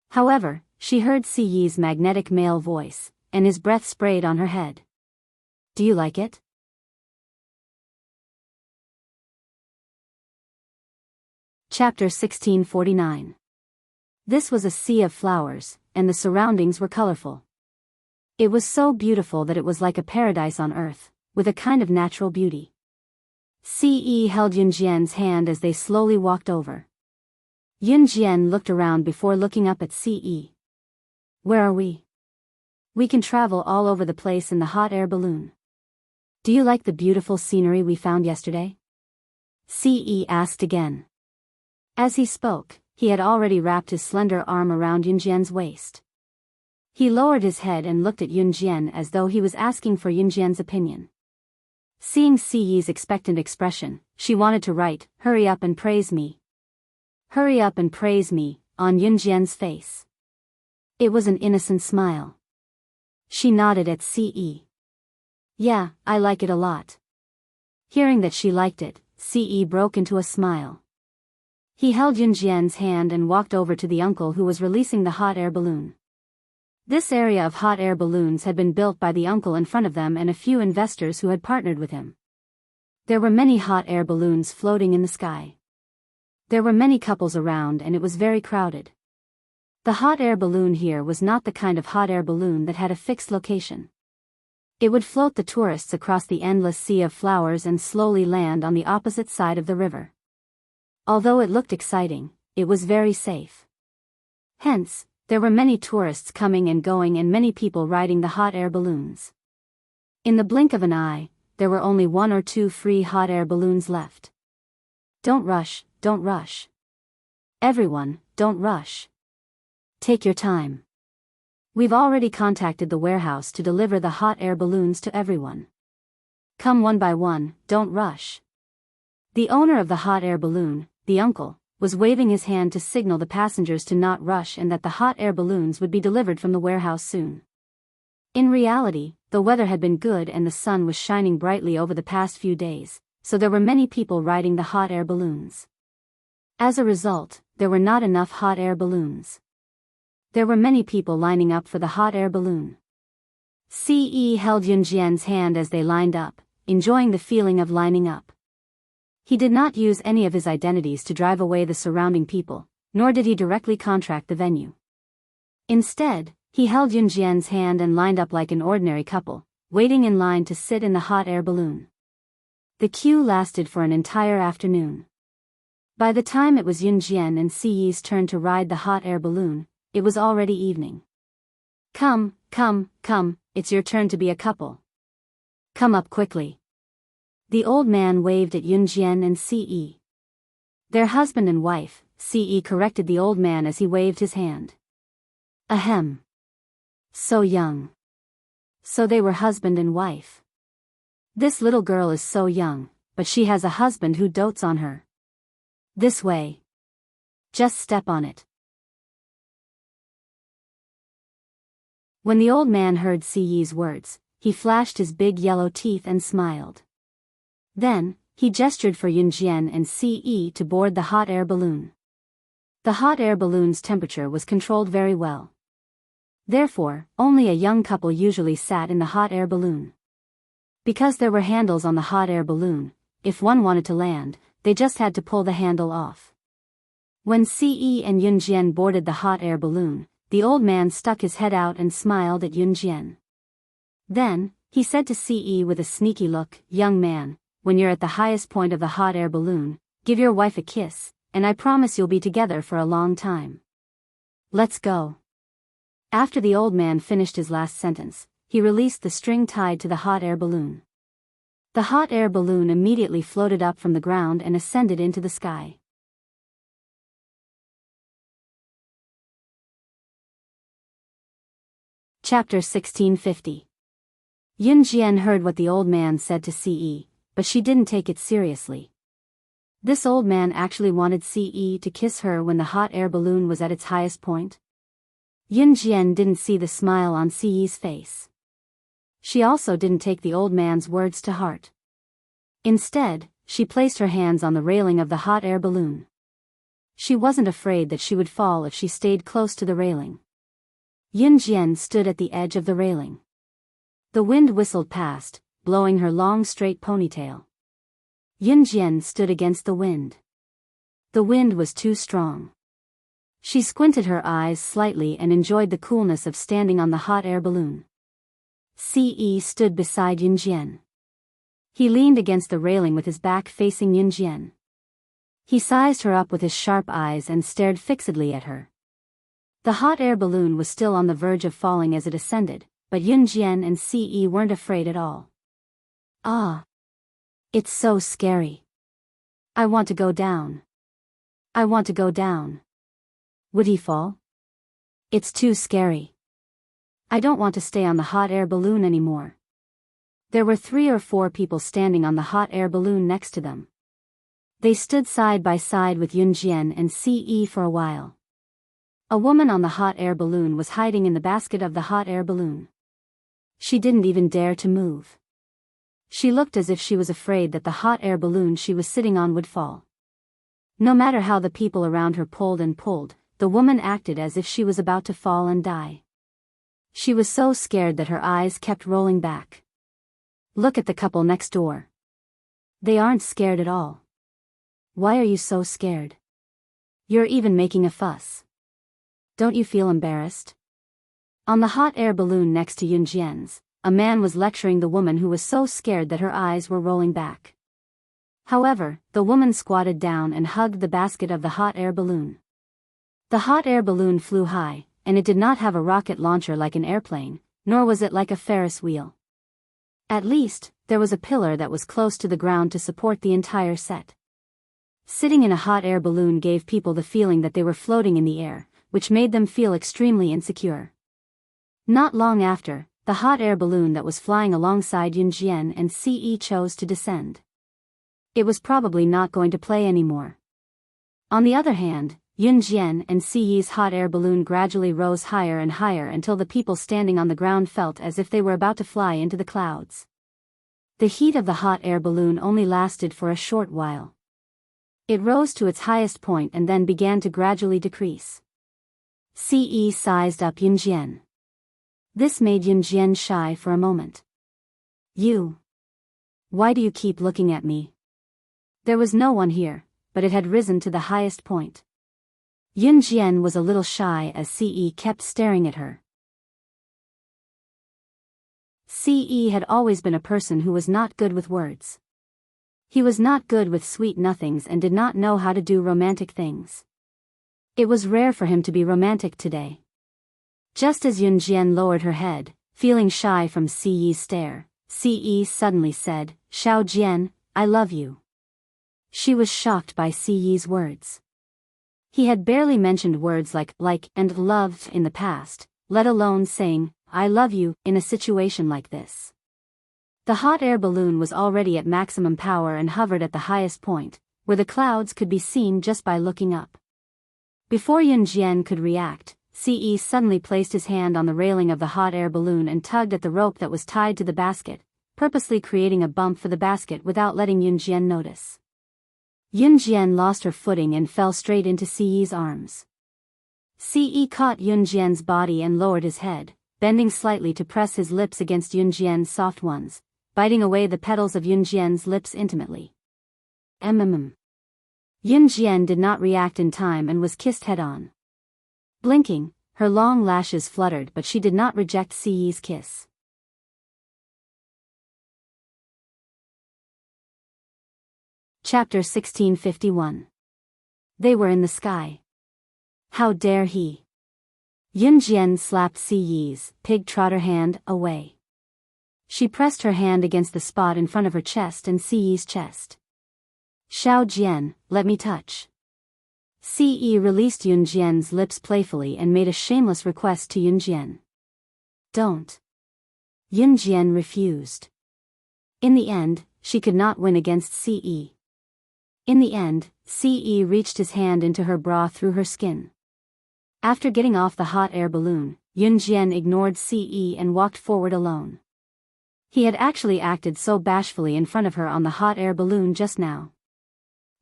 However, she heard Ce's magnetic male voice, and his breath sprayed on her head. Do you like it? Chapter 1649. This was a sea of flowers, and the surroundings were colorful. It was so beautiful that it was like a paradise on earth, with a kind of natural beauty. Ce held Yunjian's hand as they slowly walked over. Yunjian looked around before looking up at Ce. Where are we? We can travel all over the place in the hot air balloon. Do you like the beautiful scenery we found yesterday? Ce asked again. As he spoke, he had already wrapped his slender arm around Yunjian's waist. He lowered his head and looked at Yunjian as though he was asking for Yunjian's opinion. Seeing Ce's expectant expression, she wanted to write, "Hurry up and praise me. Hurry up and praise me," on Yunjian's face. It was an innocent smile. She nodded at Ce. Yeah, I like it a lot. Hearing that she liked it, Ce broke into a smile. He held Yunjian's hand and walked over to the uncle who was releasing the hot air balloon. This area of hot air balloons had been built by the uncle in front of them and a few investors who had partnered with him. There were many hot air balloons floating in the sky. There were many couples around and it was very crowded. The hot air balloon here was not the kind of hot air balloon that had a fixed location. It would float the tourists across the endless sea of flowers and slowly land on the opposite side of the river. Although it looked exciting, it was very safe. Hence, there were many tourists coming and going and many people riding the hot air balloons. In the blink of an eye, there were only 1 or 2 free hot air balloons left. Don't rush, don't rush. Everyone, don't rush. Take your time. We've already contacted the warehouse to deliver the hot air balloons to everyone. Come one by one, don't rush. The owner of the hot air balloon, the uncle, was waving his hand to signal the passengers to not rush and that the hot air balloons would be delivered from the warehouse soon. In reality, the weather had been good and the sun was shining brightly over the past few days, so there were many people riding the hot air balloons. As a result, there were not enough hot air balloons. There were many people lining up for the hot air balloon. Ce held Yunjian's hand as they lined up, enjoying the feeling of lining up. He did not use any of his identities to drive away the surrounding people, nor did he directly contract the venue. Instead, he held Yunjian's hand and lined up like an ordinary couple, waiting in line to sit in the hot air balloon. The queue lasted for an entire afternoon. By the time it was Yunjian and Ce's turn to ride the hot air balloon, it was already evening. Come, come, come, it's your turn to be a couple. Come up quickly. The old man waved at Yunjian and Ce. Their husband and wife, Ce corrected the old man as he waved his hand. Ahem. So young. So they were husband and wife. This little girl is so young, but she has a husband who dotes on her. This way. Just step on it. When the old man heard Ce's words, he flashed his big yellow teeth and smiled. Then, he gestured for Yunjian and Ce to board the hot air balloon. The hot air balloon's temperature was controlled very well. Therefore, only a young couple usually sat in the hot air balloon. Because there were handles on the hot air balloon, if one wanted to land, they just had to pull the handle off. When Ce and Yunjian boarded the hot air balloon, the old man stuck his head out and smiled at Yunjian. Then, he said to Ce with a sneaky look, "Young man, when you're at the highest point of the hot air balloon, give your wife a kiss, and I promise you'll be together for a long time. Let's go." After the old man finished his last sentence, he released the string tied to the hot air balloon. The hot air balloon immediately floated up from the ground and ascended into the sky. Chapter 1650. Yunjian heard what the old man said to Ce, but she didn't take it seriously. This old man actually wanted Ce to kiss her when the hot air balloon was at its highest point. Yunjian didn't see the smile on Ce's face. She also didn't take the old man's words to heart. Instead, she placed her hands on the railing of the hot air balloon. She wasn't afraid that she would fall if she stayed close to the railing. Yunjian stood at the edge of the railing. The wind whistled past, blowing her long straight ponytail. Yunjian stood against the wind. The wind was too strong. She squinted her eyes slightly and enjoyed the coolness of standing on the hot air balloon. Ce stood beside Yunjian. He leaned against the railing with his back facing Yunjian. He sized her up with his sharp eyes and stared fixedly at her. The hot air balloon was still on the verge of falling as it ascended, but Yunjian and Ce weren't afraid at all. Ah! It's so scary. I want to go down. I want to go down. Would he fall? It's too scary. I don't want to stay on the hot air balloon anymore. There were 3 or 4 people standing on the hot air balloon next to them. They stood side by side with Yunjian and Ce for a while. A woman on the hot air balloon was hiding in the basket of the hot air balloon. She didn't even dare to move. She looked as if she was afraid that the hot air balloon she was sitting on would fall. No matter how the people around her pulled and pulled, the woman acted as if she was about to fall and die. She was so scared that her eyes kept rolling back. Look at the couple next door. They aren't scared at all. Why are you so scared? You're even making a fuss. Don't you feel embarrassed? On the hot air balloon next to Yunjian's, a man was lecturing the woman who was so scared that her eyes were rolling back. However, the woman squatted down and hugged the basket of the hot air balloon. The hot air balloon flew high, and it did not have a rocket launcher like an airplane, nor was it like a Ferris wheel. At least, there was a pillar that was close to the ground to support the entire set. Sitting in a hot air balloon gave people the feeling that they were floating in the air, which made them feel extremely insecure. Not long after, the hot air balloon that was flying alongside Yunjian and Ce chose to descend. It was probably not going to play anymore. On the other hand, Yunjian and Ce's hot air balloon gradually rose higher and higher until the people standing on the ground felt as if they were about to fly into the clouds. The heat of the hot air balloon only lasted for a short while. It rose to its highest point and then began to gradually decrease. Ce sized up Yunjian. This made Yunjian shy for a moment. You. Why do you keep looking at me? There was no one here, but it had risen to the highest point. Yunjian was a little shy as Ce kept staring at her. Ce had always been a person who was not good with words. He was not good with sweet nothings and did not know how to do romantic things. It was rare for him to be romantic today. Just as Yunjian lowered her head, feeling shy from Ce's stare, Ce suddenly said, "Xiao Jian, I love you." She was shocked by Ce's words. He had barely mentioned words like and love in the past, let alone saying, "I love you," in a situation like this. The hot air balloon was already at maximum power and hovered at the highest point, where the clouds could be seen just by looking up. Before Yunjian could react, Ce suddenly placed his hand on the railing of the hot air balloon and tugged at the rope that was tied to the basket, purposely creating a bump for the basket without letting Yunjian notice. Yunjian lost her footing and fell straight into Ce's arms. Ce caught Yunjian's body and lowered his head, bending slightly to press his lips against Yunjian's soft ones, biting away the petals of Yunjian's lips intimately. Yunjian did not react in time and was kissed head-on. Blinking, her long lashes fluttered, but she did not reject Ce's kiss. Chapter 1651. They were in the sky. How dare he? Yunjian slapped Ce's pig-trotter hand away. She pressed her hand against the spot in front of her chest and Ce's chest. "Xiao Jian, let me touch." Ce released Yunjian's lips playfully and made a shameless request to Yunjian. "Don't." Yunjian refused. In the end, she could not win against Ce. In the end, Ce reached his hand into her bra through her skin. After getting off the hot air balloon, Yunjian ignored Ce and walked forward alone. He had actually acted so bashfully in front of her on the hot air balloon just now.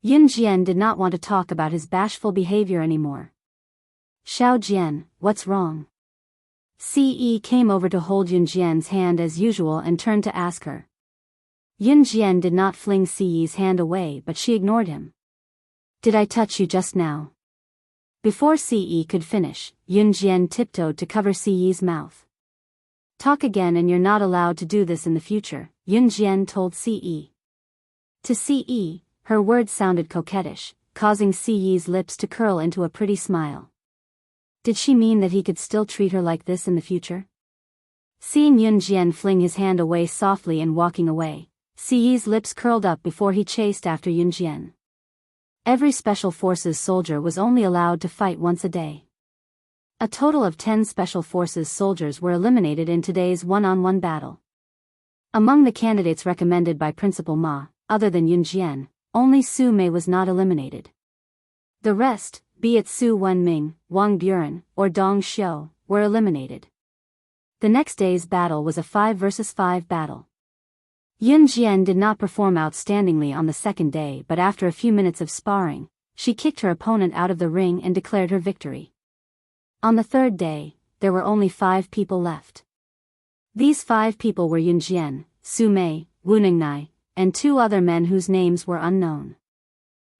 Yunjian did not want to talk about his bashful behavior anymore. "Xiao Jian, what's wrong?" Ce came over to hold Yunjian's hand as usual and turned to ask her. Yunjian did not fling Ce's hand away, but she ignored him. "Did I touch you just now?" Before Ce could finish, Yunjian tiptoed to cover Ce's mouth. Talk again and you're not allowed to do this in the future, Yunjian told Ce. To Ce, her words sounded coquettish, causing Ce's lips to curl into a pretty smile. Did she mean that he could still treat her like this in the future? Seeing Yunjian fling his hand away softly and walking away, Ce's lips curled up before he chased after Yunjian. Every Special Forces soldier was only allowed to fight once a day. A total of 10 Special Forces soldiers were eliminated in today's one-on-one battle. Among the candidates recommended by Principal Ma, other than Yunjian, only Su Mei was not eliminated. The rest, be it Su Wenming, Wang Buren, or Dong Xiu, were eliminated. The next day's battle was a 5 versus 5 battle. Yunjian did not perform outstandingly on the second day, but after a few minutes of sparring, she kicked her opponent out of the ring and declared her victory. On the third day, there were only 5 people left. These 5 people were Yunjian, Su Mei, Wu Ningnai, and 2 other men whose names were unknown.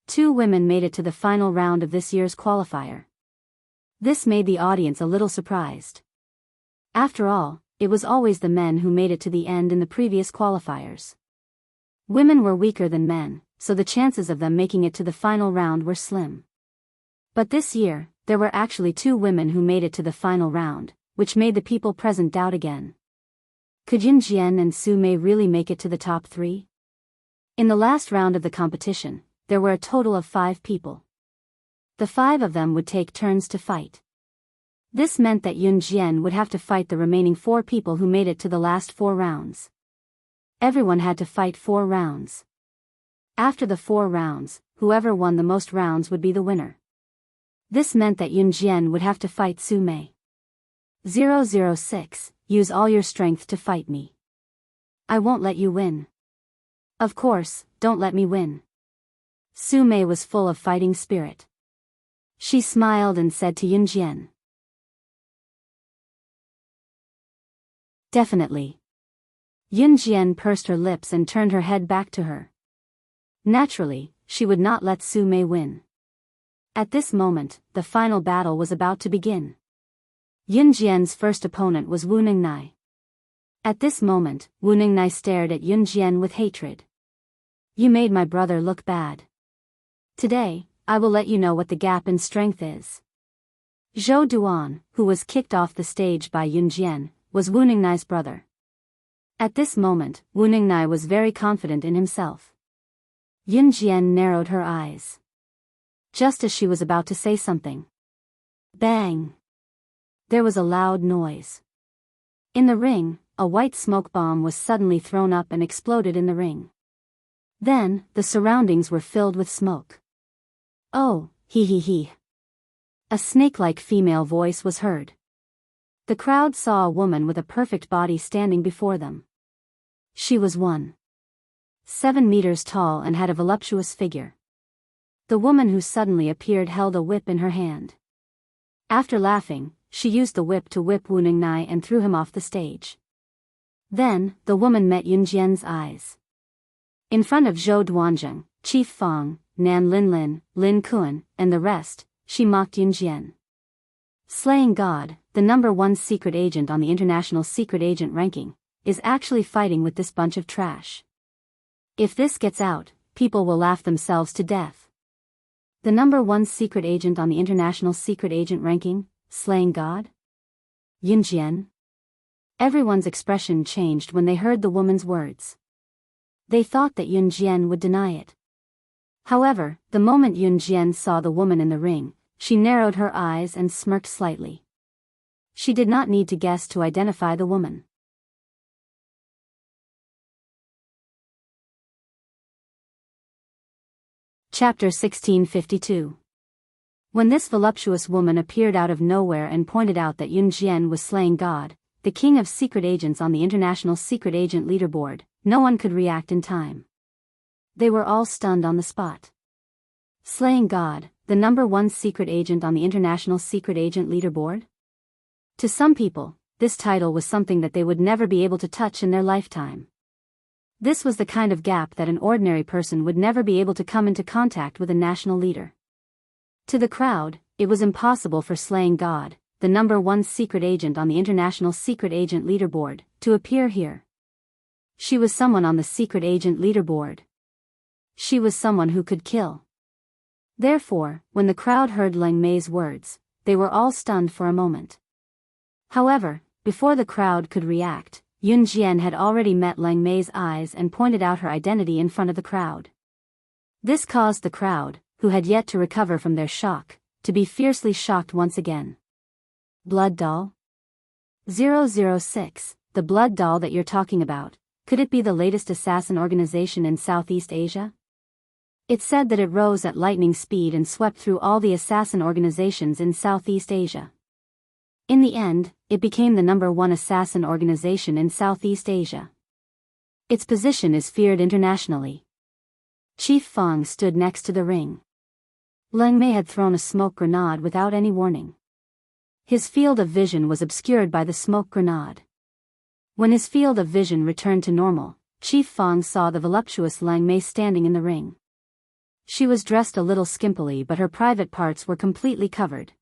2 women made it to the final round of this year's qualifier. This made the audience a little surprised. After all, it was always the men who made it to the end in the previous qualifiers. Women were weaker than men, so the chances of them making it to the final round were slim. But this year, there were actually 2 women who made it to the final round, which made the people present doubt again. Could Yunjian and Su Mei really make it to the top 3? In the last round of the competition, there were a total of 5 people. The 5 of them would take turns to fight. This meant that Yunjian would have to fight the remaining 4 people who made it to the last 4 rounds. Everyone had to fight 4 rounds. After the 4 rounds, whoever won the most rounds would be the winner. This meant that Yunjian would have to fight Su Mei. 006, use all your strength to fight me. I won't let you win. Of course, don't let me win. Su Mei was full of fighting spirit. She smiled and said to Yunjian, "Definitely." Yunjian pursed her lips and turned her head back to her. Naturally, she would not let Su Mei win. At this moment, the final battle was about to begin. Yunjian's first opponent was Wu Ningnai. At this moment, Wu Ningnai stared at Yunjian with hatred. "You made my brother look bad. Today, I will let you know what the gap in strength is." Zhou Duan, who was kicked off the stage by Yunjian, was Wu Ningnai's brother. At this moment, Wu Ningnai was very confident in himself. Yunjian narrowed her eyes. Just as she was about to say something. Bang! There was a loud noise. In the ring, a white smoke bomb was suddenly thrown up and exploded in the ring. Then, the surroundings were filled with smoke. "Oh, he. A snake-like female voice was heard. The crowd saw a woman with a perfect body standing before them. She was 1.7 meters tall and had a voluptuous figure. The woman who suddenly appeared held a whip in her hand. After laughing, she used the whip to whip Wu Ningnai and threw him off the stage. Then, the woman met Yunjian's eyes. In front of Zhou Duanzheng, Chief Fang, Nan Linlin, Lin Kuan, and the rest, she mocked Yunjian. Slaying God, the #1 secret agent on the international secret agent ranking, is actually fighting with this bunch of trash. If this gets out, people will laugh themselves to death. The #1 secret agent on the international secret agent ranking, slaying God? Yunjian? Everyone's expression changed when they heard the woman's words. They thought that Yunjian would deny it. However, the moment Yunjian saw the woman in the ring, she narrowed her eyes and smirked slightly. She did not need to guess to identify the woman. Chapter 1652. When this voluptuous woman appeared out of nowhere and pointed out that Yunjian was slaying God, the king of secret agents on the international secret agent leaderboard, no one could react in time. They were all stunned on the spot. Slaying God, the #1 secret agent on the international secret agent leaderboard? To some people, this title was something that they would never be able to touch in their lifetime. This was the kind of gap that an ordinary person would never be able to come into contact with a national leader. To the crowd, it was impossible for Slaying God, the #1 secret agent on the International Secret Agent Leaderboard, to appear here. She was someone on the Secret Agent Leaderboard. She was someone who could kill. Therefore, when the crowd heard Leng Mei's words, they were all stunned for a moment. However, before the crowd could react, Yun Jian had already met Leng Mei's eyes and pointed out her identity in front of the crowd. This caused the crowd, who had yet to recover from their shock, to be fiercely shocked once again. Blood doll? 006, the blood doll that you're talking about, could it be the latest assassin organization in Southeast Asia? It said that it rose at lightning speed and swept through all the assassin organizations in Southeast Asia. In the end, it became the #1 assassin organization in Southeast Asia. Its position is feared internationally. Chief Fang stood next to the ring. Leng Mei had thrown a smoke grenade without any warning. His field of vision was obscured by the smoke grenade. When his field of vision returned to normal, Chief Fang saw the voluptuous Leng Mei standing in the ring. She was dressed a little skimpily, but her private parts were completely covered.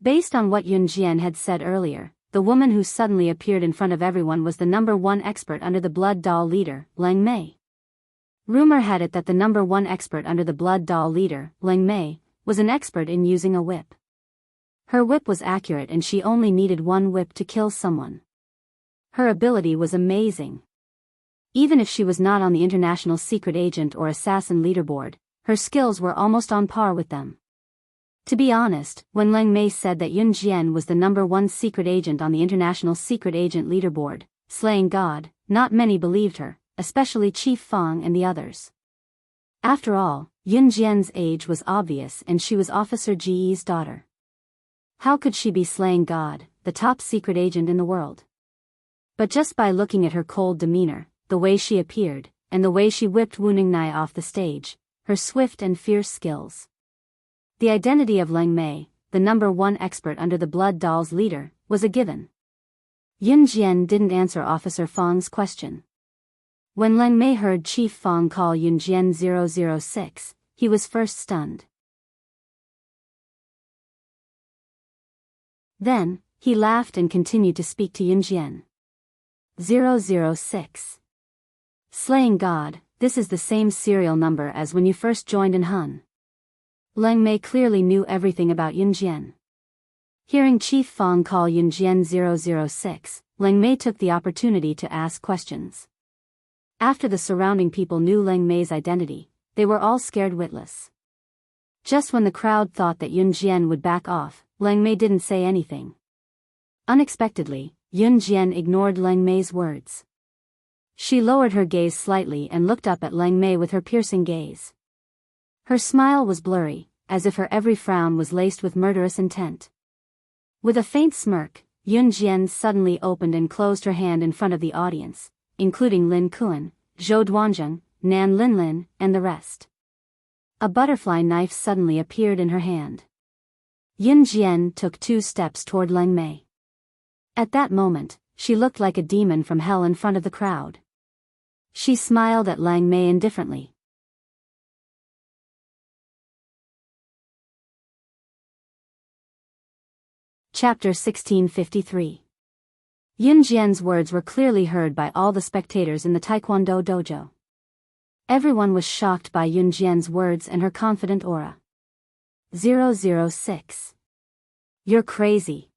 Based on what Yun Jian had said earlier, the woman who suddenly appeared in front of everyone was the #1 expert under the Blood Doll leader, Leng Mei. Rumor had it that the #1 expert under the Blood Doll leader, Leng Mei, was an expert in using a whip. Her whip was accurate and she only needed one whip to kill someone. Her ability was amazing. Even if she was not on the International Secret Agent or Assassin Leaderboard, her skills were almost on par with them. To be honest, when Leng Mei said that Yun Jian was the #1 secret agent on the International Secret Agent Leaderboard, Slaying God, not many believed her, especially Chief Fang and the others. After all, Yun Jian's age was obvious and she was Officer Ji's daughter. How could she be Slaying God, the top secret agent in the world? But just by looking at her cold demeanor, the way she appeared, and the way she whipped Wu Ningnai off the stage, her swift and fierce skills. The identity of Leng Mei, the #1 expert under the Blood Doll's leader, was a given. Yun Jian didn't answer Officer Fang's question. When Leng Mei heard Chief Fang call Yun Jian 006, he was first stunned. Then, he laughed and continued to speak to Yun Jian. 006. Slaying God, this is the same serial number as when you first joined in Hun. Leng Mei clearly knew everything about Yun Jian. Hearing Chief Fang call Yun Jian 006, Leng Mei took the opportunity to ask questions. After the surrounding people knew Leng Mei's identity, they were all scared witless. Just when the crowd thought that Yun Jian would back off, Leng Mei didn't say anything. Unexpectedly, Yun Jian ignored Leng Mei's words. She lowered her gaze slightly and looked up at Leng Mei with her piercing gaze. Her smile was blurry, as if her every frown was laced with murderous intent. With a faint smirk, Yun Jian suddenly opened and closed her hand in front of the audience, including Lin Kuan, Zhou Duanzheng, Nan Linlin, and the rest. A butterfly knife suddenly appeared in her hand. Yun Jian took 2 steps toward Leng Mei. At that moment, she looked like a demon from hell in front of the crowd. She smiled at Leng Mei indifferently. Chapter 1653. Yun Jian's words were clearly heard by all the spectators in the Taekwondo dojo. Everyone was shocked by Yun Jian's words and her confident aura. 006. You're crazy.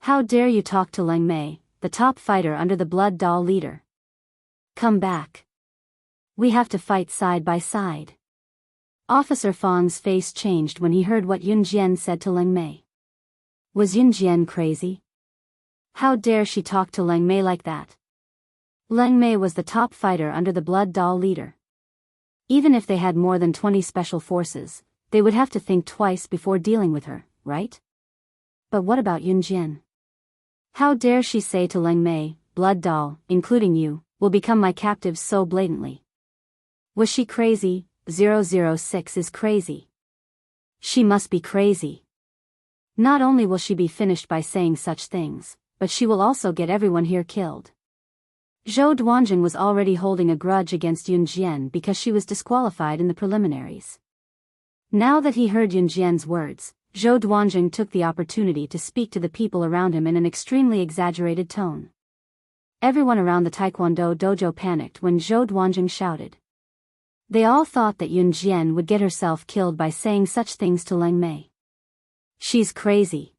How dare you talk to Leng Mei, the top fighter under the Blood Doll leader? Come back. We have to fight side by side. Officer Fang's face changed when he heard what Yun Jian said to Leng Mei. Was Yun Jian crazy? How dare she talk to Leng Mei like that? Leng Mei was the top fighter under the Blood Doll leader. Even if they had more than 20 special forces, they would have to think twice before dealing with her, right? But what about Yun Jian? How dare she say to Leng Mei, Blood Doll, including you, will become my captives so blatantly? Was she crazy? 006 is crazy. She must be crazy. Not only will she be finished by saying such things, but she will also get everyone here killed. Zhou Duanzheng was already holding a grudge against Yun Jian because she was disqualified in the preliminaries. Now that he heard Yun Jian's words, Zhou Duanjing took the opportunity to speak to the people around him in an extremely exaggerated tone. Everyone around the Taekwondo dojo panicked when Zhou Duanjing shouted. They all thought that Yun Jian would get herself killed by saying such things to Leng Mei. She's crazy.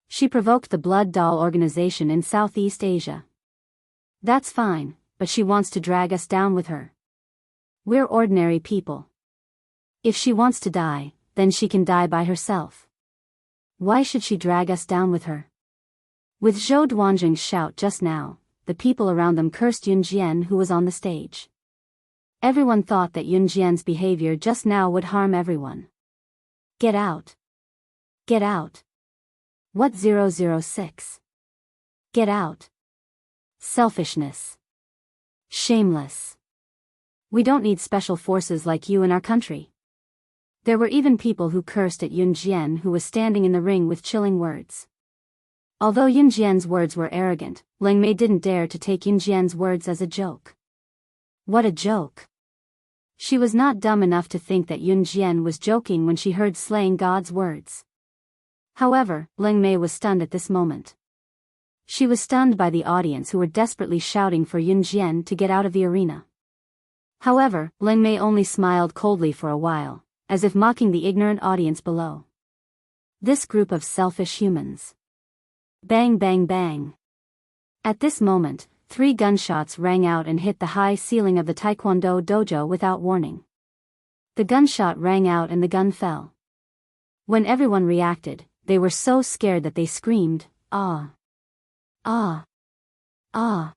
She provoked the Blood Doll organization in Southeast Asia. That's fine, but she wants to drag us down with her. We're ordinary people. If she wants to die, then she can die by herself. Why should she drag us down with her? With Zhou Duanjing's shout just now, the people around them cursed Yun Jian, who was on the stage. Everyone thought that Yun Jian's behavior just now would harm everyone. Get out. Get out. What 006? Get out. Selfishness. Shameless. We don't need special forces like you in our country. There were even people who cursed at Yun Jian, who was standing in the ring with chilling words. Although Yun Jian's words were arrogant, Leng Mei didn't dare to take Yun Jian's words as a joke. What a joke. She was not dumb enough to think that Yun Jian was joking when she heard slaying God's words. However, Leng Mei was stunned at this moment. She was stunned by the audience, who were desperately shouting for Yun Jian to get out of the arena. However, Leng Mei only smiled coldly for a while, as if mocking the ignorant audience below. This group of selfish humans. Bang bang bang. At this moment, 3 gunshots rang out and hit the high ceiling of the Taekwondo dojo without warning. The gunshot rang out and the gun fell. When everyone reacted, they were so scared that they screamed, "Ah! Ah! Ah!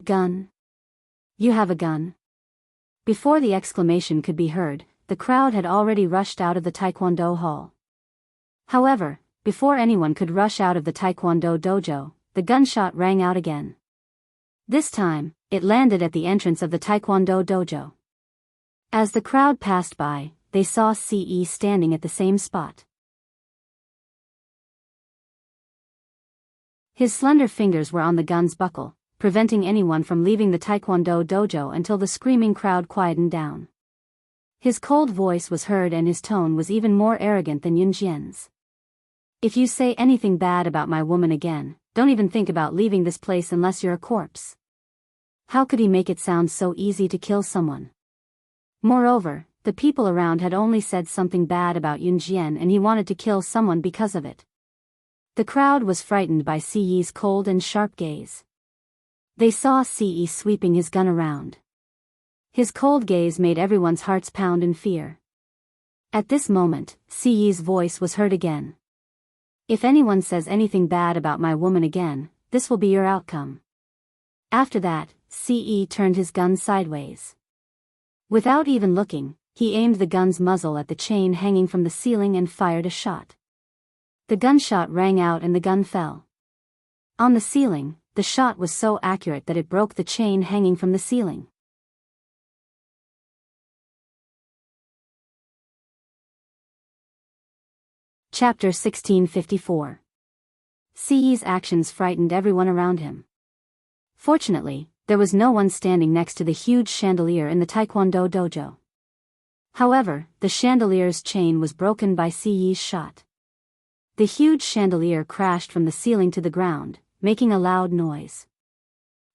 Gun! You have a gun!" Before the exclamation could be heard, the crowd had already rushed out of the Taekwondo hall. However, before anyone could rush out of the Taekwondo dojo, the gunshot rang out again. This time, it landed at the entrance of the Taekwondo dojo. As the crowd passed by, they saw CE standing at the same spot. His slender fingers were on the gun's buckle, preventing anyone from leaving the Taekwondo dojo until the screaming crowd quietened down. His cold voice was heard and his tone was even more arrogant than Yun Jian's. "If you say anything bad about my woman again, don't even think about leaving this place unless you're a corpse." How could he make it sound so easy to kill someone? Moreover, the people around had only said something bad about Yun Jian and he wanted to kill someone because of it. The crowd was frightened by CE's cold and sharp gaze. They saw CE sweeping his gun around. His cold gaze made everyone's hearts pound in fear. At this moment, CE's voice was heard again. "If anyone says anything bad about my woman again, this will be your outcome." After that, CE turned his gun sideways. Without even looking, he aimed the gun's muzzle at the chain hanging from the ceiling and fired a shot. The gunshot rang out and the gun fell. On the ceiling, the shot was so accurate that it broke the chain hanging from the ceiling. Chapter 1654. CE's actions frightened everyone around him. Fortunately, there was no one standing next to the huge chandelier in the Taekwondo dojo. However, the chandelier's chain was broken by CE's shot. The huge chandelier crashed from the ceiling to the ground, making a loud noise.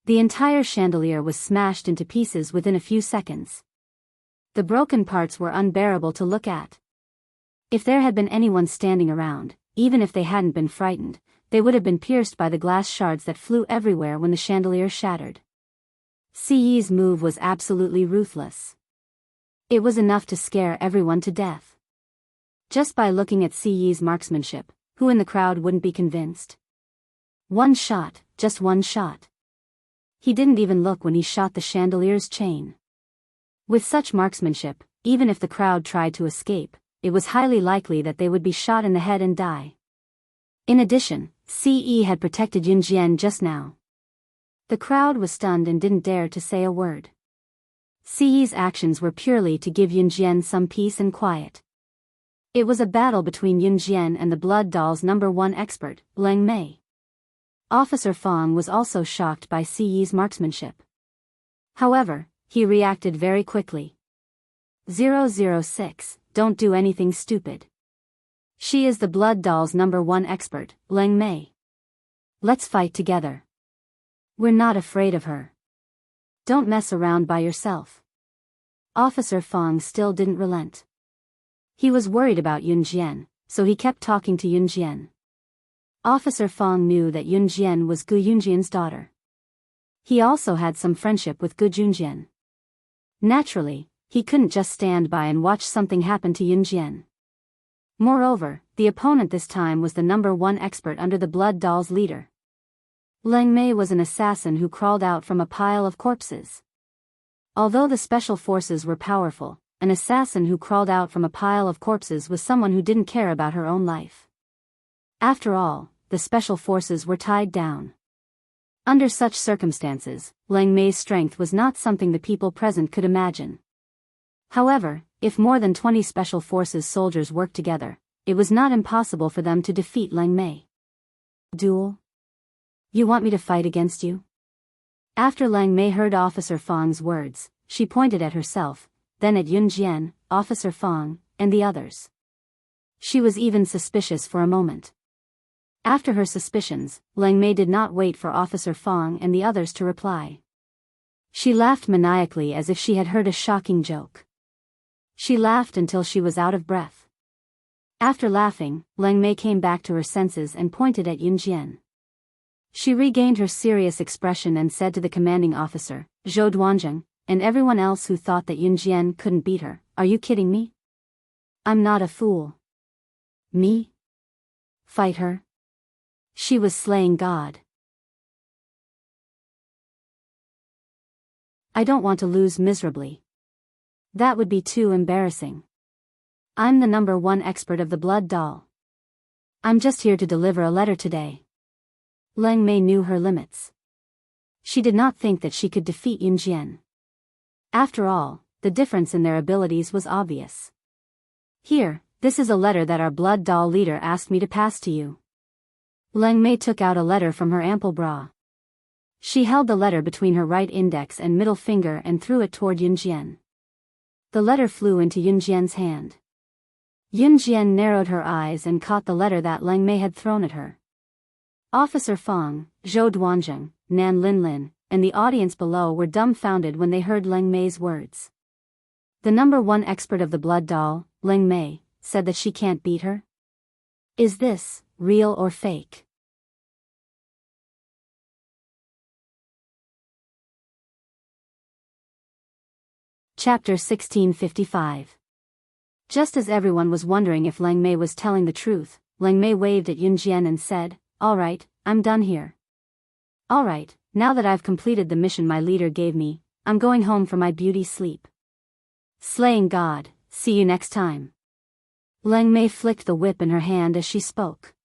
The entire chandelier was smashed into pieces within a few seconds. The broken parts were unbearable to look at. If there had been anyone standing around, even if they hadn't been frightened, they would have been pierced by the glass shards that flew everywhere when the chandelier shattered. CE's move was absolutely ruthless. It was enough to scare everyone to death. Just by looking at CE's marksmanship, who in the crowd wouldn't be convinced? One shot, just one shot. He didn't even look when he shot the chandelier's chain. With such marksmanship, even if the crowd tried to escape, it was highly likely that they would be shot in the head and die. In addition, CE had protected Yun Jian just now. The crowd was stunned and didn't dare to say a word. CE's actions were purely to give Yun Jian some peace and quiet. It was a battle between Yun Jian and the Blood Doll's #1 expert, Leng Mei. Officer Fong was also shocked by CE's marksmanship. However, he reacted very quickly. 006, don't do anything stupid. She is the blood doll's #1 expert, Leng Mei. Let's fight together. We're not afraid of her. Don't mess around by yourself. Officer Fong still didn't relent. He was worried about Yun Jian, so he kept talking to Yun Jian. Officer Fong knew that Yun Jian was Gu Yunjian's daughter. He also had some friendship with Gu Junjian. Naturally, he couldn't just stand by and watch something happen to Yun Jian. Moreover, the opponent this time was the #1 expert under the blood doll's leader. Leng Mei was an assassin who crawled out from a pile of corpses. Although the special forces were powerful, an assassin who crawled out from a pile of corpses was someone who didn't care about her own life. After all, the special forces were tied down. Under such circumstances, Leng Mei's strength was not something the people present could imagine. However, if more than 20 special forces soldiers worked together, it was not impossible for them to defeat Leng Mei. Duel? You want me to fight against you? After Leng Mei heard Officer Fong's words, she pointed at herself, then at Yun Jian, Officer Fong, and the others. She was even suspicious for a moment. After her suspicions, Leng Mei did not wait for Officer Fong and the others to reply. She laughed maniacally as if she had heard a shocking joke. She laughed until she was out of breath. After laughing, Leng Mei came back to her senses and pointed at Yun Jian. She regained her serious expression and said to the commanding officer, Zhou Duanzheng, and everyone else who thought that Yun Jian couldn't beat her, "Are you kidding me? I'm not a fool." Me? Fight her? She was slaying God. I don't want to lose miserably. That would be too embarrassing. I'm the #1 expert of the blood doll. I'm just here to deliver a letter today. Leng Mei knew her limits. She did not think that she could defeat Yun Jian. After all, the difference in their abilities was obvious. Here, this is a letter that our blood doll leader asked me to pass to you. Leng Mei took out a letter from her ample bra. She held the letter between her right index and middle finger and threw it toward Yun Jian. The letter flew into Yun Jian's hand. Yun Jian narrowed her eyes and caught the letter that Leng Mei had thrown at her. Officer Fong, Zhou Duanzheng, Nan Linlin, and the audience below were dumbfounded when they heard Leng Mei's words. The #1 expert of the blood doll, Leng Mei, said that she can't beat her? Is this real or fake? Chapter 1655. Just as everyone was wondering if Leng Mei was telling the truth, Leng Mei waved at Yun Jian and said, "All right, I'm done here. All right, now that I've completed the mission my leader gave me, I'm going home for my beauty sleep. Slaying God, see you next time." Leng Mei flicked the whip in her hand as she spoke.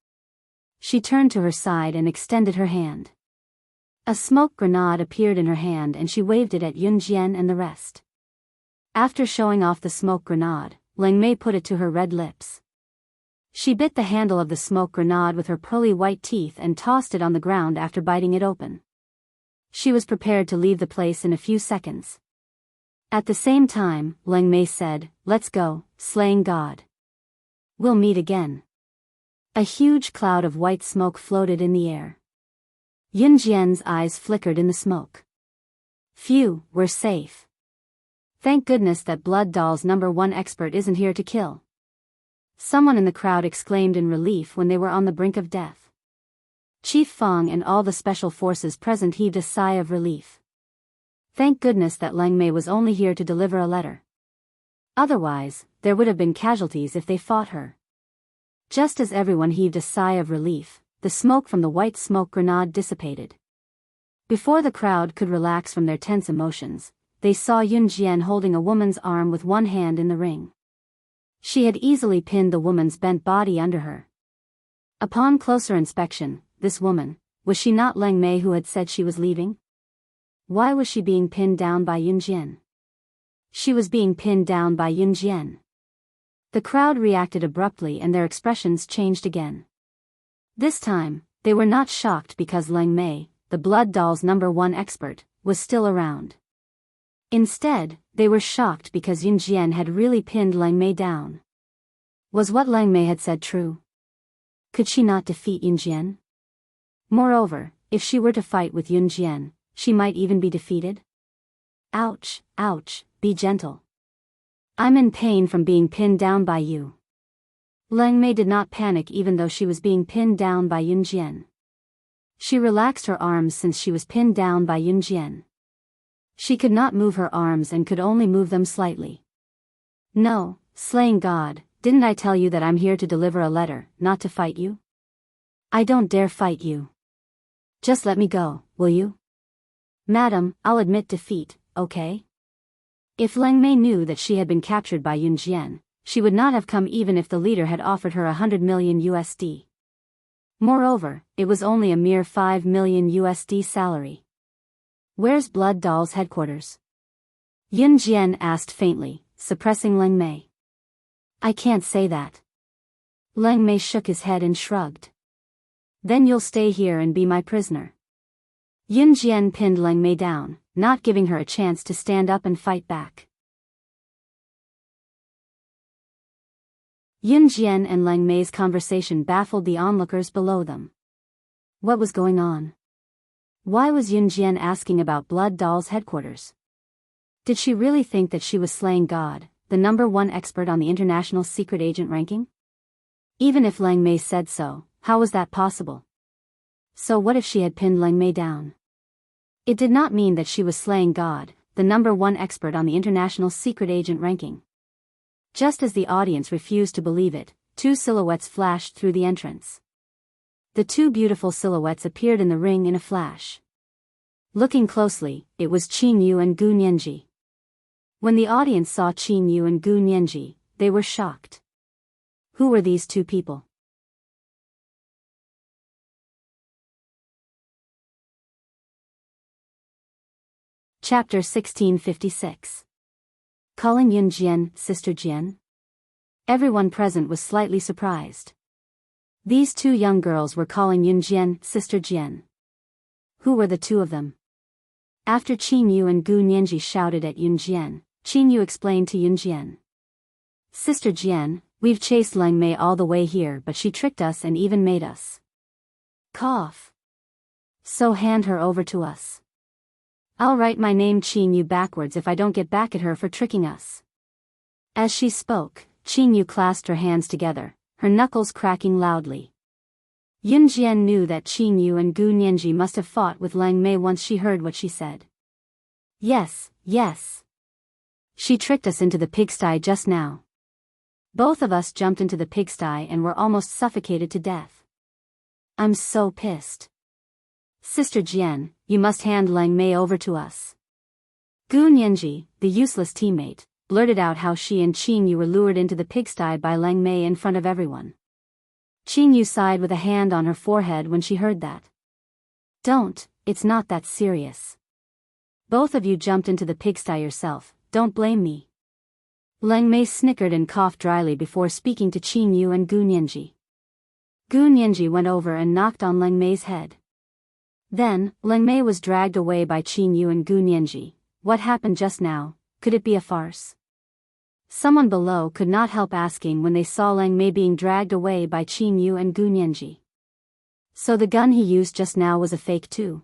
She turned to her side and extended her hand. A smoke grenade appeared in her hand and she waved it at Yun Jian and the rest. After showing off the smoke grenade, Leng Mei put it to her red lips. She bit the handle of the smoke grenade with her pearly white teeth and tossed it on the ground after biting it open. She was prepared to leave the place in a few seconds. At the same time, Leng Mei said, "Let's go, slaying God. We'll meet again." A huge cloud of white smoke floated in the air. Yun Jian's eyes flickered in the smoke. Phew, we're safe. Thank goodness that blood doll's #1 expert isn't here to kill. Someone in the crowd exclaimed in relief when they were on the brink of death. Chief Fong and all the special forces present heaved a sigh of relief. Thank goodness that Leng Mei was only here to deliver a letter. Otherwise, there would have been casualties if they fought her. Just as everyone heaved a sigh of relief, the smoke from the white smoke grenade dissipated. Before the crowd could relax from their tense emotions, they saw Yun Jian holding a woman's arm with one hand in the ring. She had easily pinned the woman's bent body under her. Upon closer inspection, this woman, was she not Leng Mei who had said she was leaving? Why was she being pinned down by Yun Jian? She was being pinned down by Yun Jian. The crowd reacted abruptly and their expressions changed again. This time, they were not shocked because Leng Mei, the blood doll's #1 expert, was still around. Instead, they were shocked because Yun Jian had really pinned Leng Mei down. Was what Lang Mei had said true? Could she not defeat Yun Jian? Moreover, if she were to fight with Yun Jian, she might even be defeated? Ouch, ouch, be gentle. I'm in pain from being pinned down by you. Lang Mei did not panic even though she was being pinned down by Yun Jian. She relaxed her arms since she was pinned down by Yun Jian. She could not move her arms and could only move them slightly. No, slaying God, didn't I tell you that I'm here to deliver a letter, not to fight you? I don't dare fight you. Just let me go, will you? Madam, I'll admit defeat, okay? If Lang Mei knew that she had been captured by Yun Jian, she would not have come even if the leader had offered her 100 million USD. Moreover, it was only a mere 5 million USD salary. Where's Blood Doll's headquarters? Yun Jian asked faintly, suppressing Lang Mei. I can't say that. Lang Mei shook his head and shrugged. Then you'll stay here and be my prisoner. Yun Jian pinned Lang Mei down, not giving her a chance to stand up and fight back. Yun Jian and Lang Mei's conversation baffled the onlookers below them. What was going on? Why was Yun Jian asking about Blood Doll's headquarters? Did she really think that she was slaying God, the #1 expert on the international secret agent ranking? Even if Lang Mei said so, how was that possible? So what if she had pinned Lang Mei down? It did not mean that she was slaying God, the #1 expert on the international secret agent ranking. Just as the audience refused to believe it, two silhouettes flashed through the entrance. The two beautiful silhouettes appeared in the ring in a flash. Looking closely, it was Qin Yu and Gu Nianji. When the audience saw Qin Yu and Gu Nianji, they were shocked. Who were these two people? Chapter 1656. Calling Yun Jian Sister Jian? Everyone present was slightly surprised. These two young girls were calling Yun Jian Sister Jian. Who were the two of them? After Qin Yu and Gu Nianji shouted at Yun Jian, Qin Yu explained to Yun Jian. Sister Jian, we've chased Lang Mei all the way here but she tricked us and even made us cough. So hand her over to us. I'll write my name Qin Yu backwards if I don't get back at her for tricking us. As she spoke, Qin Yu clasped her hands together, her knuckles cracking loudly. Yun Jian knew that Qin Yu and Gu Nianji must have fought with Lang Mei once she heard what she said. Yes, yes. She tricked us into the pigsty just now. Both of us jumped into the pigsty and were almost suffocated to death. I'm so pissed. Sister Jian, you must hand Lang Mei over to us. Gu Nianji, the useless teammate, blurted out how she and Qin Yu were lured into the pigsty by Lang Mei in front of everyone. Qin Yu sighed with a hand on her forehead when she heard that. Don't, it's not that serious. Both of you jumped into the pigsty yourself, don't blame me. Lang Mei snickered and coughed dryly before speaking to Qin Yu and Gu Nianji. Gu Nianji went over and knocked on Lang Mei's head. Then, Lang Mei was dragged away by Qin Yu and Gu Nianji. What happened just now? Could it be a farce? Someone below could not help asking when they saw Lang Mei being dragged away by Qin Yu and Gu Nianji. So the gun he used just now was a fake too?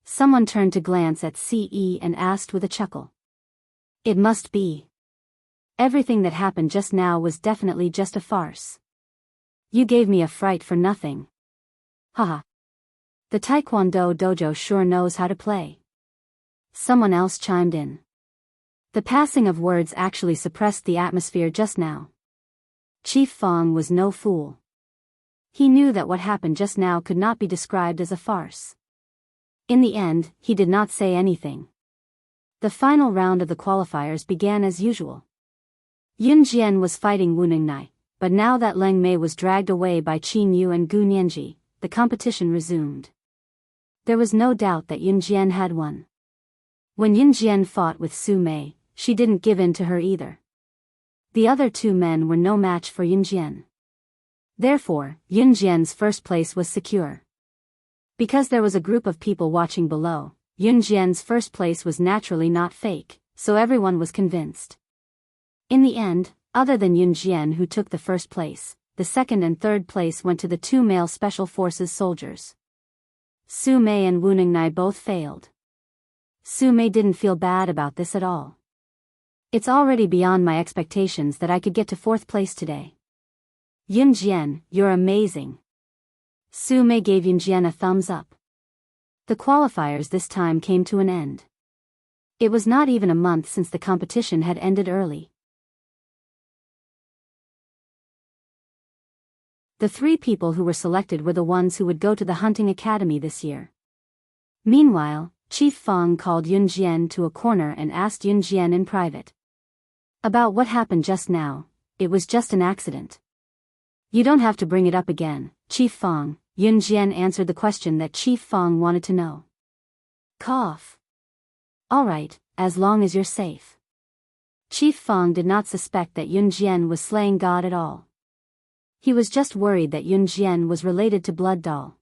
Someone turned to glance at CE and asked with a chuckle. It must be. Everything that happened just now was definitely just a farce. You gave me a fright for nothing. Haha. The Taekwondo dojo sure knows how to play. Someone else chimed in. The passing of words actually suppressed the atmosphere just now. Chief Fong was no fool. He knew that what happened just now could not be described as a farce. In the end, he did not say anything. The final round of the qualifiers began as usual. Yun Jian was fighting Wu Ningnai, but now that Lang Mei was dragged away by Qin Yu and Gu Nianji, the competition resumed. There was no doubt that Yun Jian had won. When Yun Jian fought with Su Mei, she didn't give in to her either. The other two men were no match for Yun Jian. Therefore, Yun Jian's first place was secure. Because there was a group of people watching below, Yun Jian's first place was naturally not fake, so everyone was convinced. In the end, Other than Yun Jian, who took the first place, the second and third place went to the 2 male Special Forces soldiers. Su Mei and Wu Ningnai both failed. Su Mei didn't feel bad about this at all. It's already beyond my expectations that I could get to 4th place today. Yun Jian, you're amazing. Su Mei gave Yun Jian a thumbs up. The qualifiers this time came to an end. It was not even a month since the competition had ended early. The 3 people who were selected were the ones who would go to the hunting academy this year. Meanwhile, Chief Fang called Yun Jian to a corner and asked Yun Jian in private about what happened just now. It was just an accident. You don't have to bring it up again, Chief Fang. Yun Jian answered the question that Chief Fang wanted to know. Cough. All right, as long as you're safe. Chief Fang did not suspect that Yun Jian was slaying God at all. He was just worried that Yun Jian was related to Blood Doll.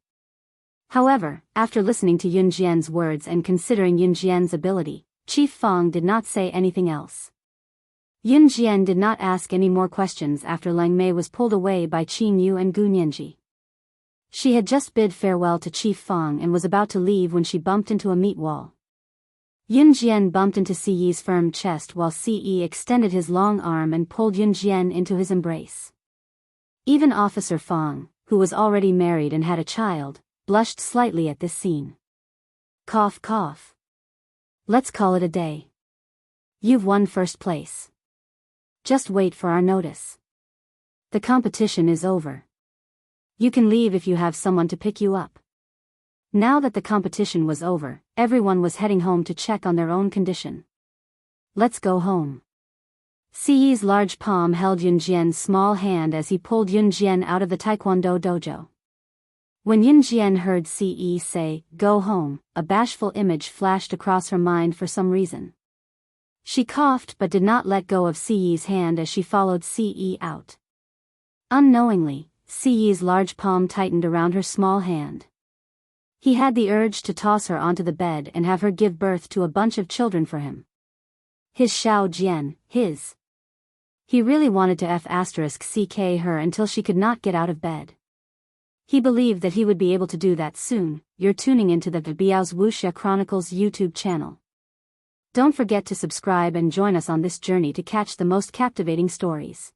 However, after listening to Yun Jian's words and considering Yun Jian's ability, Chief Fang did not say anything else. Yun Jian did not ask any more questions after Lang Mei was pulled away by Qin Yu and Gu Nianji. She had just bid farewell to Chief Fang and was about to leave when she bumped into a meat wall. Yun Jian bumped into Si Yi's firm chest while Si Yi extended his long arm and pulled Yun Jian into his embrace. Even Officer Fang, who was already married and had a child, blushed slightly at this scene. Cough cough. Let's call it a day. You've won 1st place. Just wait for our notice. The competition is over. You can leave if you have someone to pick you up. Now that the competition was over, everyone was heading home to check on their own condition. Let's go home. Si Yi's large palm held Yun Jian's small hand as he pulled Yun Jian out of the Taekwondo dojo. When Yun Jian heard Si Yi say, "Go home," a bashful image flashed across her mind for some reason. She coughed but did not let go of Si Yi's hand as she followed Si Yi out. Unknowingly, Si Yi's large palm tightened around her small hand. He had the urge to toss her onto the bed and have her give birth to a bunch of children for him. His Xiao Jian, his. He really wanted to *CK her until she could not get out of bed. He believed that he would be able to do that soon. You're tuning into the Biyao's Wuxia Chronicles YouTube channel. Don't forget to subscribe and join us on this journey to catch the most captivating stories.